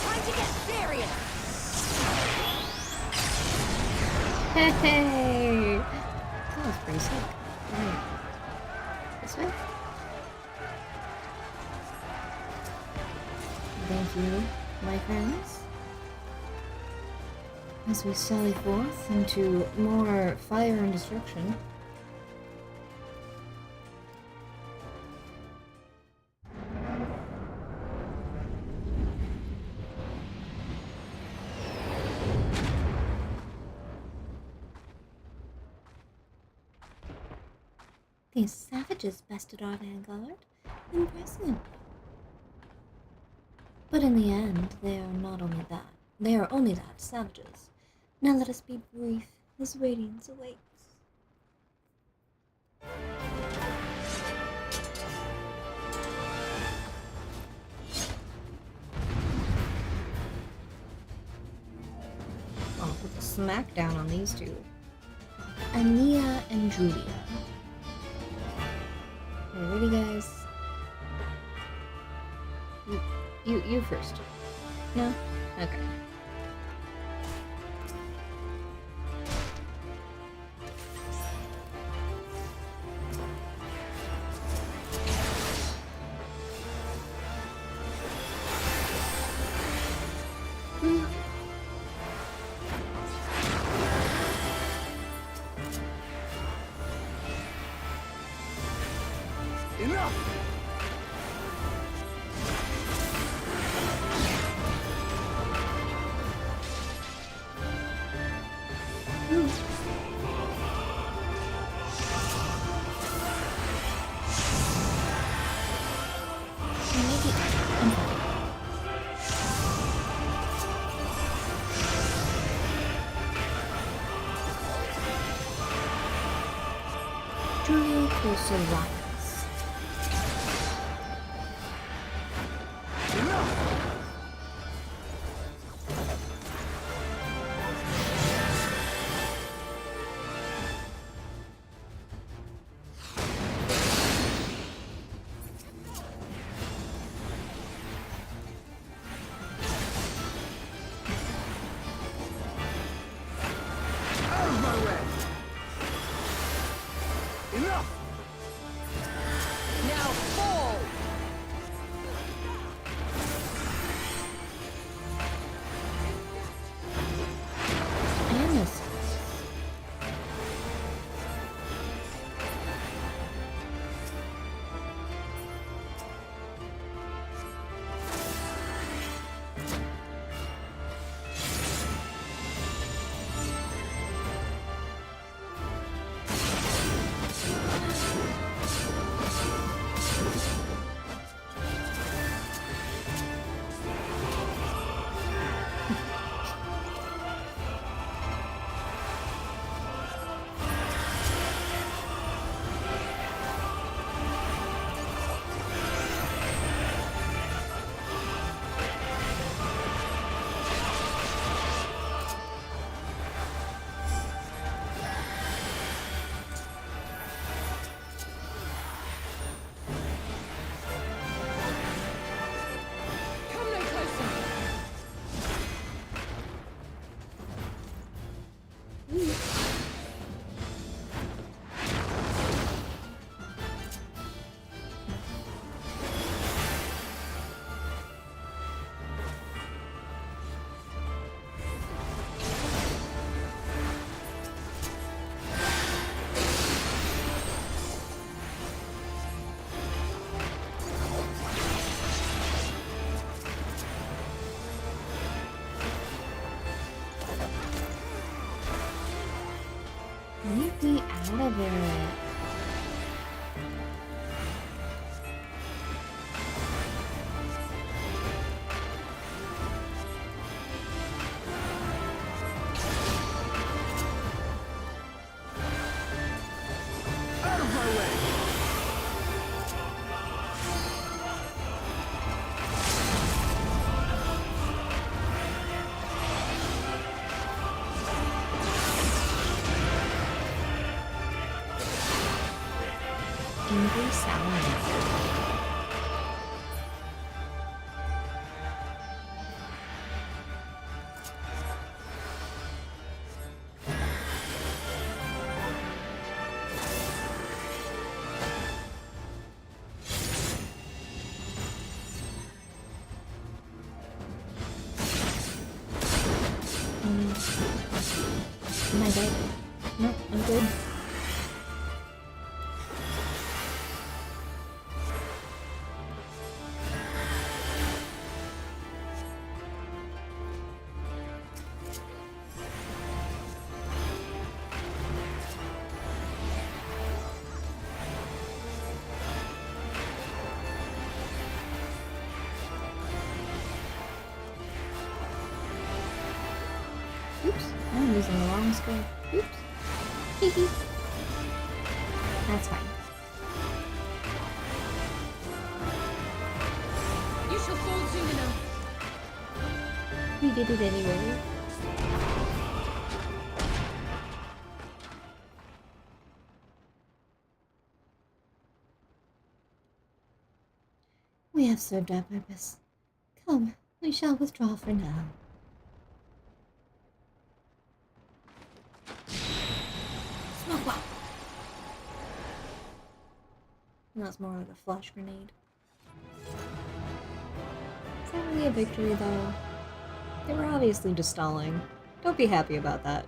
Time to get serious. Hey! That was pretty sick. Right. This way? Thank you, my friends. As we sally forth into more fire and destruction. These savages bested our vanguard. Impressive. But in the end, they are not only that. They are only that, savages. Now let us be brief, as radiance awaits. I'll put the smack down on these two. Ania and Julia. Are you ready, guys? You first. No? Okay. Enough! Julia Closer Rise. Out of my way! Enough! whatever. Angry salad. Am I dead? No, I'm good. Oops, I'm using the wrong screen. Oops. Hee. That's fine. You shall fall soon enough. We did it anyway. We have served our purpose. Come, we shall withdraw for now. Smoke bomb! That's more like a flash grenade. Is that really a victory, though? They were obviously just stalling. Don't be happy about that.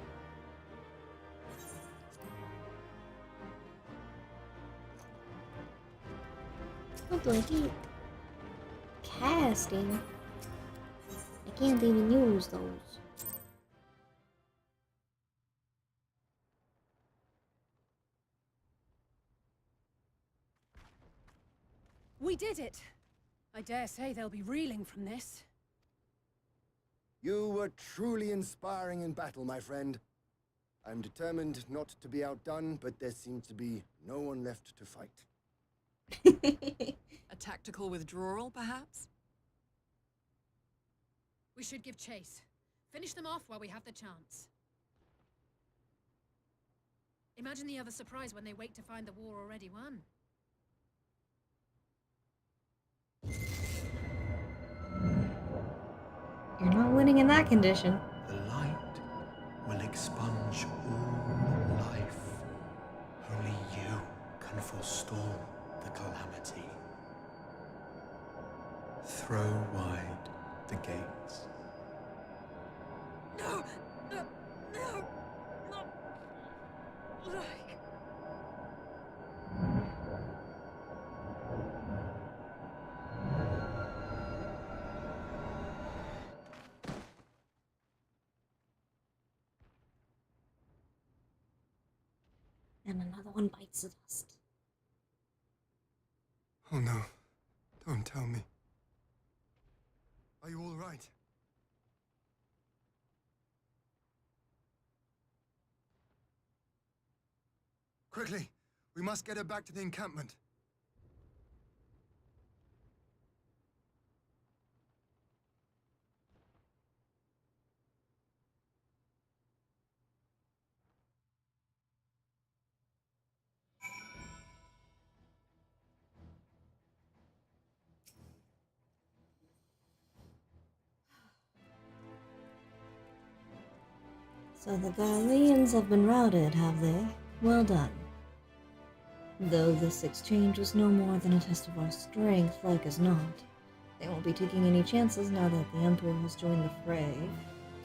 What do I do? Casting? I can't even use those. We did it! I dare say they'll be reeling from this. You were truly inspiring in battle, my friend. I'm determined not to be outdone, but there seems to be no one left to fight. A tactical withdrawal, perhaps? We should give chase. Finish them off while we have the chance. Imagine the other surprise when they wake to find the war already won. You're not winning in that condition. The light will expunge all life. Only you can forestall the calamity. Throw wide the gates. No! No! No! Not like... And another one bites the dust. Oh no. Don't tell me. Are you all right? Quickly! We must get her back to the encampment. So the Garleans have been routed, have they? Well done. Though this exchange was no more than a test of our strength, like as not, they won't be taking any chances now that the Emperor has joined the fray.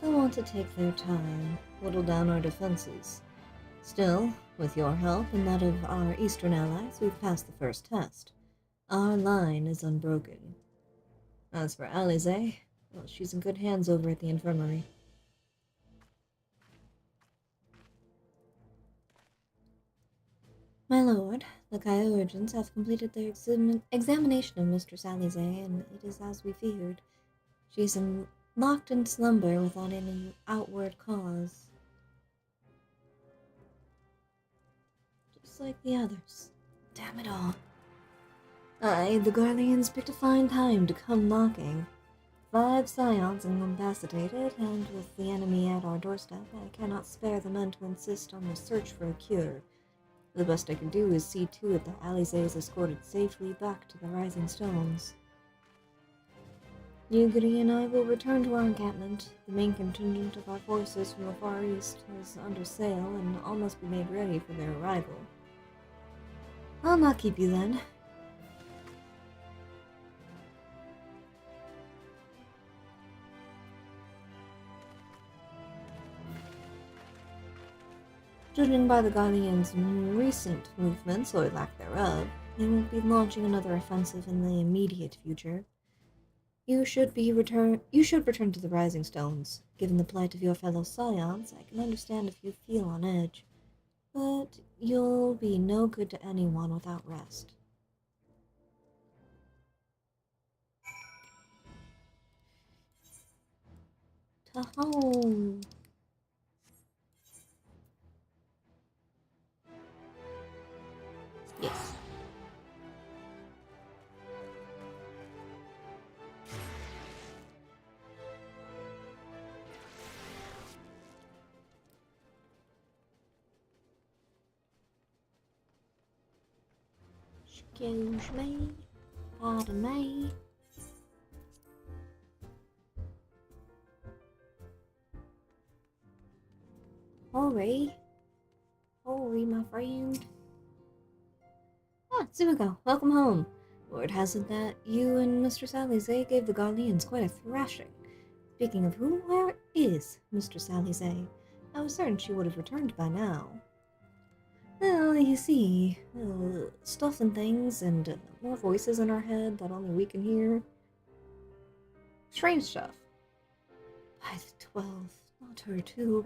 They'll want to take their time, whittle down our defenses. Still, with your help and that of our eastern allies, we've passed the first test. Our line is unbroken. As for Alize, well, she's in good hands over at the infirmary. My lord, the Kyourgans have completed their examination of Mistress Alize, and it is as we feared. She is locked in slumber without any outward cause. Just like the others. Damn it all. The Guardians picked a fine time to come knocking. 5 scions incapacitated, and with the enemy at our doorstep, I cannot spare the men to insist on a search for a cure. The best I can do is see to it that Alize is escorted safely back to the Rising Stones. Yugiri and I will return to our encampment. The main contingent of our forces from the Far East is under sail, and all must be made ready for their arrival. I'll not keep you then. Judging by the Guardians' recent movements, or lack thereof, they won't be launching another offensive in the immediate future. You should return to the Rising Stones. Given the plight of your fellow scions, I can understand if you feel on edge. But you'll be no good to anyone without rest. To home. Yes. Excuse me. Pardon me. Hurry. Hurry, my friend. Ah, Sumiko, welcome home. Word has it that you and Mr. Alize gave the Garleans quite a thrashing. Speaking of whom, where is Mistress Alize? I was certain she would have returned by now. Well, you see, stuff and things, and more voices in our head that only we can hear. Strange stuff. By the 12, not her too.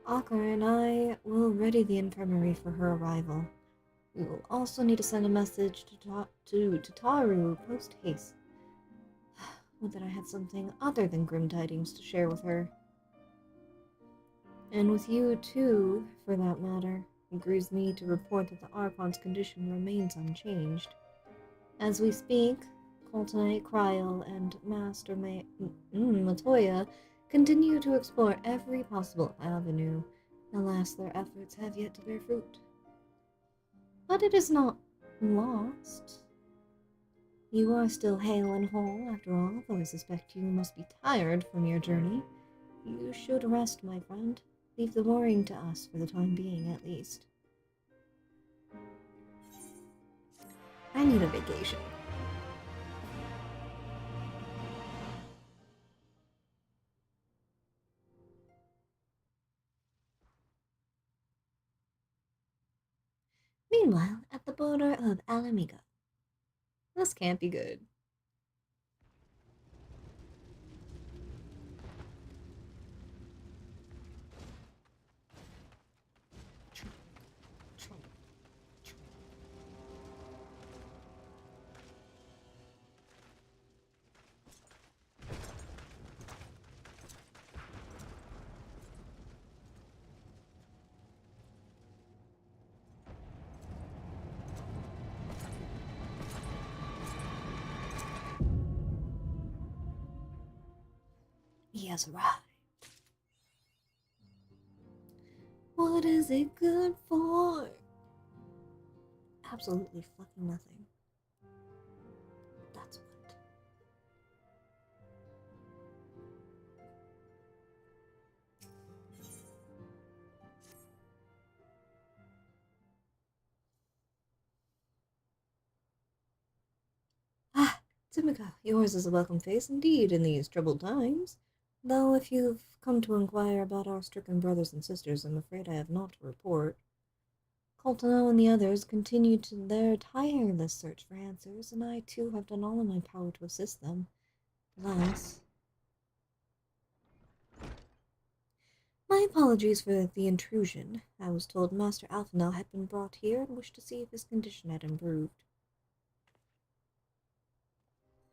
Akar and I will ready the infirmary for her arrival. We will also need to send a message to Taru post-haste. Would that I had something other than grim tidings to share with her. And with you, too, for that matter. It grieves me to report that the Archon's condition remains unchanged. As we speak, Coltonite, Kryl, and Master Matoya continue to explore every possible avenue. Alas, their efforts have yet to bear fruit. But it is not lost. You are still hale and whole, after all, though I suspect you must be tired from your journey. You should rest, my friend. Leave the worrying to us for the time being, at least. I need a vacation. Meanwhile, at the border of Alamiga. This can't be good. He has arrived. What is it good for? Absolutely fucking nothing. That's what. Ah, Sumiko, yours is a welcome face indeed in these troubled times. Though if you've come to inquire about our stricken brothers and sisters, I'm afraid I have not to report. Coltonel and the others continue to their tireless search for answers, and I too have done all in my power to assist them. Alas. My apologies for the intrusion. I was told Master Alphanel had been brought here and wished to see if his condition had improved.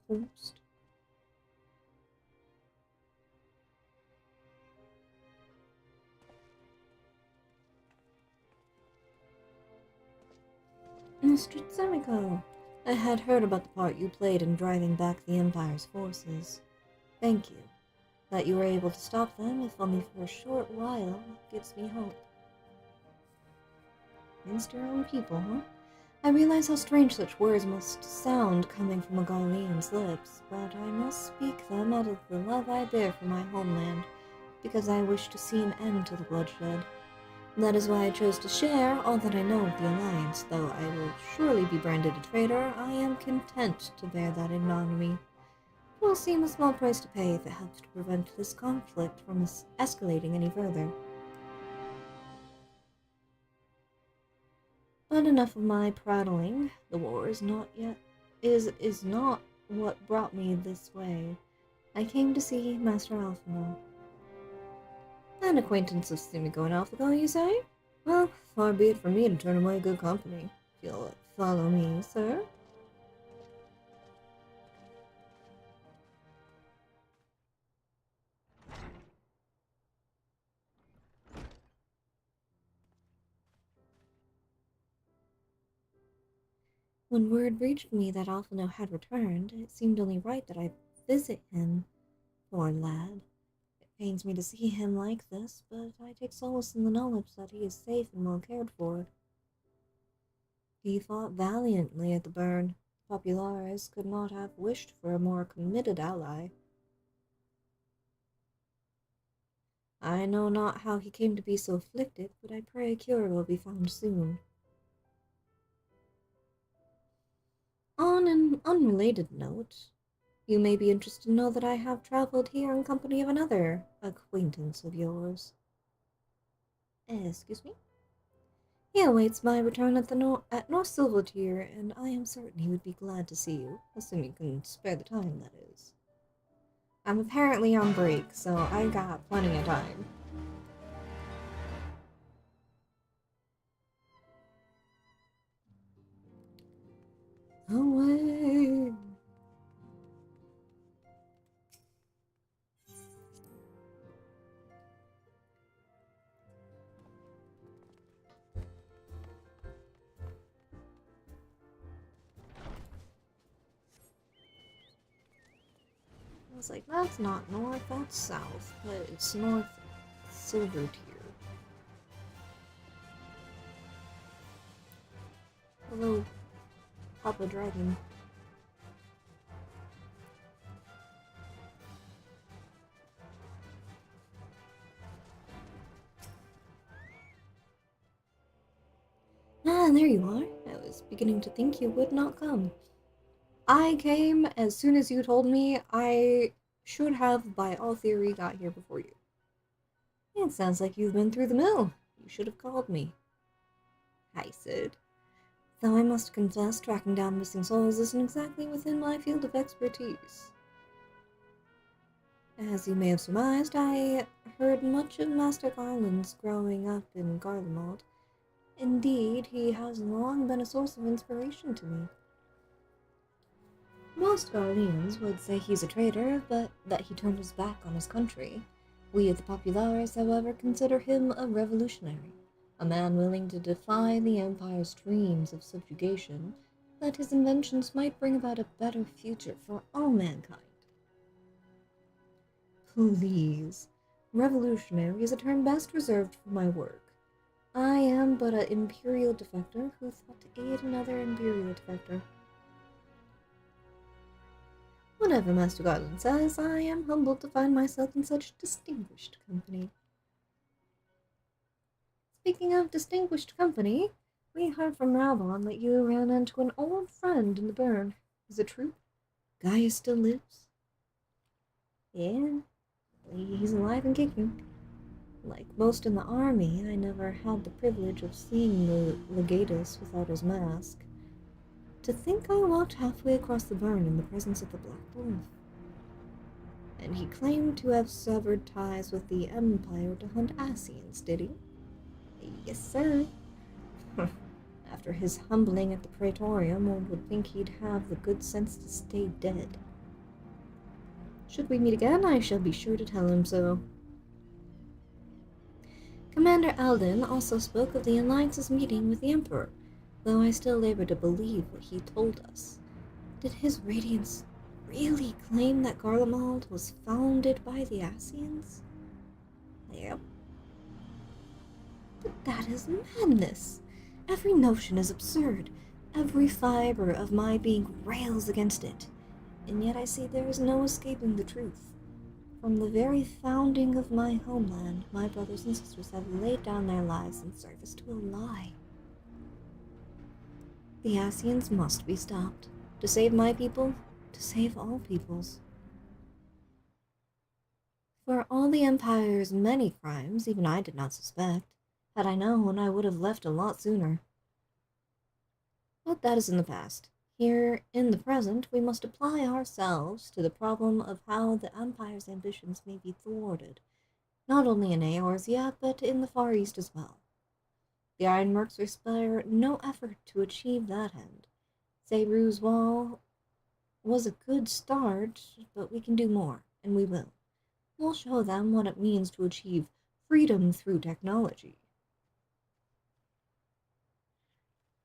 Host. Mr. Tsemiko, I had heard about the part you played in driving back the Empire's forces. Thank you. That you were able to stop them, if only for a short while, gives me hope. Against your own people, huh? I realize how strange such words must sound coming from a Gaulian's lips, but I must speak them out of the love I bear for my homeland, because I wish to see an end to the bloodshed. That is why I chose to share all that I know of the Alliance. Though I will surely be branded a traitor, I am content to bear that ignominy. It will seem a small price to pay if it helps to prevent this conflict from escalating any further. But enough of my prattling. The war is not what brought me this way. I came to see Master Alphino. An acquaintance of Sumiko and Alphago, you say? Well, far be it from me to turn away good company. If you'll follow me, sir. When word reached me that Alphino had returned, it seemed only right that I visit him. Poor lad. It pains me to see him like this, but I take solace in the knowledge that he is safe and well cared for. He fought valiantly at the burn. Populares could not have wished for a more committed ally. I know not how he came to be so afflicted, but I pray a cure will be found soon. On an unrelated note, you may be interested to know that I have traveled here in company of another acquaintance of yours. Excuse me? He awaits my return at North Silvertier, and I am certain he would be glad to see you, assuming you can spare the time, that is. I'm apparently on break, so I got plenty of time. Away! I was like, that's not north, that's south, but it's North Silvertier. Hello, Papa Dragon. Ah, there you are. I was beginning to think you would not come. I came as soon as you told me. I should have, by all theory, got here before you. It sounds like you've been through the mill. You should have called me. I said. Though I must confess, tracking down missing souls isn't exactly within my field of expertise. As you may have surmised, I heard much of Master Garland's growing up in Garlemald. Indeed, he has long been a source of inspiration to me. Most Garleans would say he's a traitor, but that he turned his back on his country. We of the Populares, however, consider him a revolutionary, a man willing to defy the Empire's dreams of subjugation, that his inventions might bring about a better future for all mankind. Please, revolutionary is a term best reserved for my work. I am but an Imperial defector who thought to aid another Imperial defector. Whatever Master Garland says, I am humbled to find myself in such distinguished company. Speaking of distinguished company, we heard from Rabon that you ran into an old friend in the burn. Is it true? Gaia still lives? Yeah, he's alive and kicking. Like most in the army, I never had the privilege of seeing the legatus without his mask. To think I walked halfway across the burn in the presence of the Black Wolf. And he claimed to have severed ties with the Empire to hunt Asians, did he? Yes, sir. After his humbling at the Praetorium, one would think he'd have the good sense to stay dead. Should we meet again, I shall be sure to tell him so. Commander Alden also spoke of the Alliance's meeting with the Emperor, though I still labor to believe what he told us. Did his Radiance really claim that Garlemald was founded by the Asians? Yep. But that is madness. Every notion is absurd. Every fiber of my being rails against it. And yet I see there is no escaping the truth. From the very founding of my homeland, my brothers and sisters have laid down their lives in service to a lie. The Asians must be stopped. To save my people, to save all peoples. For all the Empire's many crimes, even I did not suspect. Had I known, I would have left a lot sooner. But that is in the past. Here, in the present, we must apply ourselves to the problem of how the Empire's ambitions may be thwarted, not only in Eorzea, but in the Far East as well. The Ironmercs will spare no effort to achieve that end. Zehru's Wall was a good start, but we can do more, and we will. We'll show them what it means to achieve freedom through technology.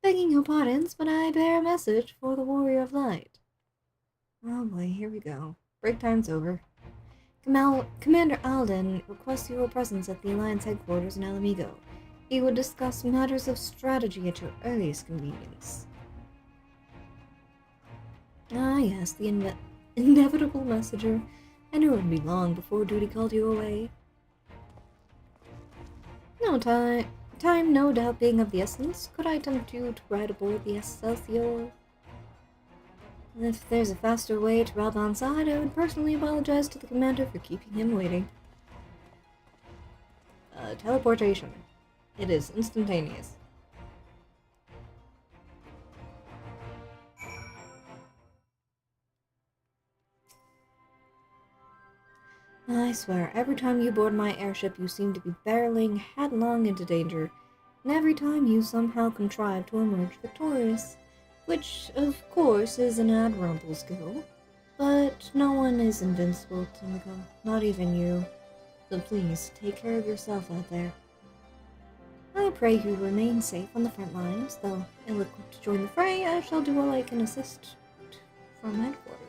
Begging your pardons, but I bear a message for the Warrior of Light. Oh boy, here we go. Break time's over. Commander Alden requests your presence at the Alliance headquarters in Alamigo. He would discuss matters of strategy at your earliest convenience. Ah yes, the inevitable messenger. I knew it would be long before duty called you away. No time no doubt being of the essence. Could I tempt you to ride aboard the Excelsior? If there's a faster way to rob on side, I would personally apologize to the commander for keeping him waiting. Teleportation. It is instantaneous. I swear, every time you board my airship, you seem to be barreling headlong into danger, and every time you somehow contrive to emerge victorious, which, of course, is an admirable skill. But no one is invincible, Timiko, not even you. So please, take care of yourself out there. I pray you remain safe on the front lines, though ill-equipped to join the fray, I shall do all I can assist from headquarters.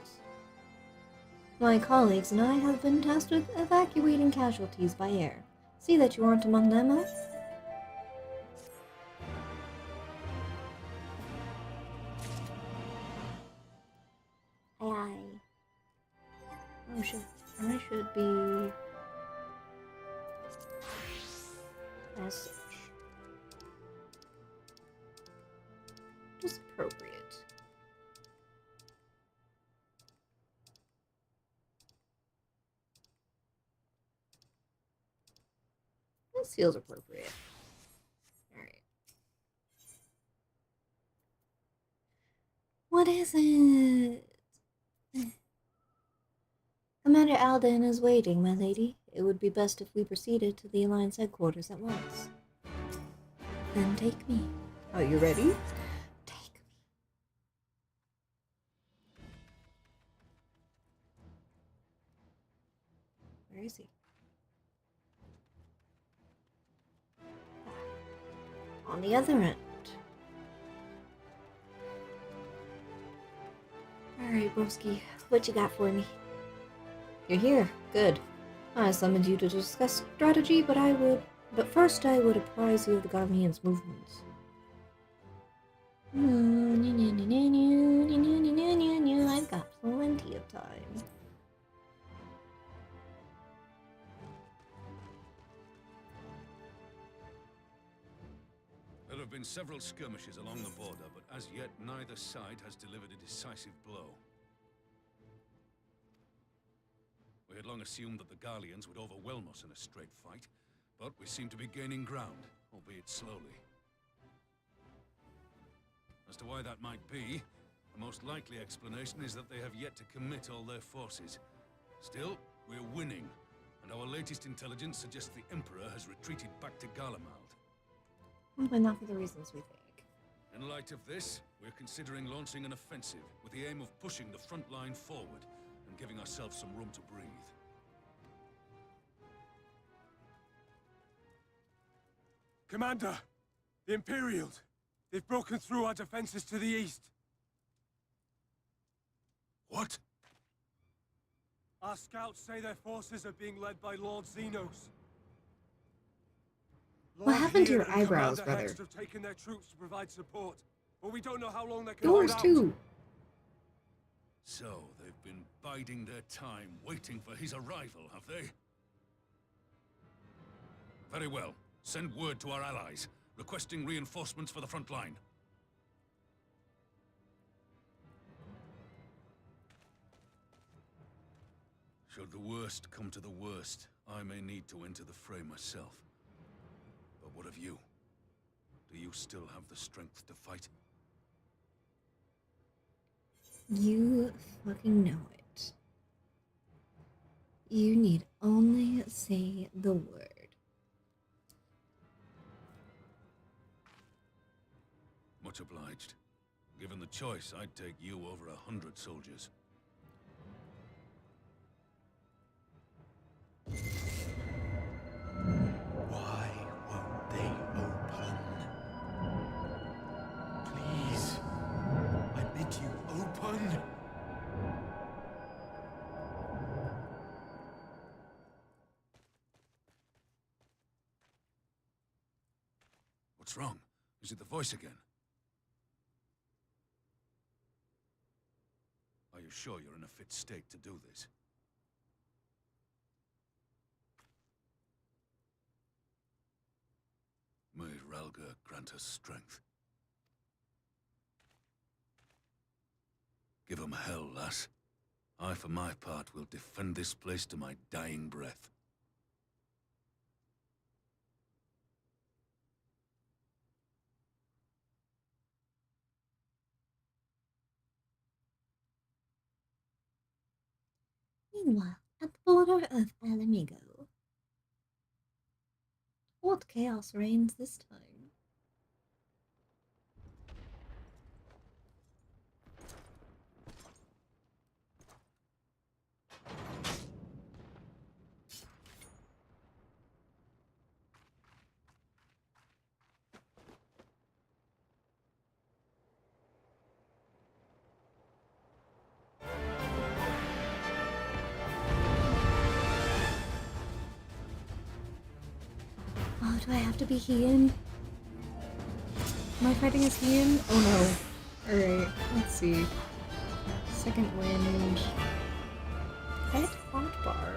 My colleagues and I have been tasked with evacuating casualties by air. See that you aren't among them, huh? Aye. I should be as such. Just appropriate. This feels appropriate. Alright. What is it? Commander Alden is waiting, my lady. It would be best if we proceeded to the Alliance headquarters at once. Then take me. Are you ready? Take me. Where is he? On the other end. Alright, broski, what you got for me? You're here. Good. I summoned you to discuss strategy, but first I would apprise you of the Guardian's movements. I've got plenty of time. There have been several skirmishes along the border, but as yet neither side has delivered a decisive blow. We had long assumed that the Garleans would overwhelm us in a straight fight, but we seem to be gaining ground, albeit slowly. As to why that might be, the most likely explanation is that they have yet to commit all their forces. Still, We're winning, and our latest intelligence suggests the Emperor has retreated back to Garlemald. But not for the reasons we think. In light of this, we're considering launching an offensive with the aim of pushing the front line forward and giving ourselves some room to breathe. Commander! The Imperials! They've broken through our defenses to the east. What? Our scouts say their forces are being led by Lord Xenos. What happened to your Heer and eyebrows, Commander brother? Hext have taken their troops to provide support, but we don't know how long they can Yours hold out. too. So, they've been biding their time, waiting for his arrival, have they? Very well. Send word to our allies, requesting reinforcements for the front line. Should the worst come to the worst, I may need to enter the fray myself. But what of you? Do you still have the strength to fight? You fucking know it. You need only say the word. Much obliged. Given the choice, I'd take you over 100 soldiers. Why won't they open? Please, I bid you open. What's wrong? Is it the voice again? Are you sure you're in a fit state to do this? May Ralga grant us strength. Give 'em hell, lass. I, for my part, will defend this place to my dying breath. Meanwhile, at the border of Alamigo, what chaos reigns this time? Oh, do I have to be Heian? Am I fighting as Heian? Oh no. Alright, let's see. Second wind. Pet hotbar.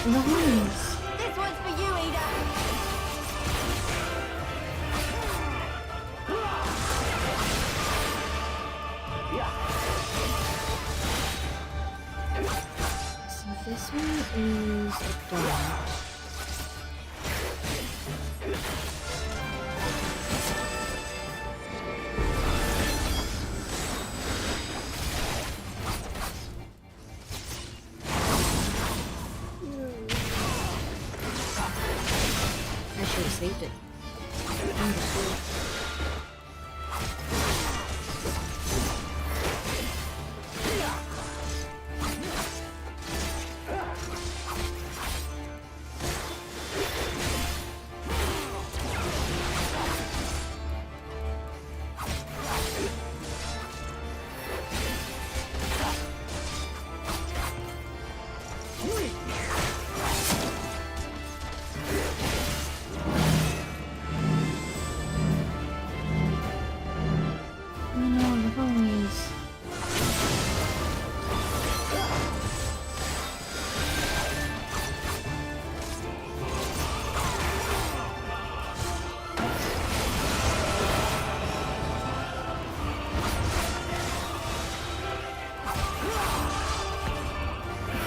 Nice. This one's for you, Ada. So this one is a dog. I should have saved it.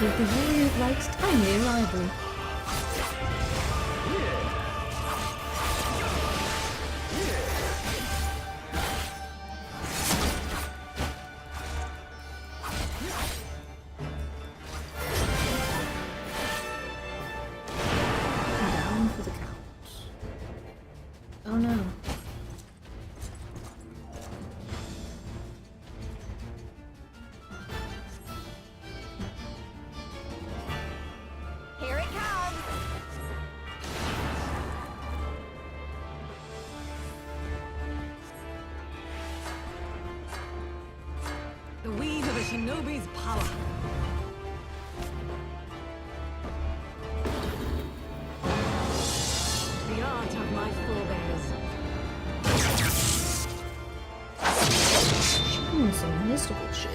The warrior likes timely arrival. Down for the count. Oh no. Here it comes! The weave of a shinobi's power. The art of my forebears. Some mystical shit.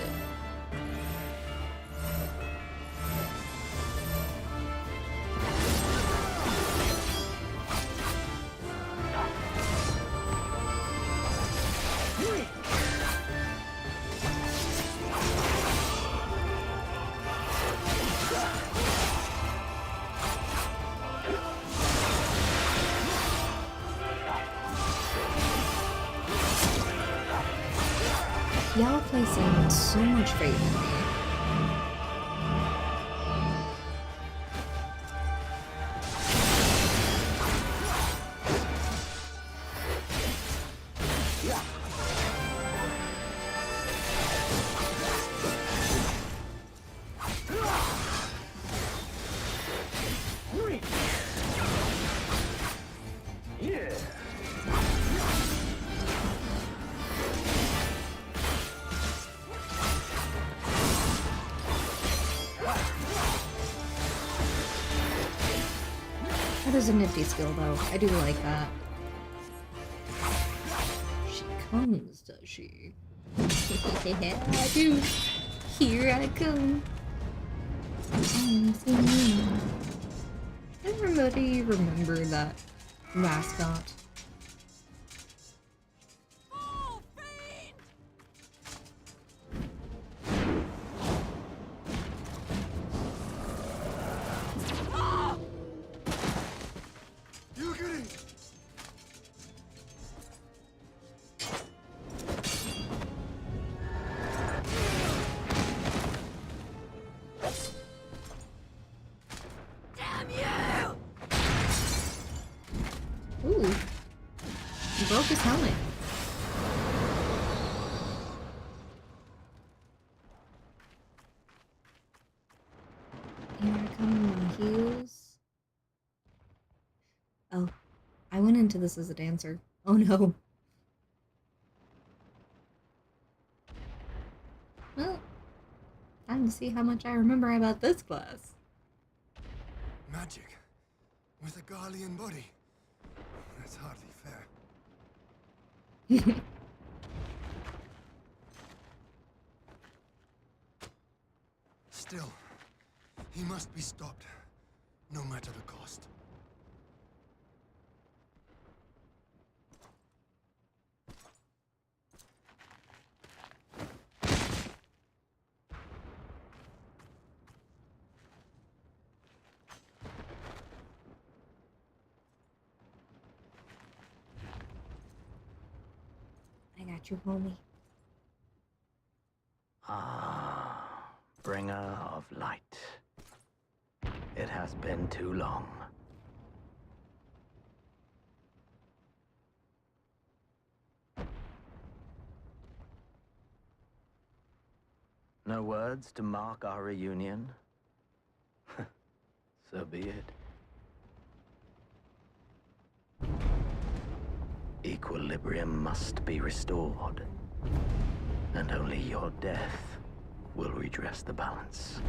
Y'all placing so much faith in me. That is a nifty skill, though. I do like that. She comes, does she? Yeah, I do. Here I come. Everybody remember that mascot? Ooh. He broke his helmet. Here I come on my heels. Oh. I went into this as a dancer. Oh no. Well, time to see how much I remember about this class. Magic with a Garlean body. That's hardly fair. Still, he must be stopped, no matter the cost. I got you, homie. Ah, bringer of light. It has been too long. No words to mark our reunion? So be it. Equilibrium must be restored, and only your death will redress the balance.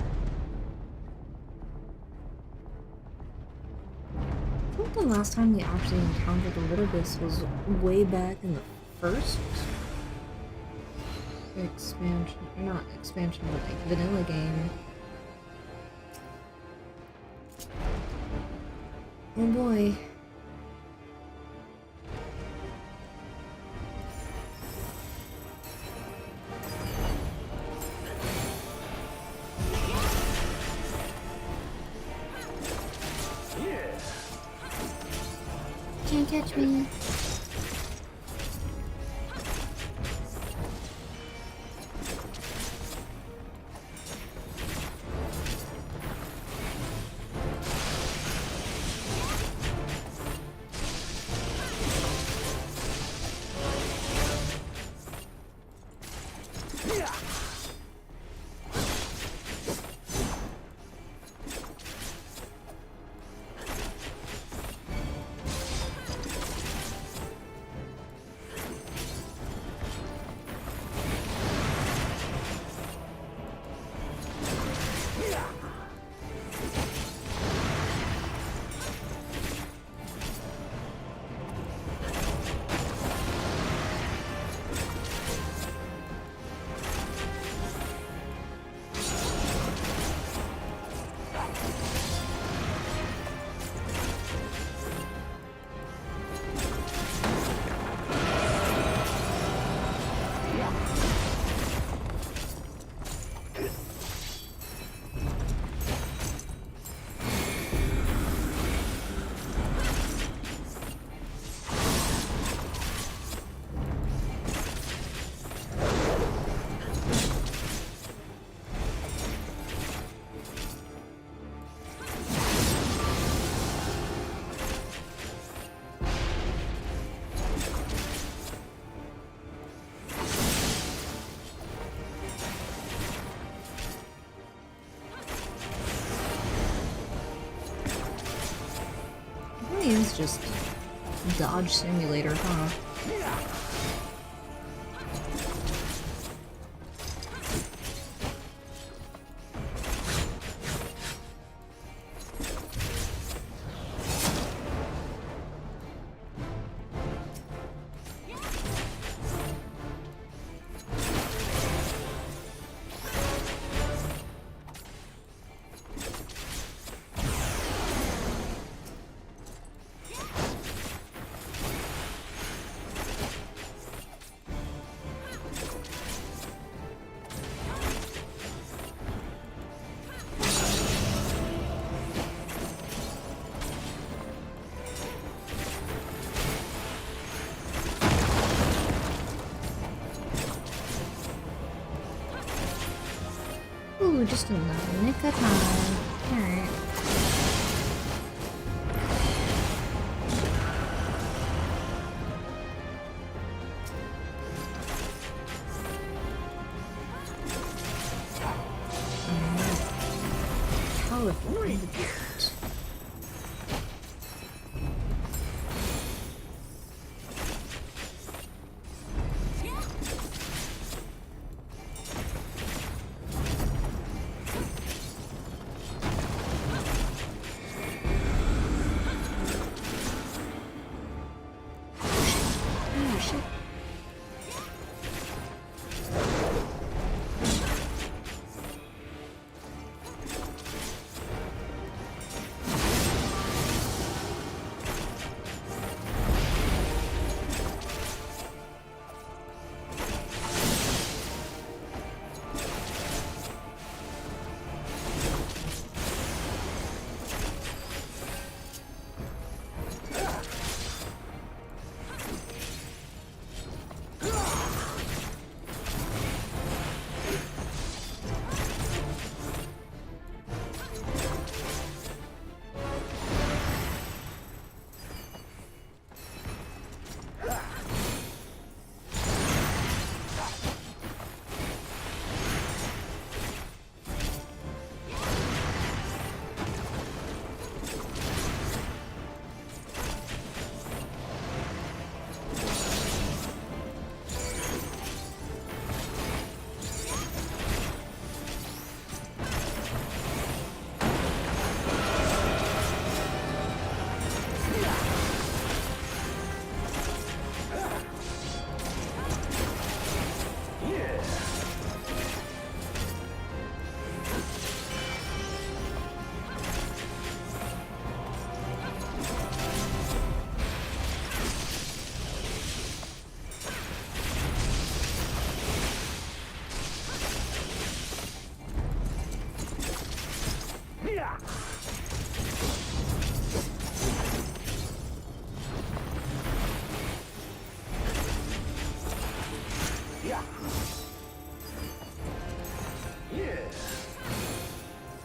I think the last time we actually encountered a little bit was way back in the first expansion, not expansion, but like vanilla game. Oh boy. Can't catch me. It is just Dodge Simulator, huh? Ooh, just in the nick of time. Alright. California.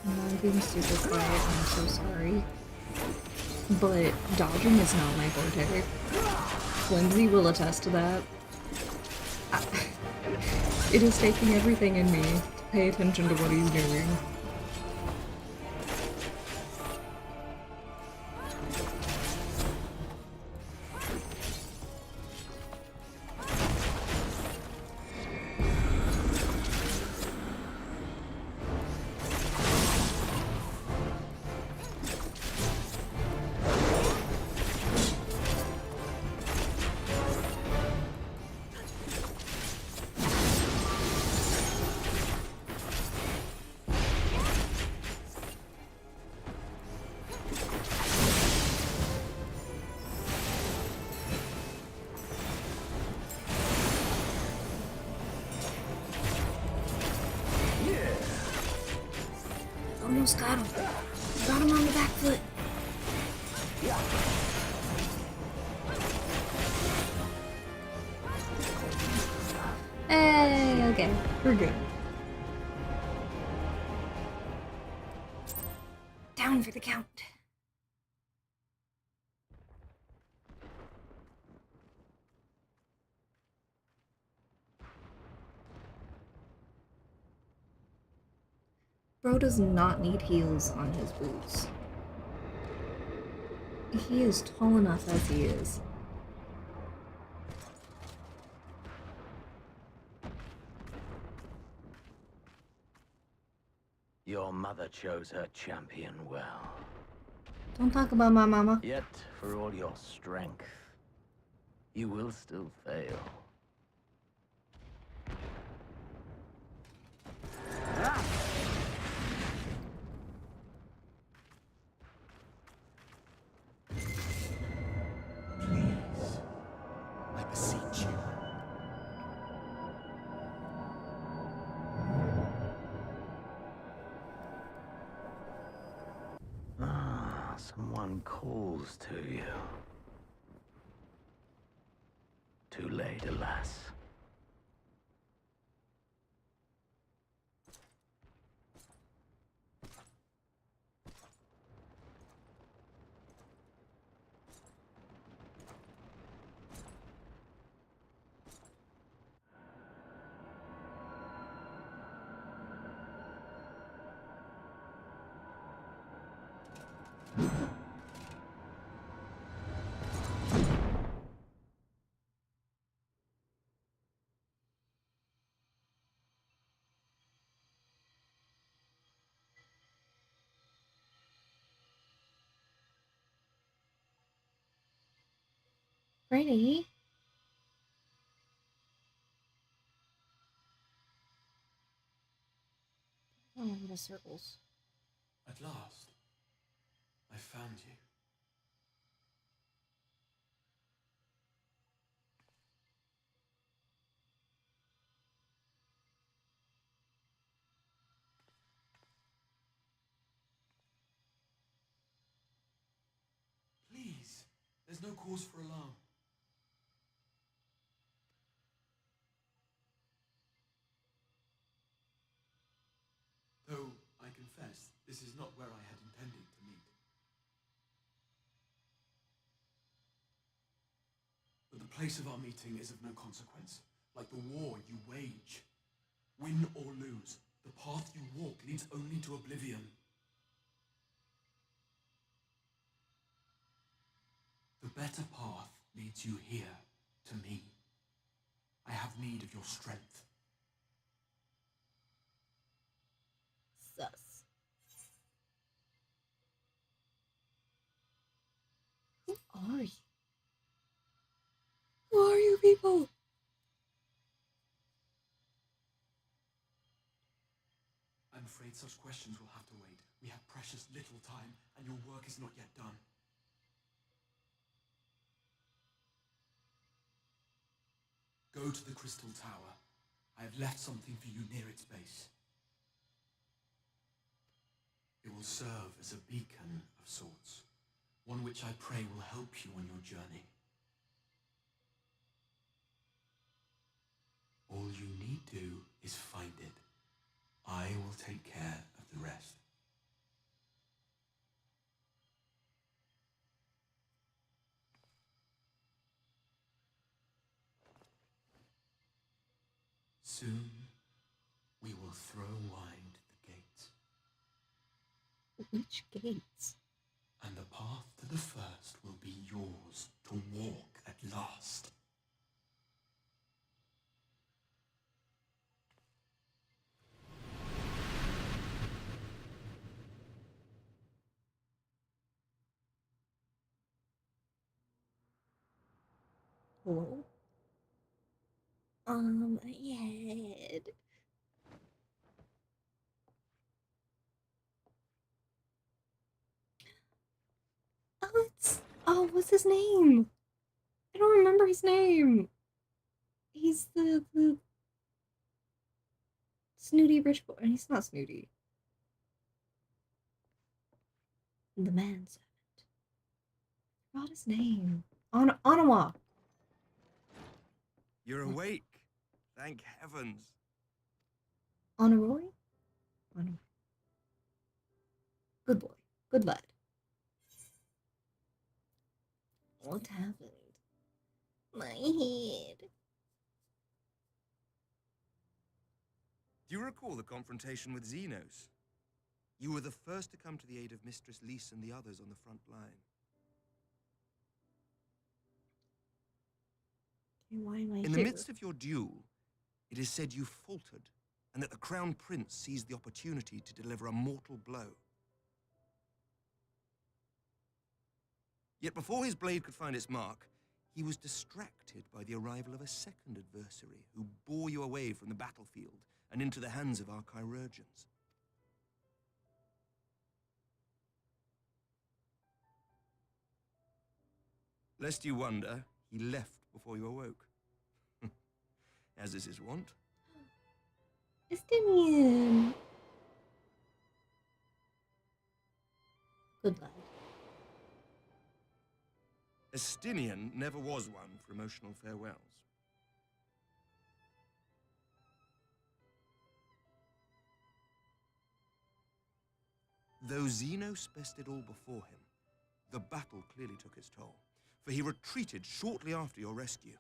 I'm being super quiet, I'm so sorry. But dodging is not my forte. Flimsy will attest to that. It is taking everything in me to pay attention to what he's doing. Almost got him. Got him on the back foot. Hey, okay, we're good. Down for the count. Bro does not need heels on his boots. He is tall enough as he is. Your mother chose her champion well. Don't talk about my mama. Yet, for all your strength, you will still fail. I beseech you. Ah, someone calls to you. Too late, alas. Pretty. Oh, the circles. At last, I found you. Please, there's no cause for alarm. Though, I confess, this is not where I had intended to meet. But the place of our meeting is of no consequence, like the war you wage. Win or lose, the path you walk leads only to oblivion. The better path leads you here, to me. I have need of your strength. Sus. Who are you? Who are you people? I'm afraid such questions will have to wait. We have precious little time, and your work is not yet done. Go to the Crystal Tower. I have left something for you near its base. It will serve as a beacon of sorts, one which I pray will help you on your journey. All you need do is find it. I will take care of the rest. Soon, we will throw wide the gates. Which gates? And the path to the first will be yours to walk at last. Hello? My head. What's his name? I don't remember his name. He's the snooty rich boy. He's not snooty. The manservant. I forgot his name. Onawa. You're awake. Thank heavens. Honoroi? Honoroi. Good boy. Good lad. What happened? My head. Do you recall the confrontation with Xenos? You were the first to come to the aid of Mistress Lys and the others on the front line. Why am I In the here? midst of your duel, it is said you faltered, and that the Crown Prince seized the opportunity to deliver a mortal blow. Yet before his blade could find its mark, he was distracted by the arrival of a second adversary who bore you away from the battlefield and into the hands of our chirurgeons. Lest you wonder, he left before you awoke. As is his wont. Estinian. Good lad. Estinian never was one for emotional farewells. Though Xenos bested all before him, the battle clearly took its toll, for he retreated shortly after your rescue.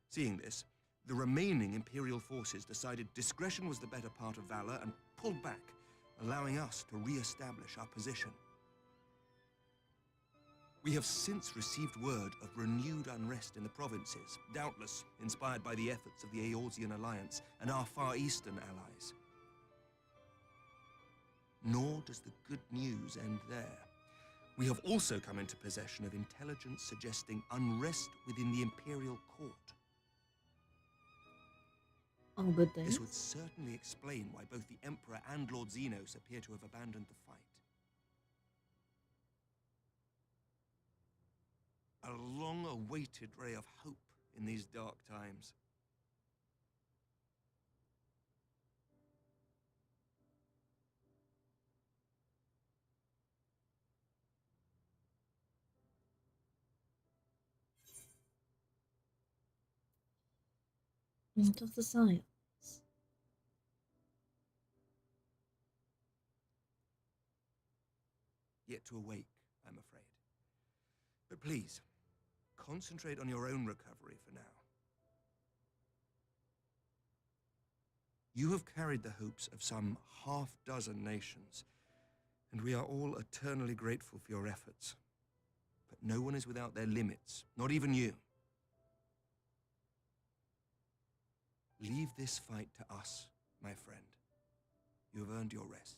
Seeing this, the remaining Imperial forces decided discretion was the better part of valor and pulled back, allowing us to re-establish our position. We have since received word of renewed unrest in the provinces, doubtless inspired by the efforts of the Eorzean Alliance and our Far Eastern allies. Nor does the good news end there. We have also come into possession of intelligence suggesting unrest within the Imperial Court. All good things. This would certainly explain why both the Emperor and Lord Xenos appear to have abandoned the fight. A long-awaited ray of hope in these dark times. Into the science. Yet to awake, I'm afraid. But please, concentrate on your own recovery for now. You have carried the hopes of some half-dozen nations, and we are all eternally grateful for your efforts. But no one is without their limits, not even you. Leave this fight to us, my friend. You have earned your rest.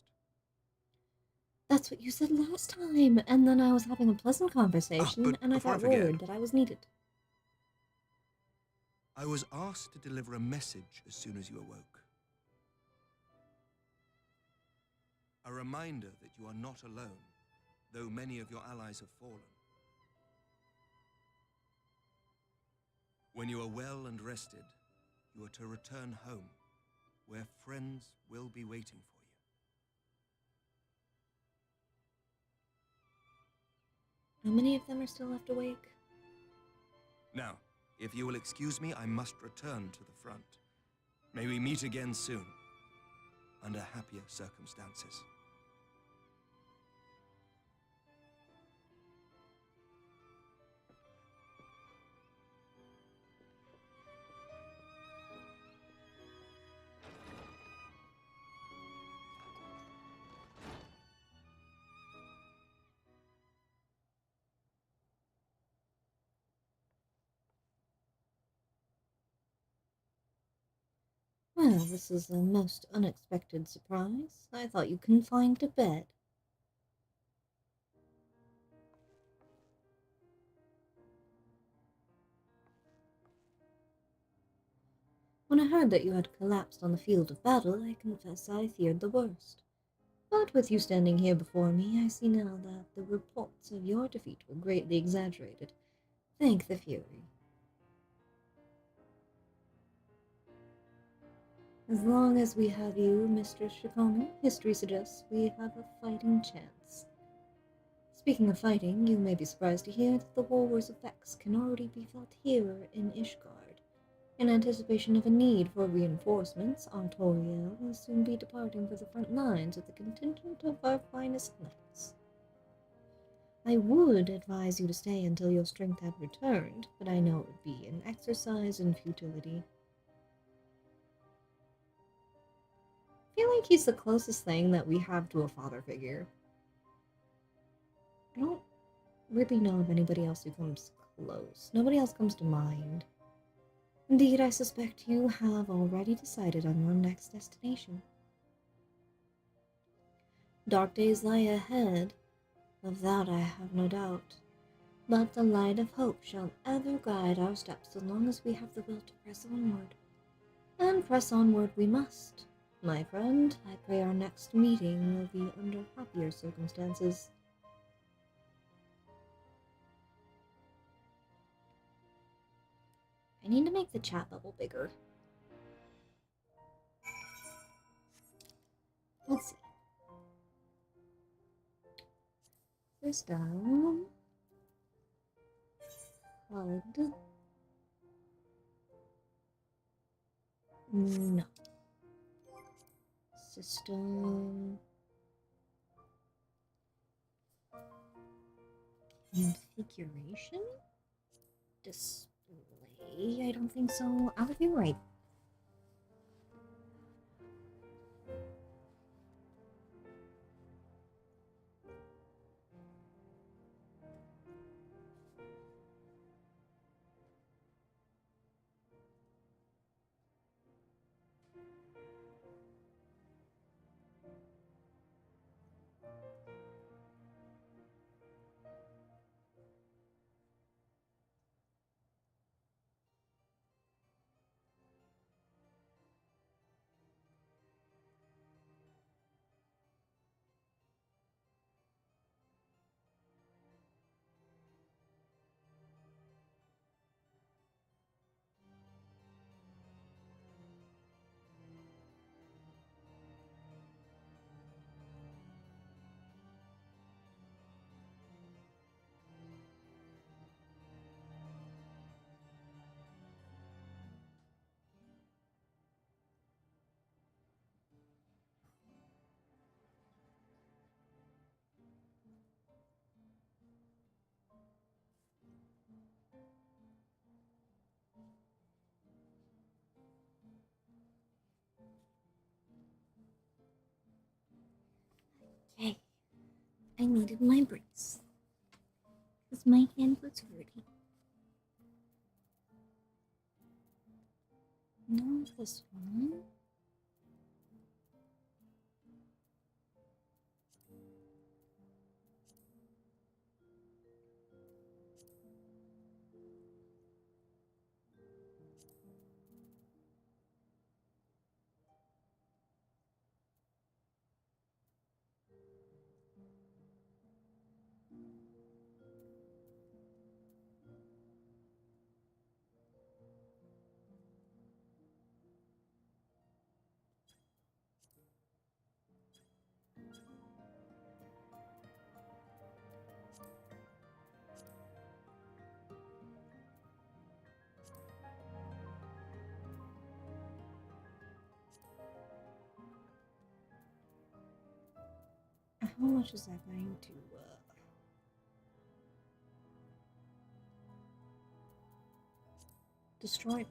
That's what you said last time, and then I was having a pleasant conversation, and I got word that I was needed. I was asked to deliver a message as soon as you awoke. A reminder that you are not alone, though many of your allies have fallen. When you are well and rested, you are to return home, where friends will be waiting for you. How many of them are still left awake? Now, if you will excuse me, I must return to the front. May we meet again soon, under happier circumstances. Well, this is a most unexpected surprise. I thought you confined to bed. When I heard that you had collapsed on the field of battle, I confess I feared the worst. But with you standing here before me, I see now that the reports of your defeat were greatly exaggerated. Thank the Fury. As long as we have you, Mistress Shikomi, history suggests we have a fighting chance. Speaking of fighting, you may be surprised to hear that the war's effects can already be felt here in Ishgard. In anticipation of a need for reinforcements, Artoriel will soon be departing for the front lines with a contingent of our finest knights. I would advise you to stay until your strength had returned, but I know it would be an exercise in futility. I feel like he's the closest thing that we have to a father figure. I don't really know of anybody else who comes close. Nobody else comes to mind. Indeed, I suspect you have already decided on your next destination. Dark days lie ahead, of that I have no doubt, but the light of hope shall ever guide our steps as long as we have the will to press onward. And press onward we must. My friend, I pray our next meeting will be under happier circumstances. I need to make the chat bubble bigger. Let's see. First down. HUD. No. System. Configuration? Display? I don't think so. I would be right. Okay. I needed my brace. Because my hand was hurting. Not this one. How much is that going to destroy?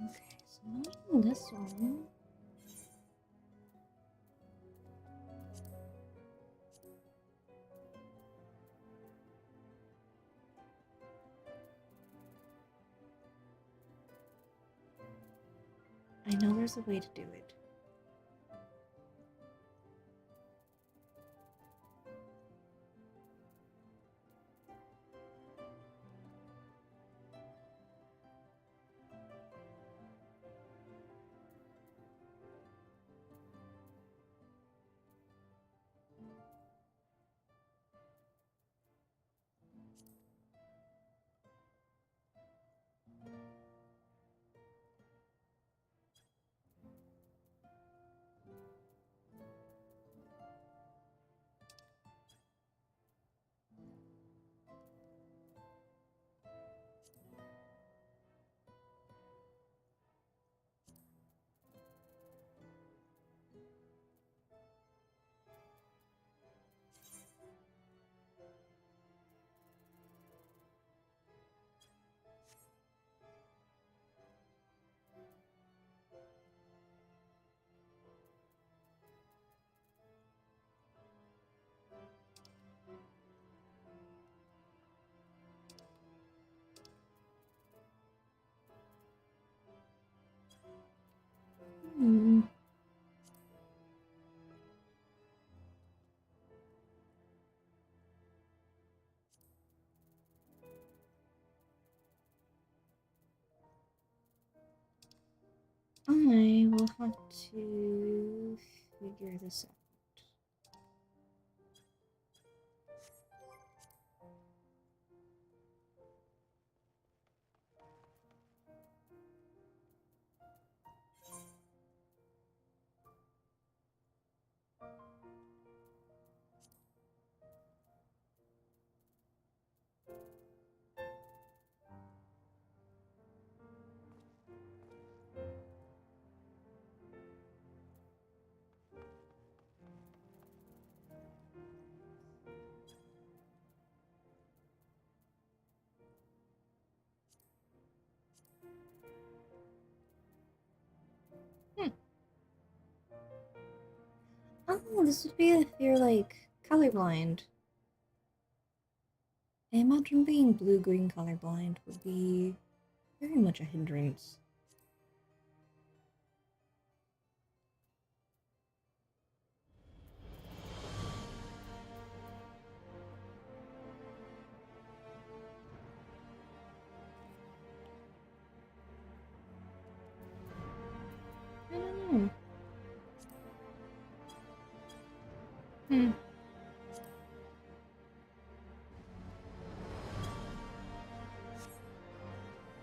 Okay, so not on this one. I know there's a way to do it. Hmm. I will have to figure this out. Oh, this would be if you're like colorblind. I imagine being blue-green colorblind would be very much a hindrance. I don't know. Hmm.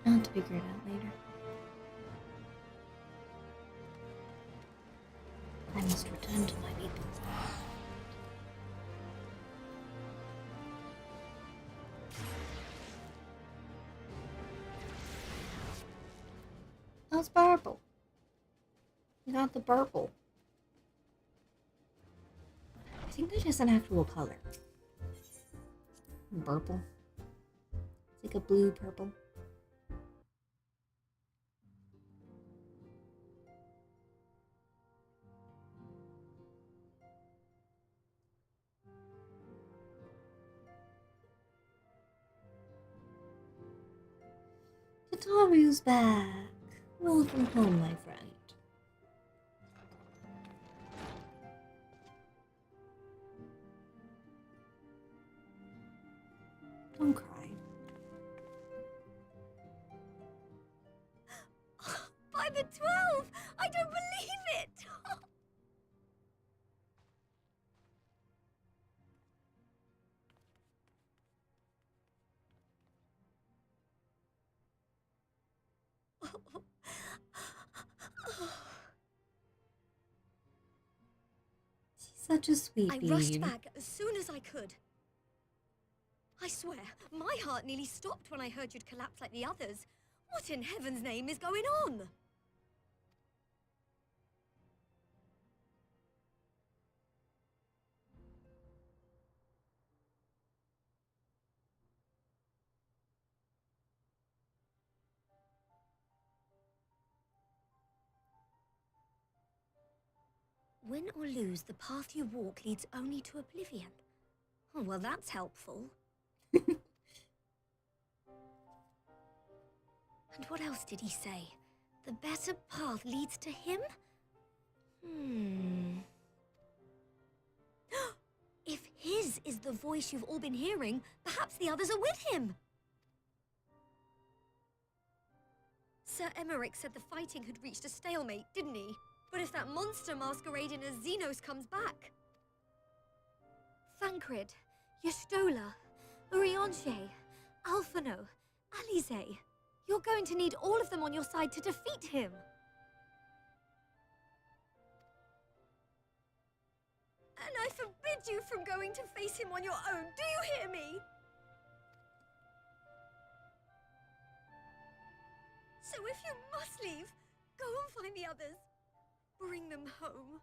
I'll have to figure it out later. I must return to my people. How's purple? You got the purple. I think that is an actual color. Purple. It's like a blue purple. Tataru's back. Welcome home, my friend. Don't cry. By the 12! I don't believe it! She's such a sweet I bee. rushed back as soon as I could. I swear, my heart nearly stopped when I heard you'd collapsed like the others. What in heaven's name is going on? Win or lose, the path you walk leads only to oblivion. Oh, well, that's helpful. And what else did he say? The better path leads to him? If his is the voice you've all been hearing, perhaps the others are with him. Sir Emmerich said the fighting had reached a stalemate, didn't he? But if that monster masquerading as Xenos comes back... Thancred, Yestola, Urianger, Alphino, Alize... You're going to need all of them on your side to defeat him. And I forbid you from going to face him on your own. Do you hear me? So if you must leave, go and find the others. Bring them home.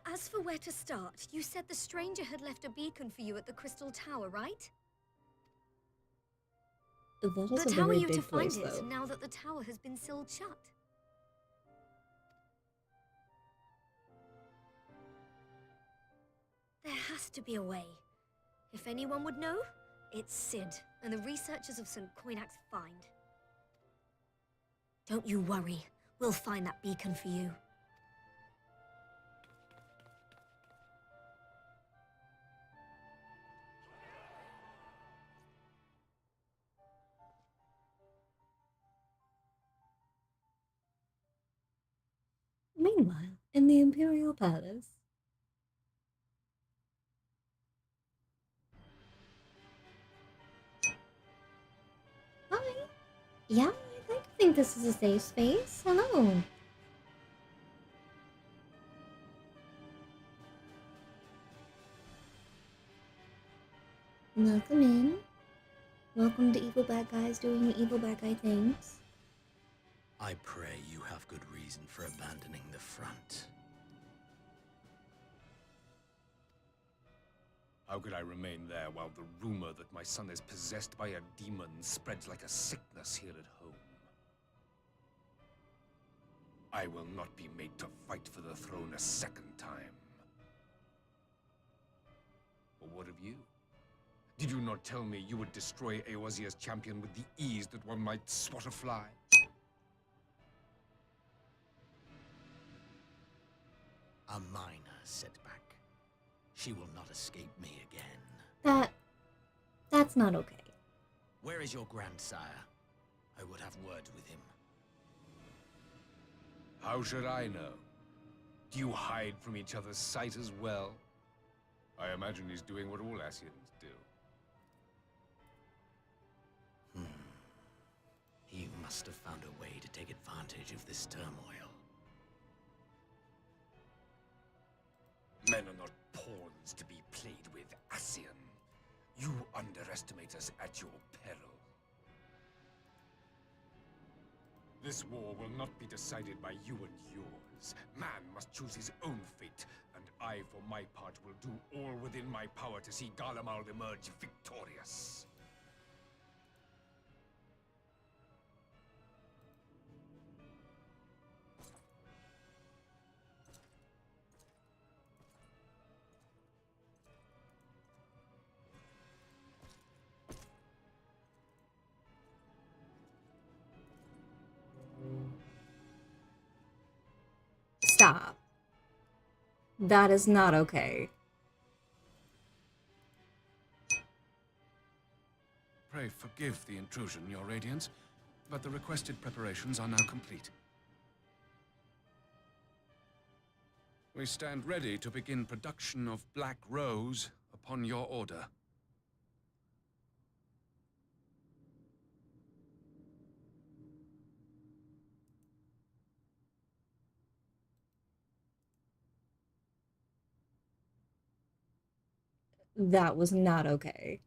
As for where to start, you said the stranger had left a beacon for you at the Crystal Tower, right? But how are you to find it now that the tower has been sealed shut? There has to be a way. If anyone would know, it's Sid and the researchers of St. Coinac's find. Don't you worry, we'll find that beacon for you. Meanwhile, in the Imperial Palace. Hi. Yeah, I'd like to think this is a safe space. Hello. Welcome in. Welcome to evil bad guys doing evil bad guy things. I pray you have good reason for abandoning the front. How could I remain there while the rumor that my son is possessed by a demon spreads like a sickness here at home? I will not be made to fight for the throne a second time. But what of you? Did you not tell me you would destroy Eorzea's champion with the ease that one might swat a fly? A minor setback. She will not escape me again. That's not okay. Where is your grandsire? I would have word with him. How should I know? Do you hide from each other's sight as well? I imagine he's doing what all Ascians do. He must have found a way to take advantage of this turmoil. Men are not pawns to be played with, Ascian. You underestimate us at your peril. This war will not be decided by you and yours. Man must choose his own fate, and I, for my part, will do all within my power to see Garlemald emerge victorious. Stop. That is not okay. Pray forgive the intrusion, Your Radiance, but the requested preparations are now complete. We stand ready to begin production of Black Rose upon your order. That was not okay.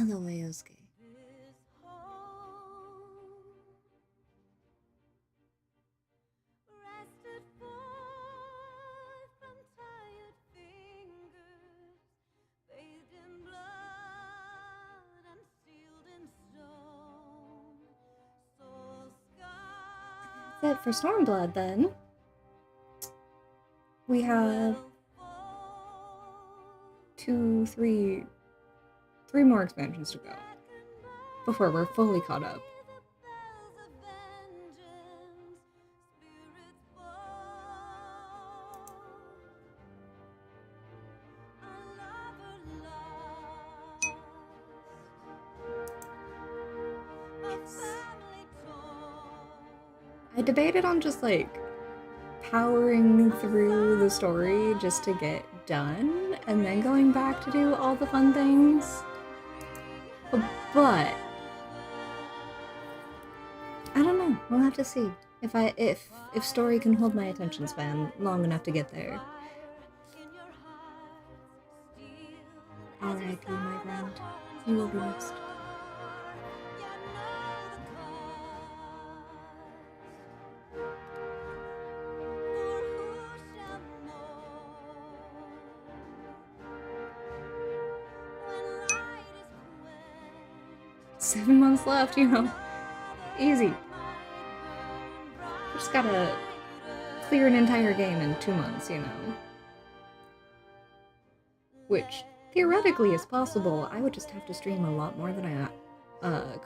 Hello, Ayosuke. That's it for Stormblood, then. We have three more expansions to go before we're fully caught up. I debated on just like powering through the story just to get done and then going back to do all the fun things. But I don't know. We'll have to see if story can hold my attention span long enough to get there. R.I.P. my friend. You will be missed. Seven months left, you know. Easy. Just gotta clear an entire game in 2 months, you know. Which theoretically is possible. I would just have to stream a lot more than I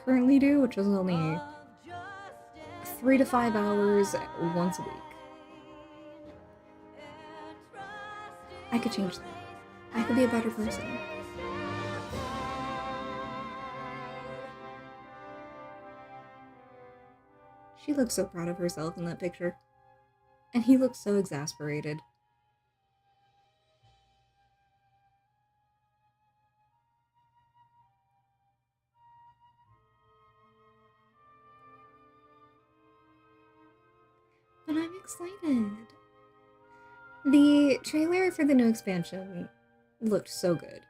currently do, which is only 3 to 5 hours once a week. I could change that. I could be a better person. She looks so proud of herself in that picture. And he looks so exasperated. But I'm excited. The trailer for the new expansion looked so good.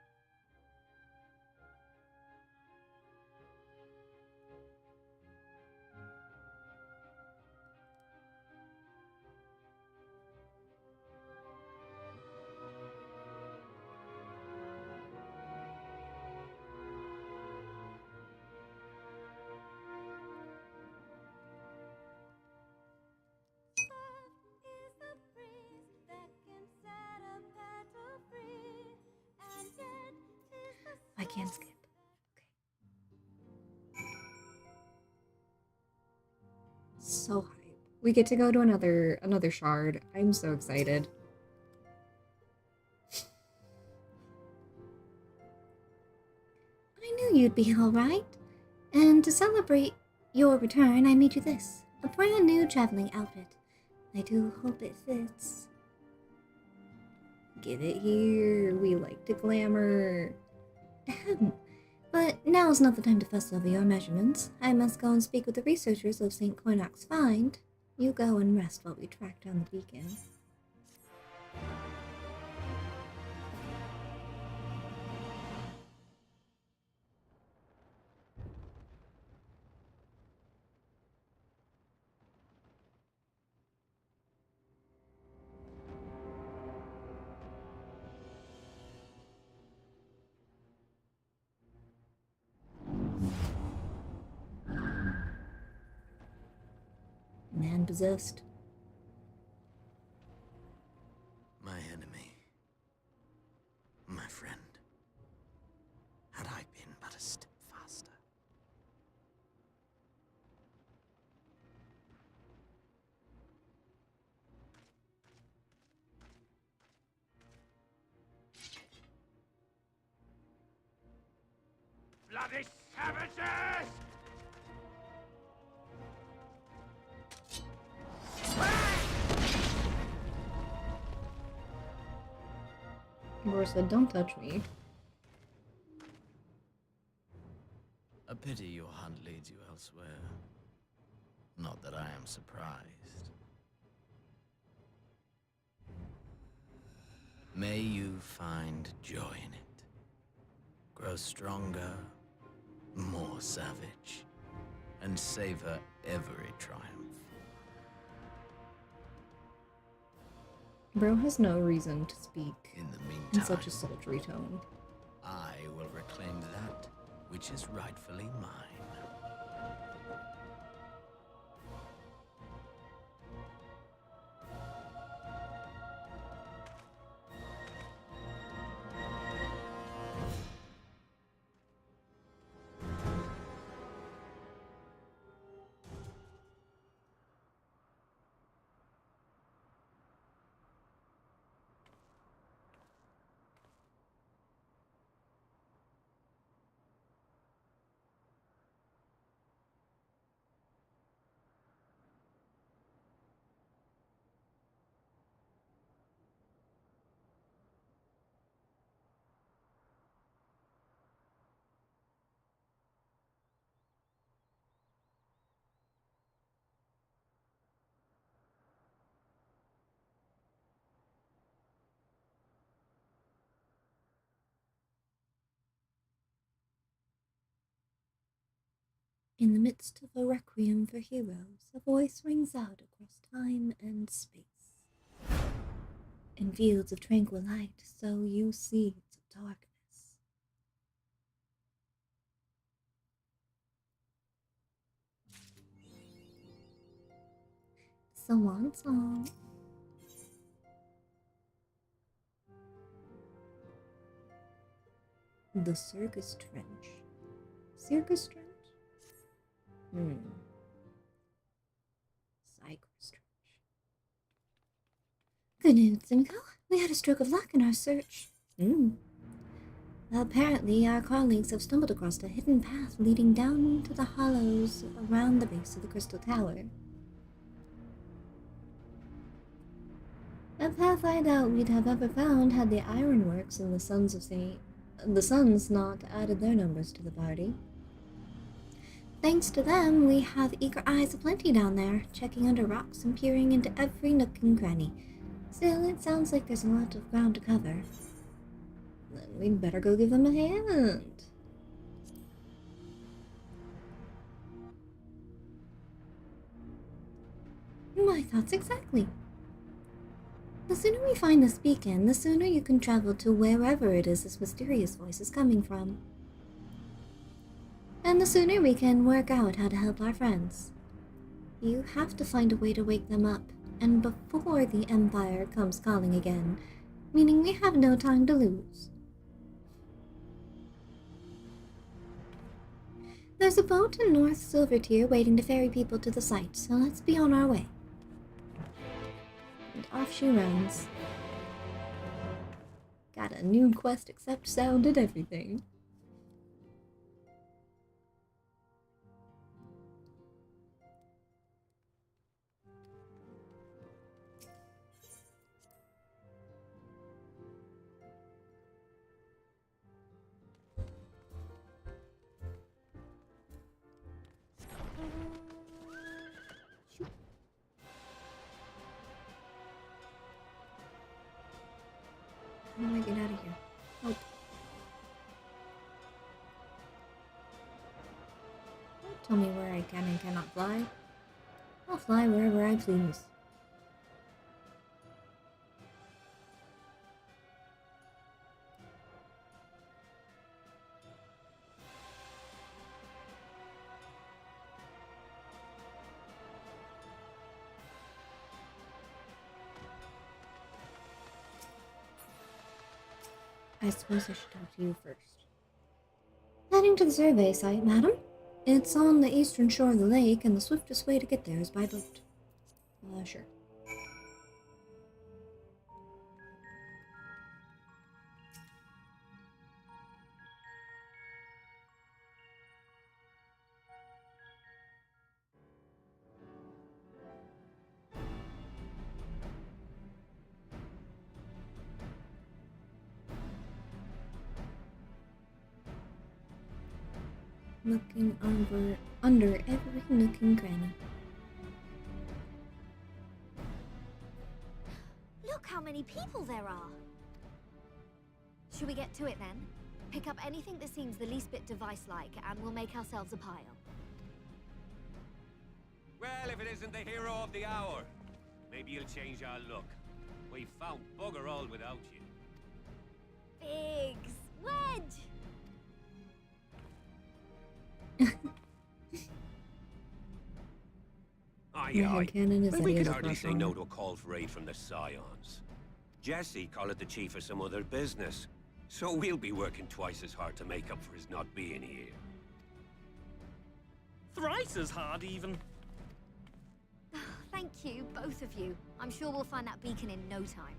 I can't skip. Okay. So hype. We get to go to another shard. I'm so excited. I knew you'd be alright. And to celebrate your return, I made you this. A brand new traveling outfit. I do hope it fits. Get it here. We like to glamour. Ahem. But now is not the time to fuss over your measurements. I must go and speak with the researchers of St. Cornac's find. You go and rest while we track down the beacon. Man possessed. My enemy. My friend. Had I been but a step faster. Bloody savages! Laura said, don't touch me. A pity your hunt leads you elsewhere. Not that I am surprised. May you find joy in it. Grow stronger more savage, and savor every triumph. Bro has no reason to speak In the in meantime, such a sultry tone. I will reclaim that which is rightfully mine. In the midst of a requiem for heroes, a voice rings out across time and space. In fields of tranquil light, sow you seeds of darkness. Swan song. The Circus Trench. Circus Trench? Cypress Trench. Good news, Simcoe. We had a stroke of luck in our search. Apparently, our colleagues have stumbled across a hidden path leading down to the hollows around the base of the Crystal Tower. A path I doubt we'd have ever found had the Ironworks and the Sons not added their numbers to the party. Thanks to them, we have eager eyes aplenty down there, checking under rocks and peering into every nook and cranny. Still, it sounds like there's a lot of ground to cover. Then we'd better go give them a hand. My thoughts exactly. The sooner we find this beacon, the sooner you can travel to wherever it is this mysterious voice is coming from. And the sooner we can work out how to help our friends. You have to find a way to wake them up, and before the Empire comes calling again, meaning we have no time to lose. There's a boat in North Silvertier waiting to ferry people to the site, so let's be on our way. And off she runs. Got a new quest except sound and everything. How do I get out of here? Help. Don't tell me where I can and cannot fly. I'll fly wherever I please. I suppose I should talk to you first. Heading to the survey site, madam. It's on the eastern shore of the lake, and the swiftest way to get there is by boat. Sure. Looking under every nook and cranny. Look how many people there are. Should we get to it then? Pick up anything that seems the least bit device-like, and we'll make ourselves a pile. Well, if it isn't the hero of the hour, maybe you'll change our look. We found bugger all without you. Biggs! Wedge! Aye, aye. Headcanon is Well, that we he could has a hardly crush say on no her. to a call for aid from the Scions. Jesse called it the chief of some other business, so we'll be working twice as hard to make up for his not being here. Thrice as hard, even. Thank you, both of you. I'm sure we'll find that beacon in no time.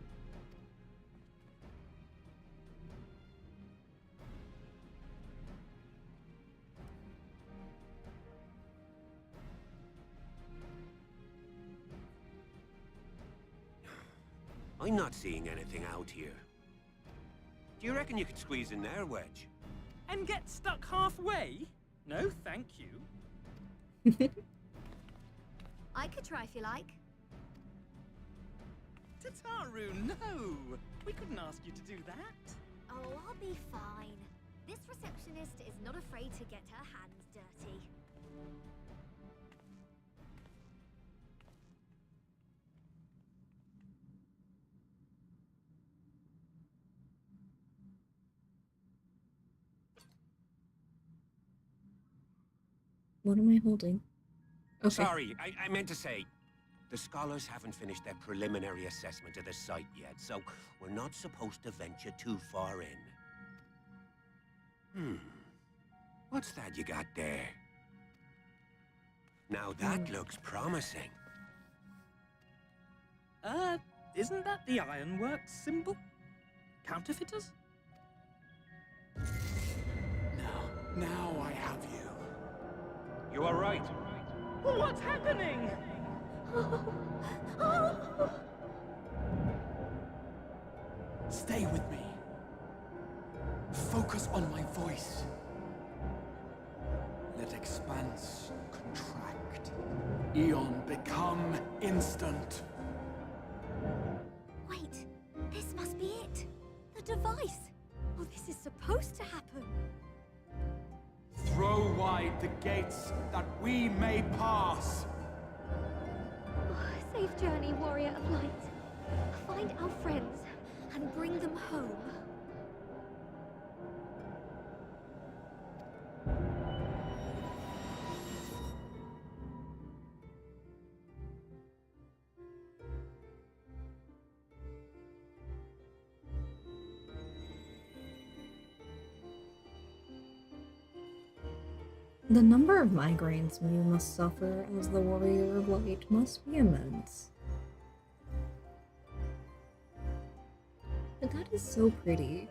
I'm not seeing anything out here. Do you reckon you could squeeze in there, Wedge? And get stuck halfway? No, thank you. I could try if you like. Tataru, no! We couldn't ask you to do that. Oh, I'll be fine. This receptionist is not afraid to get her hands dirty. What am I holding? Okay. Sorry, I meant to say, the scholars haven't finished their preliminary assessment of the site yet, so we're not supposed to venture too far in. What's that you got there? Now that looks promising. Isn't that the Ironworks symbol? Counterfeiters? Now I have you. You are right. What's happening? Stay with me. Focus on my voice. Let expanse contract. Eon become instant. Wait, this must be it. The device. Oh, this is supposed to happen. Throw wide the gates that we may pass. Oh, safe journey, warrior of light. Find our friends and bring them home. The number of migraines you must suffer as the warrior of light must be immense. But that is so pretty.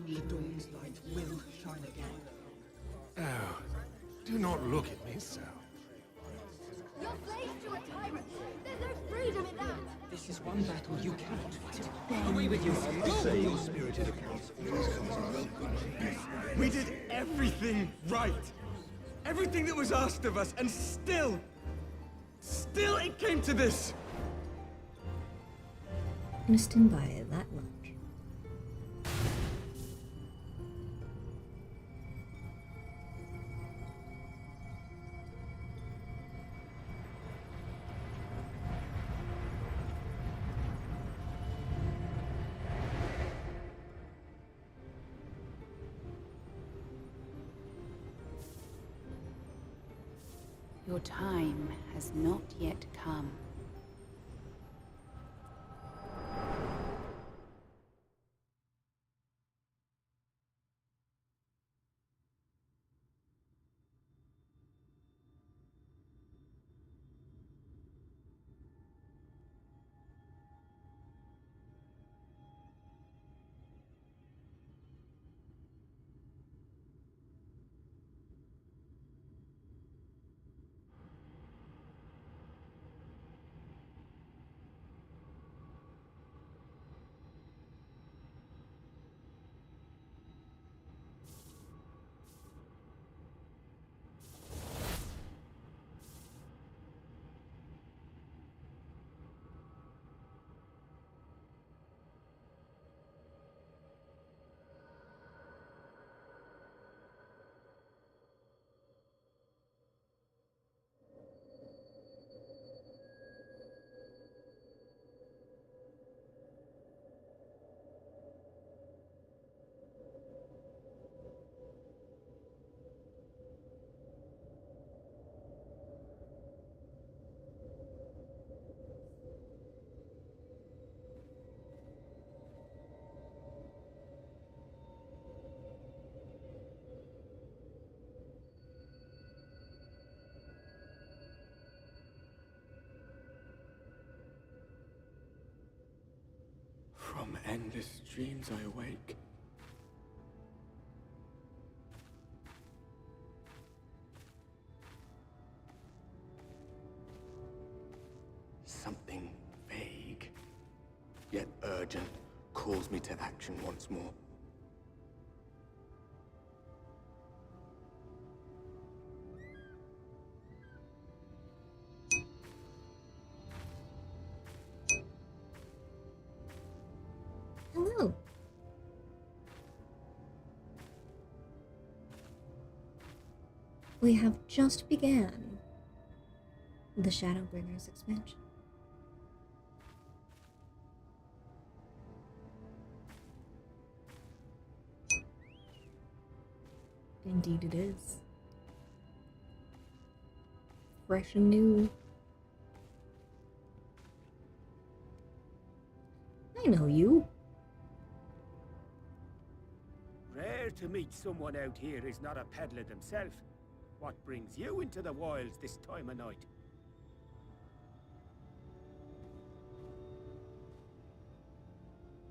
The dawn's light will shine again. Oh, do not look at me so. You're slaves to a tyrant. There's no freedom in that. This is one battle you cannot fight. Away with you! Say your spirited accounts. We did everything right. Everything that was asked of us, and still it came to this. I'm gonna stand by it that much. Your time has not yet come. endless dreams I awake. Something vague, yet urgent, calls me to action once more. Hello. We have just began the Shadowbringers expansion. Indeed it is. Fresh and new. I know you. Rare to meet someone out here who's not a peddler themselves. What brings you into the wilds this time of night?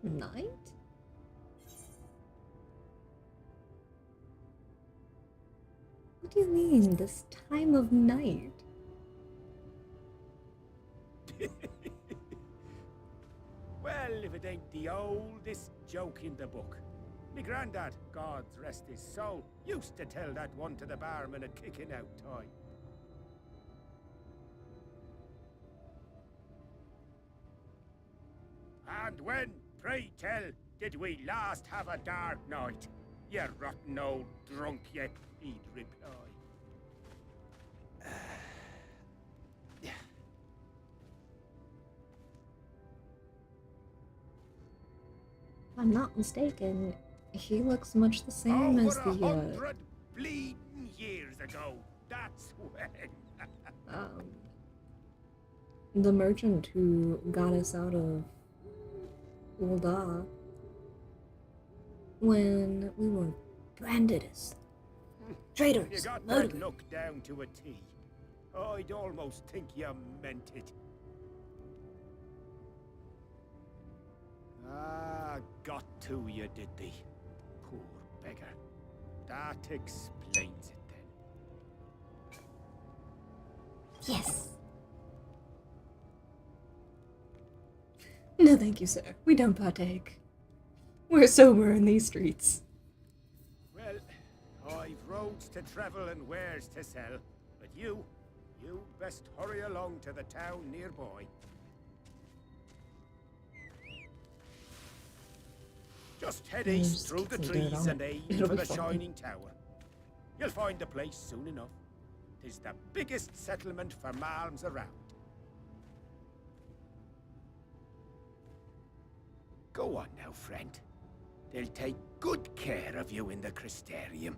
Night? What do you mean, this time of night? Well, if it ain't the oldest joke in the book. Me granddad, God rest his soul, used to tell that one to the barman at kicking out time. And when, pray tell, did we last have a dark night? You rotten old drunk, you, he'd reply. If I'm not mistaken, he looks much the same as Over the 100 bleeding years ago, that's when. the merchant who got us out of Ulda when we were branded as traitors. You got murderers. that look down to a T. I'd almost think you meant it. Ah, got to you, did they? Poor beggar. That explains it then. Yes. No, thank you, sir. We don't partake. We're sober in these streets. Well, I've roads to travel and wares to sell, but you best hurry along to the town nearby. Just head east through the trees and aim for the Shining Tower. You'll find the place soon enough. 'Tis the biggest settlement for malms around. Go on now, friend. They'll take good care of you in the Crystarium.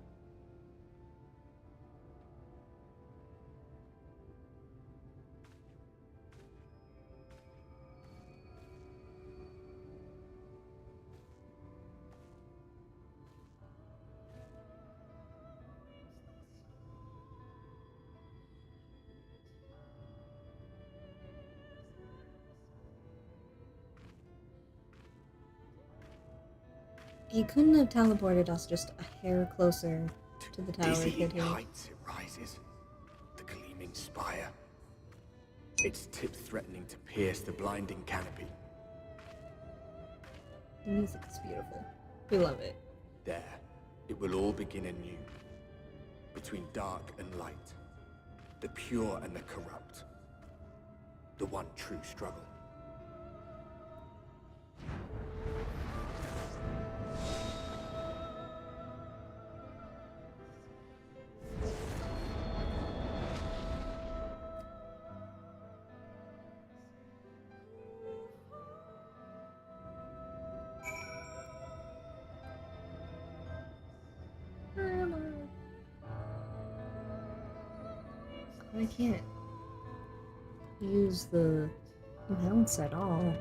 He couldn't have teleported us just a hair closer to the tower, Dizzying could he? heights it rises, the gleaming spire. Its tip threatening to pierce the blinding canopy. The music is beautiful. We love it. There, it will all begin anew. Between dark and light, the pure and the corrupt. The one true struggle. I can't use the mounts at all.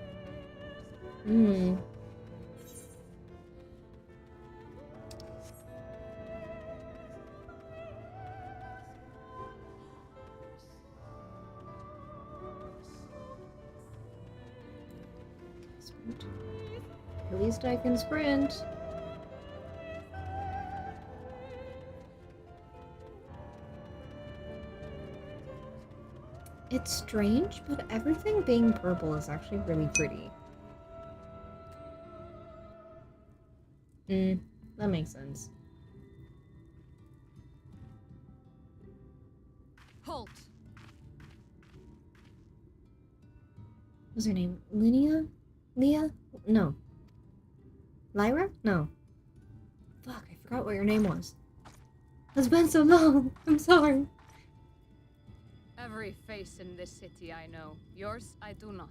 At least I can sprint. It's strange, but everything being purple is actually really pretty. That makes sense. Halt! What's her name? Linnea? Leah? No. Lyra? No. Fuck, I forgot what your name was. It's been so long. I'm sorry. Every face in this city I know. Yours, I do not.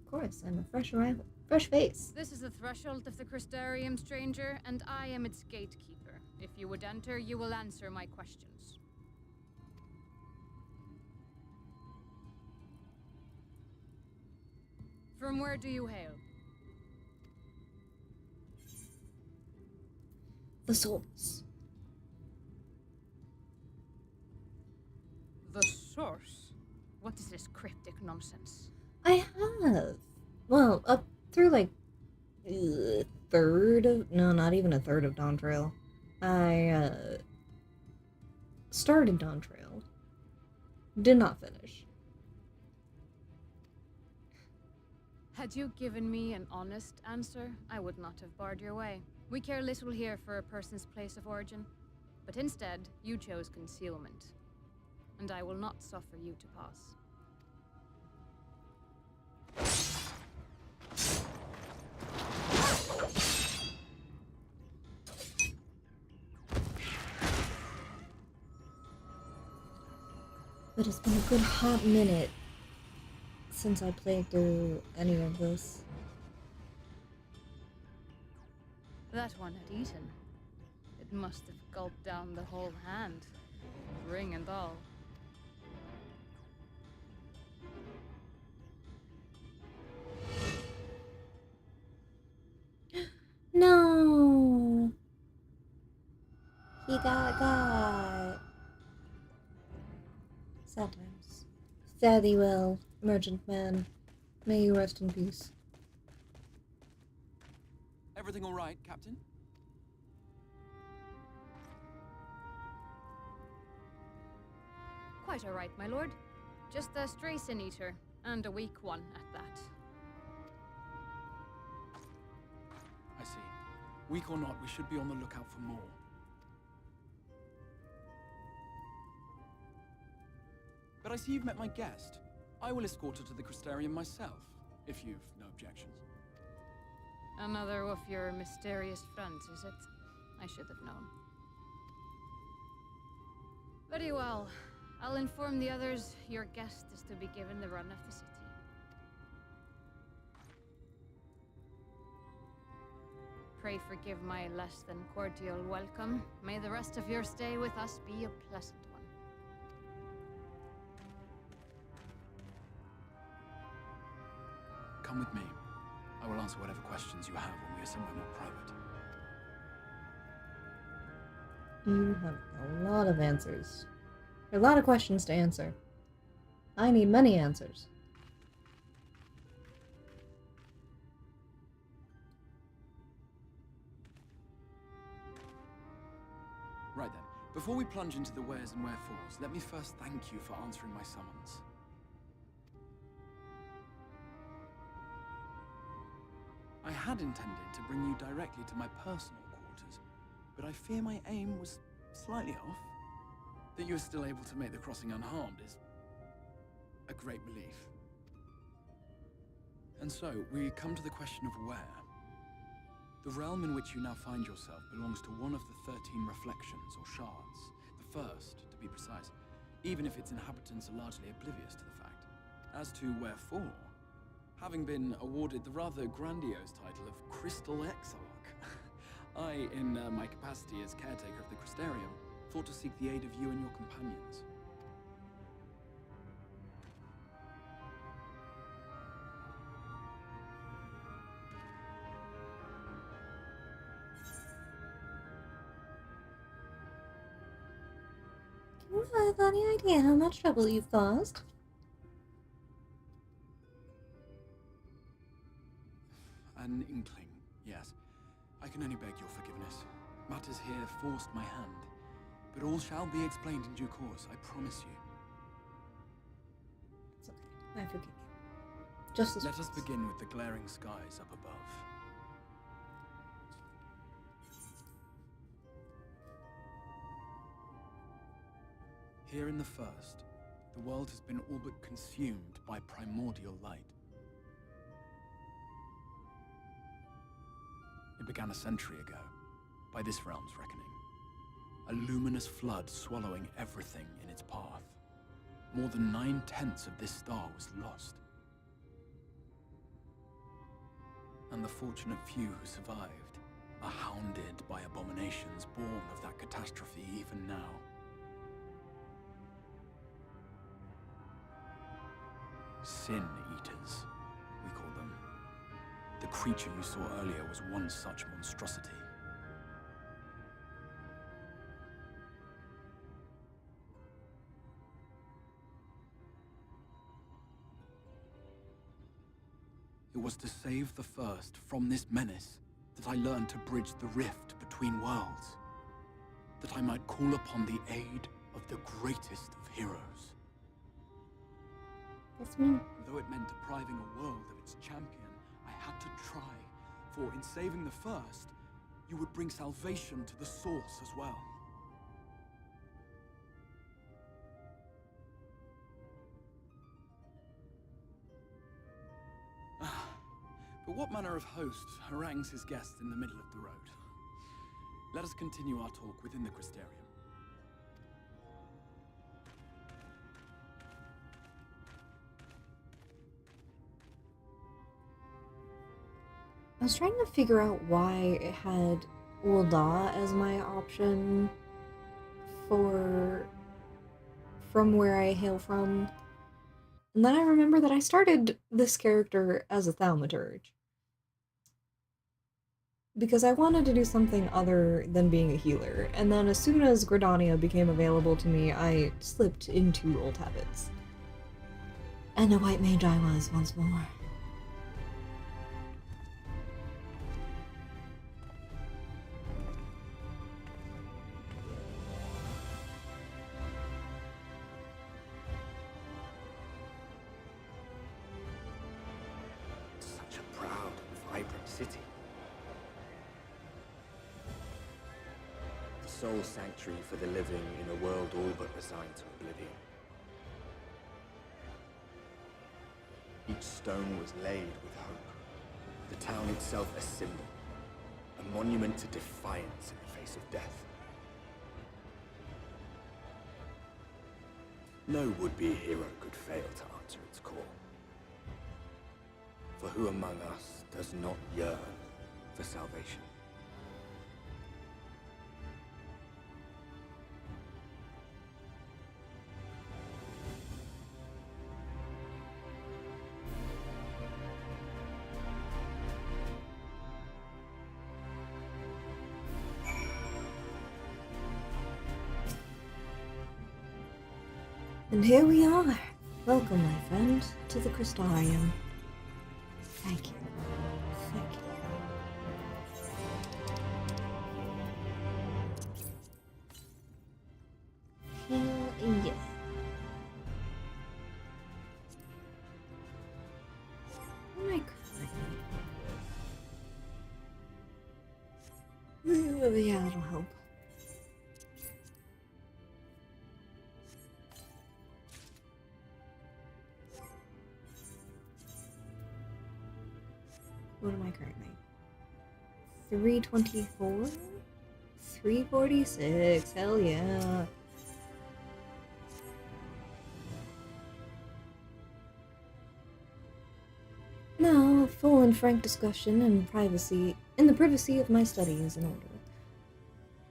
Of course, I'm a fresh arrival. Fresh face. This is the threshold of the Crystarium, stranger, and I am its gatekeeper. If you would enter, you will answer my questions. From where do you hail? The source. The source? What is this cryptic nonsense? I have. Well, up through like a third of, no, not even a third of Dawn Trail. I started Dawn Trail. Did not finish. Had you given me an honest answer, I would not have barred your way. We care little here for a person's place of origin, but instead, you chose concealment. And I will not suffer you to pass. But it's been a good hot minute since I played through any of this. That one had eaten. It must have gulped down the whole hand, ring and all. No! He got. Sad times. Fare thee well, merchant man. May you rest in peace. Everything all right, Captain? Quite all right, my lord. Just a stray sin-eater, and a weak one at that. I see. Weak or not, we should be on the lookout for more. But I see you've met my guest. I will escort her to the Crystarium myself, if you've no objections. Another of your mysterious friends, is it? I should have known. Very well. I'll inform the others your guest is to be given the run of the city. Pray forgive my less than cordial welcome. May the rest of your stay with us be a pleasant one. Come with me. I will answer whatever questions you have when we are somewhere more private. You have a lot of answers. A lot of questions to answer. I need many answers. Right then, before we plunge into the wheres and wherefores, let me first thank you for answering my summons. I had intended to bring you directly to my personal quarters, but I fear my aim was slightly off. That you are still able to make the crossing unharmed is a great relief. And so, we come to the question of where. The realm in which you now find yourself belongs to one of the 13 reflections, or shards. The first, to be precise, even if its inhabitants are largely oblivious to the fact. As to wherefore, having been awarded the rather grandiose title of Crystal Exarch, I, in my capacity as caretaker of the Crystarium, thought to seek the aid of you and your companions. Do you have any idea how much trouble you've caused? An inkling, yes. I can only beg your forgiveness. Matters here forced my hand. But all shall be explained in due course, I promise you. It's okay. I forgive you. Just as Let us begin with the glaring skies up above. Here in the first, the world has been all but consumed by primordial light. It began a century ago, by this realm's reckoning. A luminous flood swallowing everything in its path. More than 9/10 of this star was lost. And the fortunate few who survived are hounded by abominations born of that catastrophe even now. Sin Eaters, we call them. The creature you saw earlier was one such monstrosity. It was to save the first from this menace that I learned to bridge the rift between worlds. That I might call upon the aid of the greatest of heroes. That's me. Though it meant depriving a world of its champion, I had to try. For in saving the first, you would bring salvation to the source as well. But what manner of host harangues his guests in the middle of the road? Let us continue our talk within the Crystarium. I was trying to figure out why it had Ul'dah as my option for from where I hail from. And then I remember that I started this character as a thaumaturge. Because I wanted to do something other than being a healer, and then as soon as Gridania became available to me, I slipped into old habits. And a white mage I was once more. Such a proud and vibrant city. The sole sanctuary for the living in a world all but resigned to oblivion. Each stone was laid with hope. The town itself a symbol, a monument to defiance in the face of death. No would-be hero could fail to answer its call. For who among us does not yearn for salvation? And here we are. Welcome, my friend, to the Crystarium. Thank you. Thank you. Hell yes. Am I crazy? Yeah, that'll help. What am I currently? 324? 346, hell yeah. Now, a full and frank discussion in the privacy of my study is in order.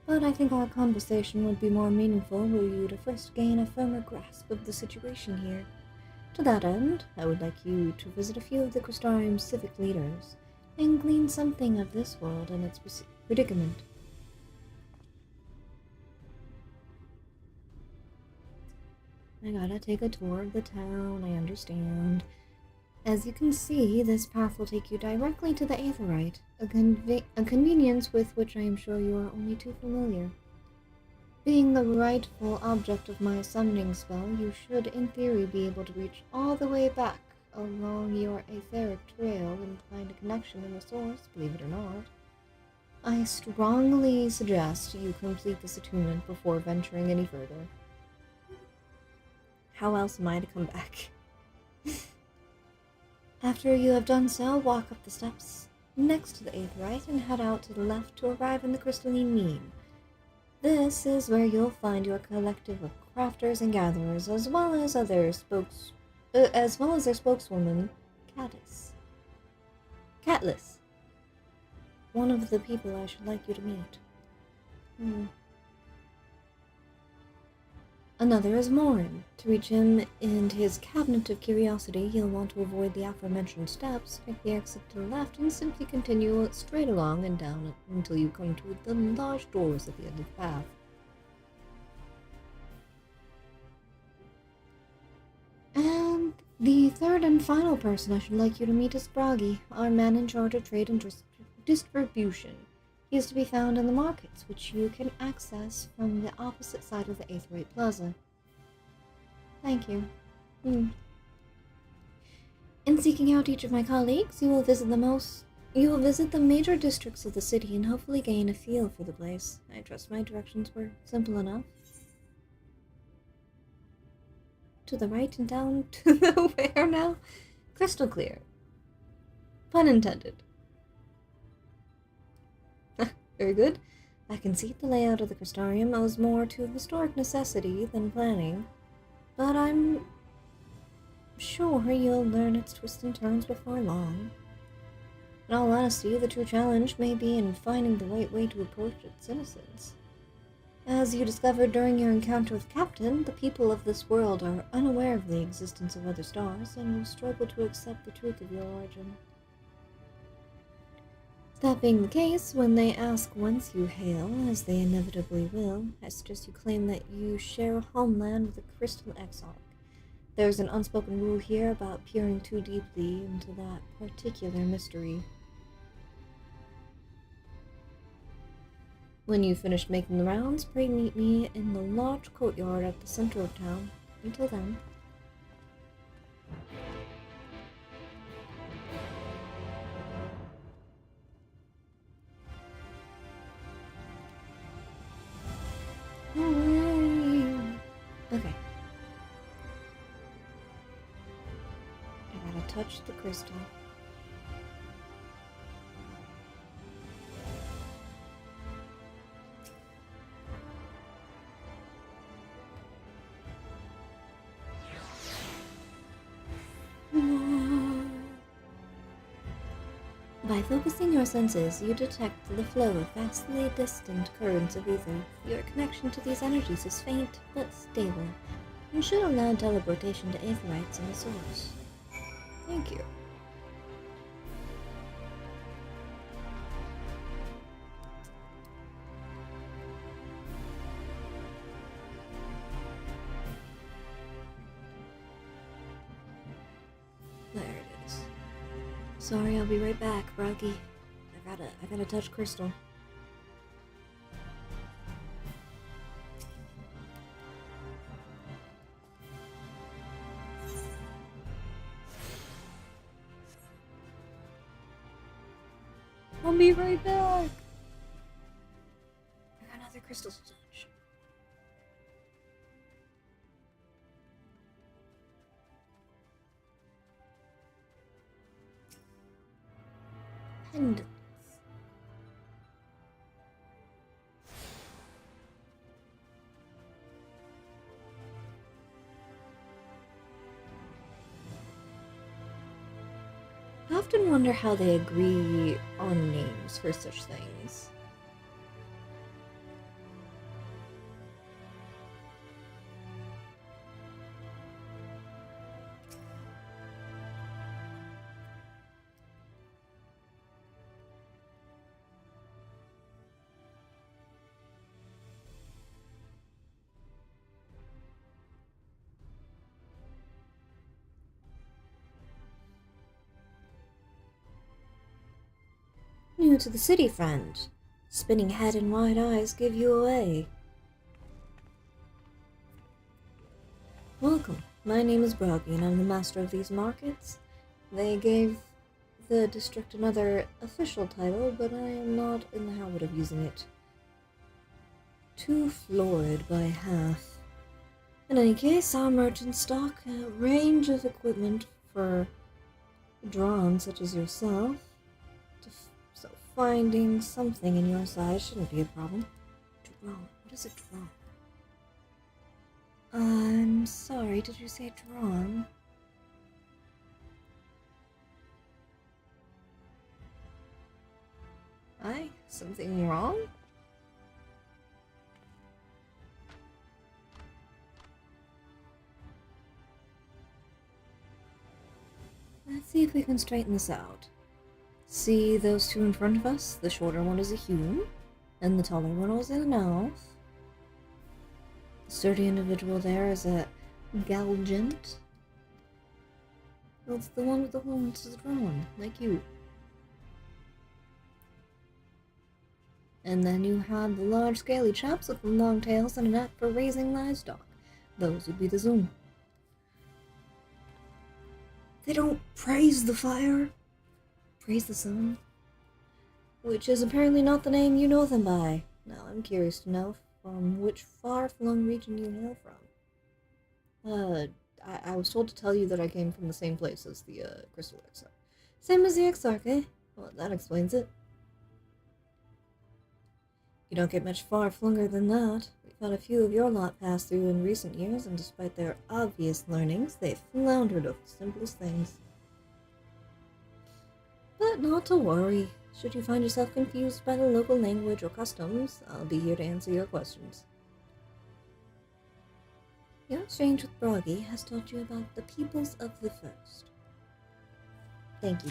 But I think our conversation would be more meaningful were you to first gain a firmer grasp of the situation here. To that end, I would like you to visit a few of the Crystarium's civic leaders and glean something of this world and its predicament. I gotta take a tour of the town, I understand. As you can see, this path will take you directly to the Aetherite, a convenience with which I am sure you are only too familiar. Being the rightful object of my summoning spell, you should in theory be able to reach all the way back along your etheric trail and find a connection in the source, believe it or not. I strongly suggest you complete this attunement before venturing any further. How else am I to come back? After you have done so, walk up the steps next to the Aetherite and head out to the left to arrive in the Crystalline Mean. This is where you'll find your collective of crafters and gatherers, as well as their spokeswoman, Catless. One of the people I should like you to meet. Another is Morin. To reach him and his cabinet of curiosity, you'll want to avoid the aforementioned steps, take the exit to the left, and simply continue straight along and down until you come to the large doors at the end of the path. And the third and final person I should like you to meet is Bragi, our man in charge of trade and distribution. He is to be found in the markets, which you can access from the opposite side of the Aetherite Plaza. Thank you. In seeking out each of my colleagues, you will visit the major districts of the city and hopefully gain a feel for the place. I trust my directions were simple enough. To the right and down to the where now? Crystal clear. Pun intended. Very good. I can see the layout of the Crystarium owes more to historic necessity than planning, but I'm sure you'll learn its twists and turns before long. In all honesty, the true challenge may be in finding the right way to approach its citizens. As you discovered during your encounter with Captain, the people of this world are unaware of the existence of other stars and will struggle to accept the truth of your origin. That being the case, when they ask whence you hail, as they inevitably will, I suggest you claim that you share a homeland with the Crystal Exarch. There's an unspoken rule here about peering too deeply into that particular mystery. When you've finished making the rounds, pray meet me in the large courtyard at the center of town. Until then. Okay. I gotta touch the crystal. By focusing your senses, you detect the flow of vastly distant currents of ether. Your connection to these energies is faint but stable, and should allow teleportation to aetherites in the source. Thank you. There it is. Sorry, I'll be right back, Bragi. I gotta touch crystal. I'll be right back. I got another crystal to touch. Pendants. I often wonder how they agree on names for such things. new to the city, friend. Spinning head and wide eyes give you away. Welcome. My name is Broggy, and I'm the master of these markets. They gave the district another official title, but I am not in the habit of using it. Too florid by half. In any case, our merchants stock a range of equipment for drawn such as yourself, so finding something in your size shouldn't be a problem. Drawn? What is a drawn? I'm sorry, did you say drawn? Aye, something wrong? Let's see if we can straighten this out. See those two in front of us? The shorter one is a human, and the taller one is an elf. The sturdy individual there is a galgant. Well, it's the one with the horns is drawn, like you. And then you have the large scaly chaps with the long tails and a knack for raising livestock. Those would be the Zoom. They don't praise the fire, praise the sun, which is apparently not the name you know them by. Now I'm curious to know from which far-flung region you hail from. I was told to tell you that I came from the same place as the Crystal Exarch. Same as the Exarch, eh? Well, that explains it. You don't get much far-flunger than that. We've had a few of your lot pass through in recent years, and despite their obvious learnings, they've floundered over the simplest things. But not to worry. Should you find yourself confused by the local language or customs, I'll be here to answer your questions. Your exchange with Broggy has taught you about the peoples of the First. Thank you.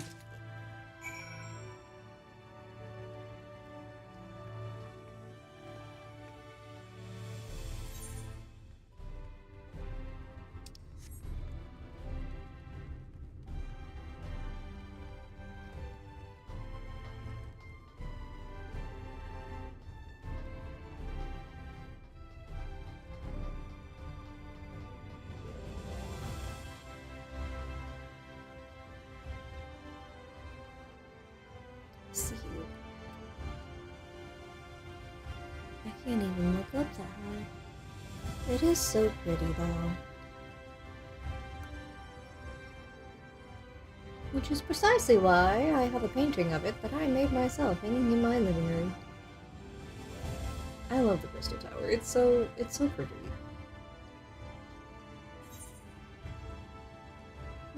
See you. I can't even look up that high. It is so pretty, though. Which is precisely why I have a painting of it that I made myself hanging in my living room. I love the Crystal Tower. It's so pretty.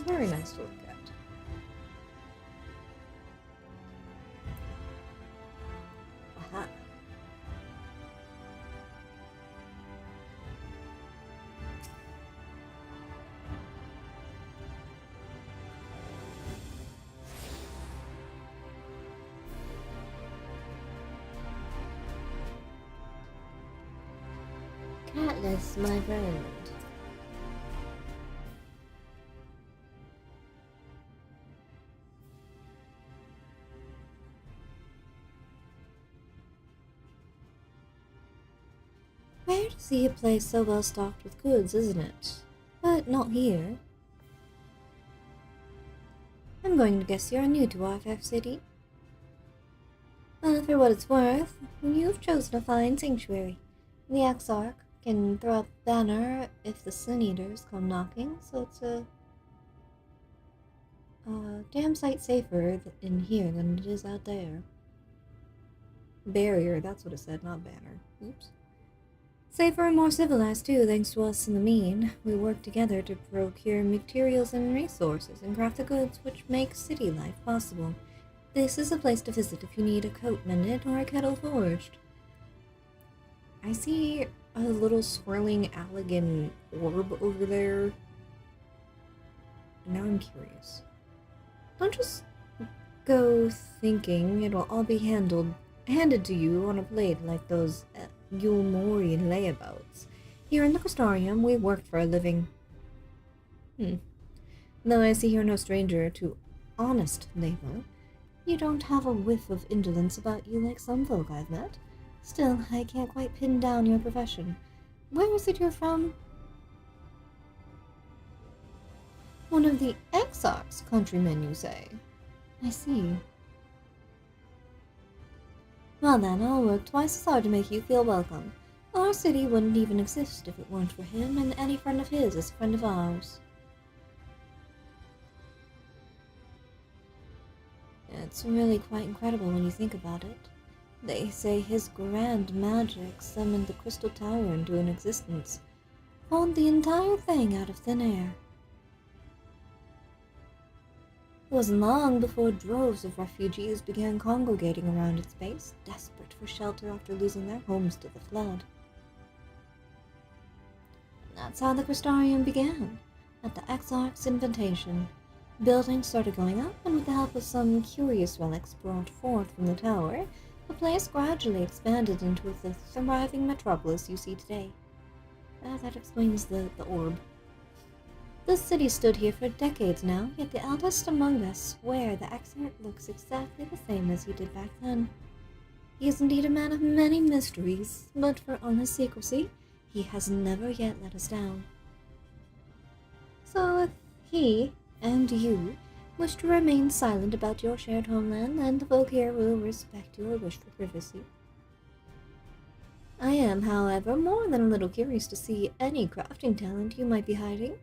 Very nice to look at. Aha. Catless, my friend. Rare to see a place so well stocked with goods, isn't it? But not here. I'm going to guess you're new to our fair city. Well, for what it's worth, you've chosen a fine sanctuary. The Exarch can throw up a banner if the Sin Eaters come knocking, so it's a damn sight safer in here than it is out there. Barrier, that's what it said, not banner. Oops. Safer and more civilized too, thanks to us in the mean. We work together to procure materials and resources and craft the goods which make city life possible. This is a place to visit if you need a coat mended or a kettle forged. I see a little swirling Allegan orb over there. Now I'm curious. Don't just go thinking it'll all be handed to you on a plate like those Yulmorian layabouts. Here in the Crystarium, we work for a living. Though I see you're no stranger to honest labor, You don't have a whiff of indolence about you like some folk I've met. Still, I can't quite pin down your profession. Where is it you're from? One of the Exarch's countrymen, you say? I see. Well then, I'll work twice as hard to make you feel welcome. Our city wouldn't even exist if it weren't for him, and any friend of his is a friend of ours. It's really quite incredible when you think about it. They say his grand magic summoned the Crystal Tower into an existence, pulled the entire thing out of thin air. It wasn't long before droves of refugees began congregating around its base, desperate for shelter after losing their homes to the flood. And that's how the Crystarium began, at the Exarch's invitation. Buildings started going up, and with the help of some curious relics brought forth from the tower, the place gradually expanded into the thriving metropolis you see today. That explains the orb. This city stood here for decades now, yet the eldest among us swear the Exarch looks exactly the same as he did back then. He is indeed a man of many mysteries, but for honest secrecy, he has never yet let us down. So if he and you wish to remain silent about your shared homeland, then the folk here will respect your wish for privacy. I am, however, more than a little curious to see any crafting talent you might be hiding.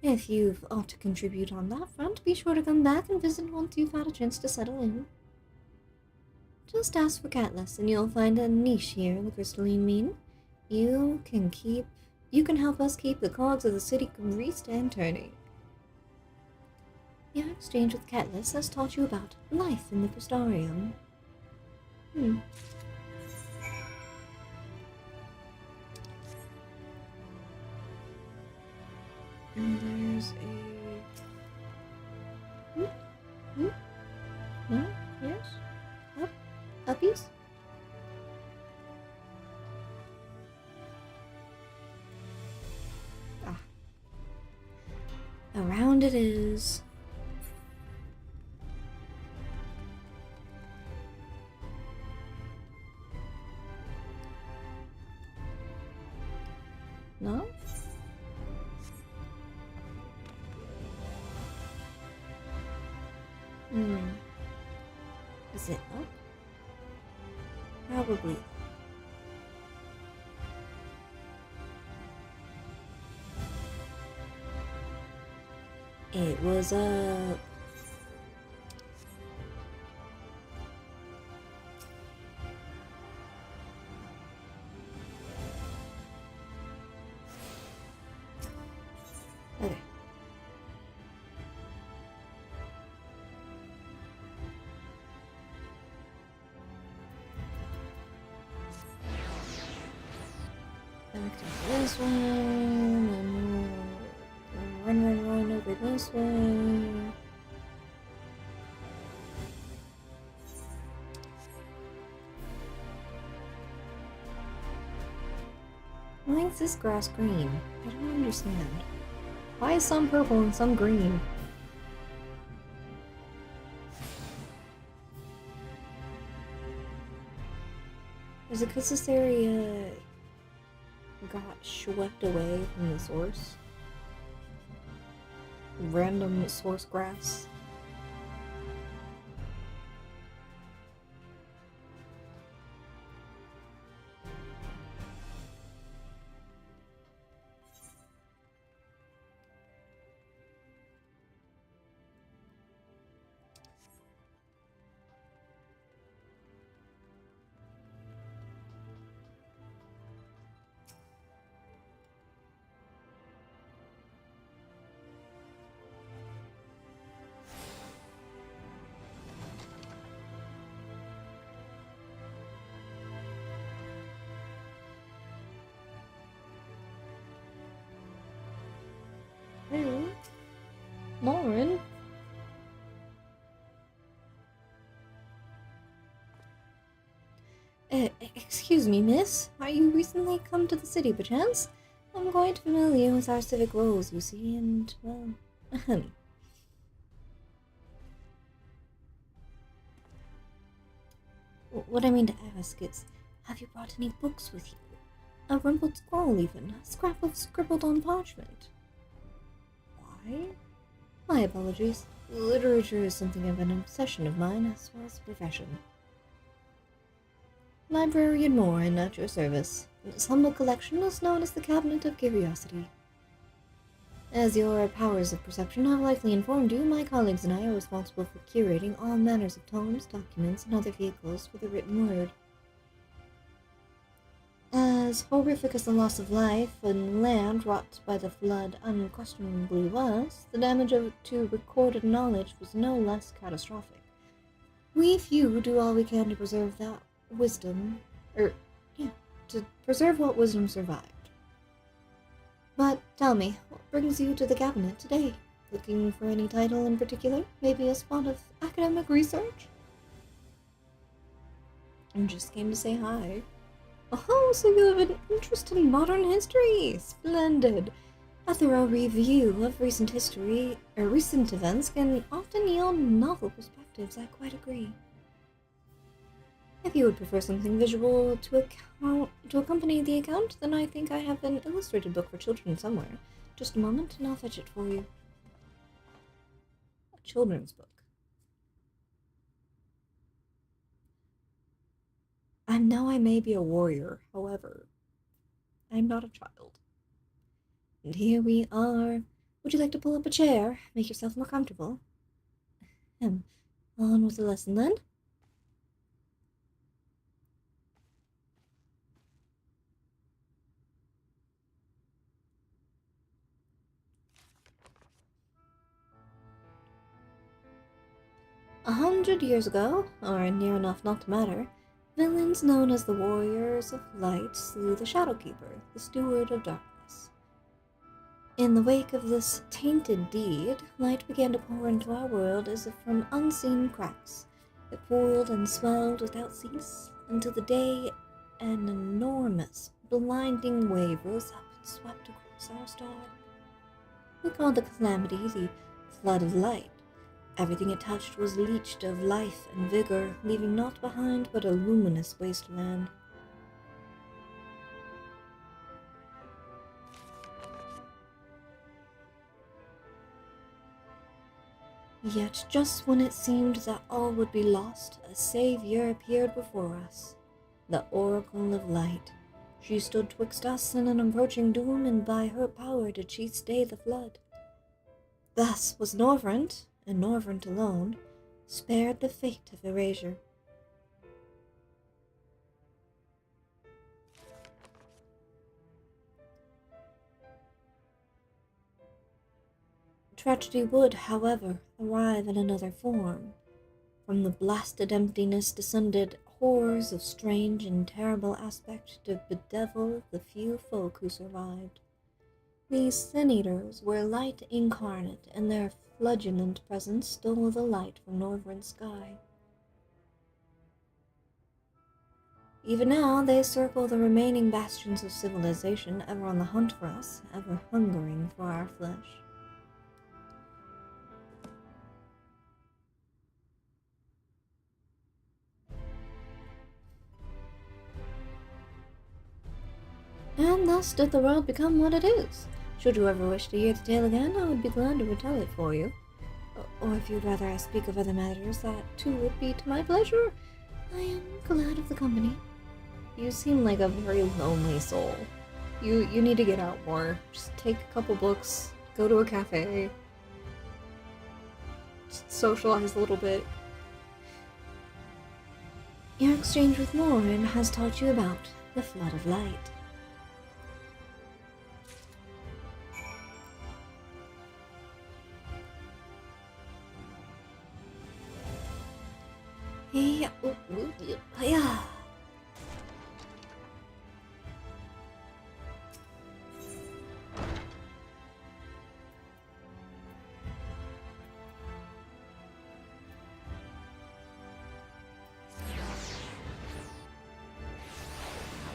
If you've aught to contribute on that front, be sure to come back and visit once you've had a chance to settle in. Just ask for Catelys, and you'll find a niche here in the crystalline mean. You can help us keep the cogs of the city greased and turning. Your exchange with Catelys has taught you about life in the Crystarium. And there's a... No? Yes? Up? Uppies? Ah. Around it is. No? Is it up? Probably. It was up. Okay. Back to this one, and we'll run over this way. Why is this grass green? I don't understand. Why is some purple and some green? Is it because this area got swept away from the source? Random source grass? Hey, Lauren. Excuse me, miss. Are you recently come to the city, perchance? I'm quite familiar with our civic roles, you see, and, well, What I mean to ask is, have you brought any books with you? A rumpled scroll even, a scrap of scribbled on parchment. Why? My apologies. Literature is something of an obsession of mine as well as a profession. Librarian Morin at your service. This humble collection is known as the Cabinet of Curiosity. As your powers of perception have likely informed you, my colleagues and I are responsible for curating all manners of tomes, documents, and other vehicles for the written word. As horrific as the loss of life and land wrought by the flood unquestionably was, the damage to recorded knowledge was no less catastrophic. We few do all we can to preserve that wisdom, to preserve what wisdom survived. But tell me, what brings you to the cabinet today? Looking for any title in particular? Maybe a spot of academic research? I just came to say hi. Oh, so you have an interest in modern history! Splendid! A thorough review of recent events can often yield novel perspectives, I quite agree. If you would prefer something visual to accompany the account, then I think I have an illustrated book for children somewhere. Just a moment, and I'll fetch it for you. A children's book. I know I may be a warrior, however, I'm not a child. And here we are. Would you like to pull up a chair? Make yourself more comfortable. On with the lesson then. "100 years ago, or near enough not to matter, villains known as the Warriors of Light slew the Shadowkeeper, the Steward of Darkness. In the wake of this tainted deed, light began to pour into our world as if from unseen cracks. It pooled and swelled without cease, until the day an enormous, blinding wave rose up and swept across our star. We called the calamity the Flood of Light. Everything it touched was leached of life and vigor, leaving naught behind but a luminous wasteland. Yet just when it seemed that all would be lost, a savior appeared before us, the Oracle of Light. She stood twixt us and an approaching doom, and by her power did she stay the flood. Thus was Norvrent, and Norvrent alone, spared the fate of erasure. Tragedy would, however, arrive in another form. From the blasted emptiness descended horrors of strange and terrible aspect to bedevil the few folk who survived. These sin-eaters were light incarnate, and their flagellant presence stole the light from Norvrent's sky. Even now they circle the remaining bastions of civilization, ever on the hunt for us, ever hungering for our flesh. And thus did the world become what it is. Should you ever wish to hear the tale again, I would be glad to retell it for you. Or if you'd rather I speak of other matters, that too would be to my pleasure. I am glad of the company. You seem like a very lonely soul. You need to get out more. Just take a couple books, go to a cafe, just socialize a little bit. Your exchange with Morin has taught you about the Flood of Light. Yeah.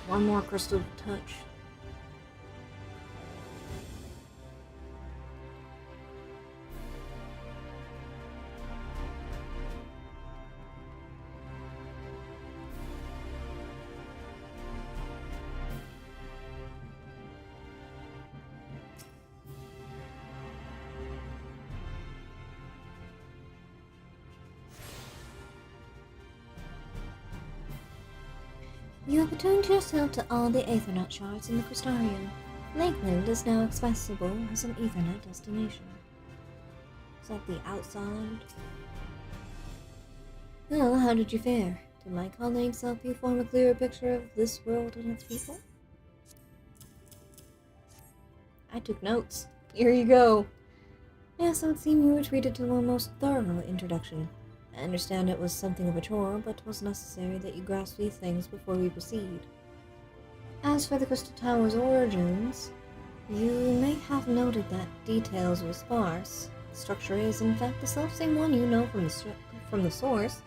One more crystal to touch. You have attuned yourself to all the Aethernet shards in the Crystarium. Lakeland is now accessible as an Ethernet destination. Is that the outside? Well, how did you fare? Did my colleagues help you form a clearer picture of this world and its people? I took notes. Here you go. Yes, it would seem you were treated to a most thorough introduction. I understand it was something of a chore, but it was necessary that you grasp these things before we proceed. As for the Crystal Tower's origins, you may have noted that details were sparse. The structure is, in fact, the selfsame one you know from the source,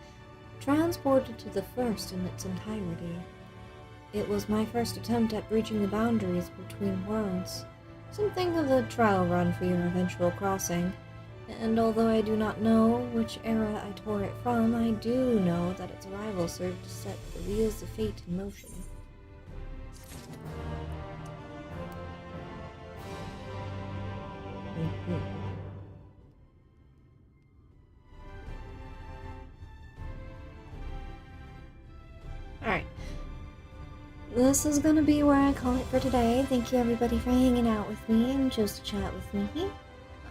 transported to the First in its entirety. It was my first attempt at breaching the boundaries between worlds. Something of a trial run for your eventual crossing. And although I do not know which era I tore it from, I do know that its arrival served to set the wheels of fate in motion. Alright. This is gonna be where I call it for today. Thank you everybody for hanging out with me and chose to chat with me.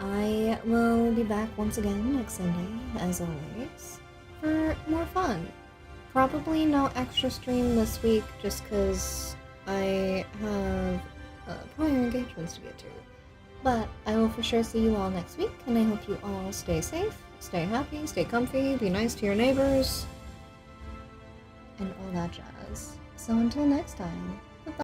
I will be back once again next Sunday, as always, for more fun. Probably no extra stream this week, just because I have prior engagements to get to. But I will for sure see you all next week, and I hope you all stay safe, stay happy, stay comfy, be nice to your neighbors, and all that jazz. So until next time.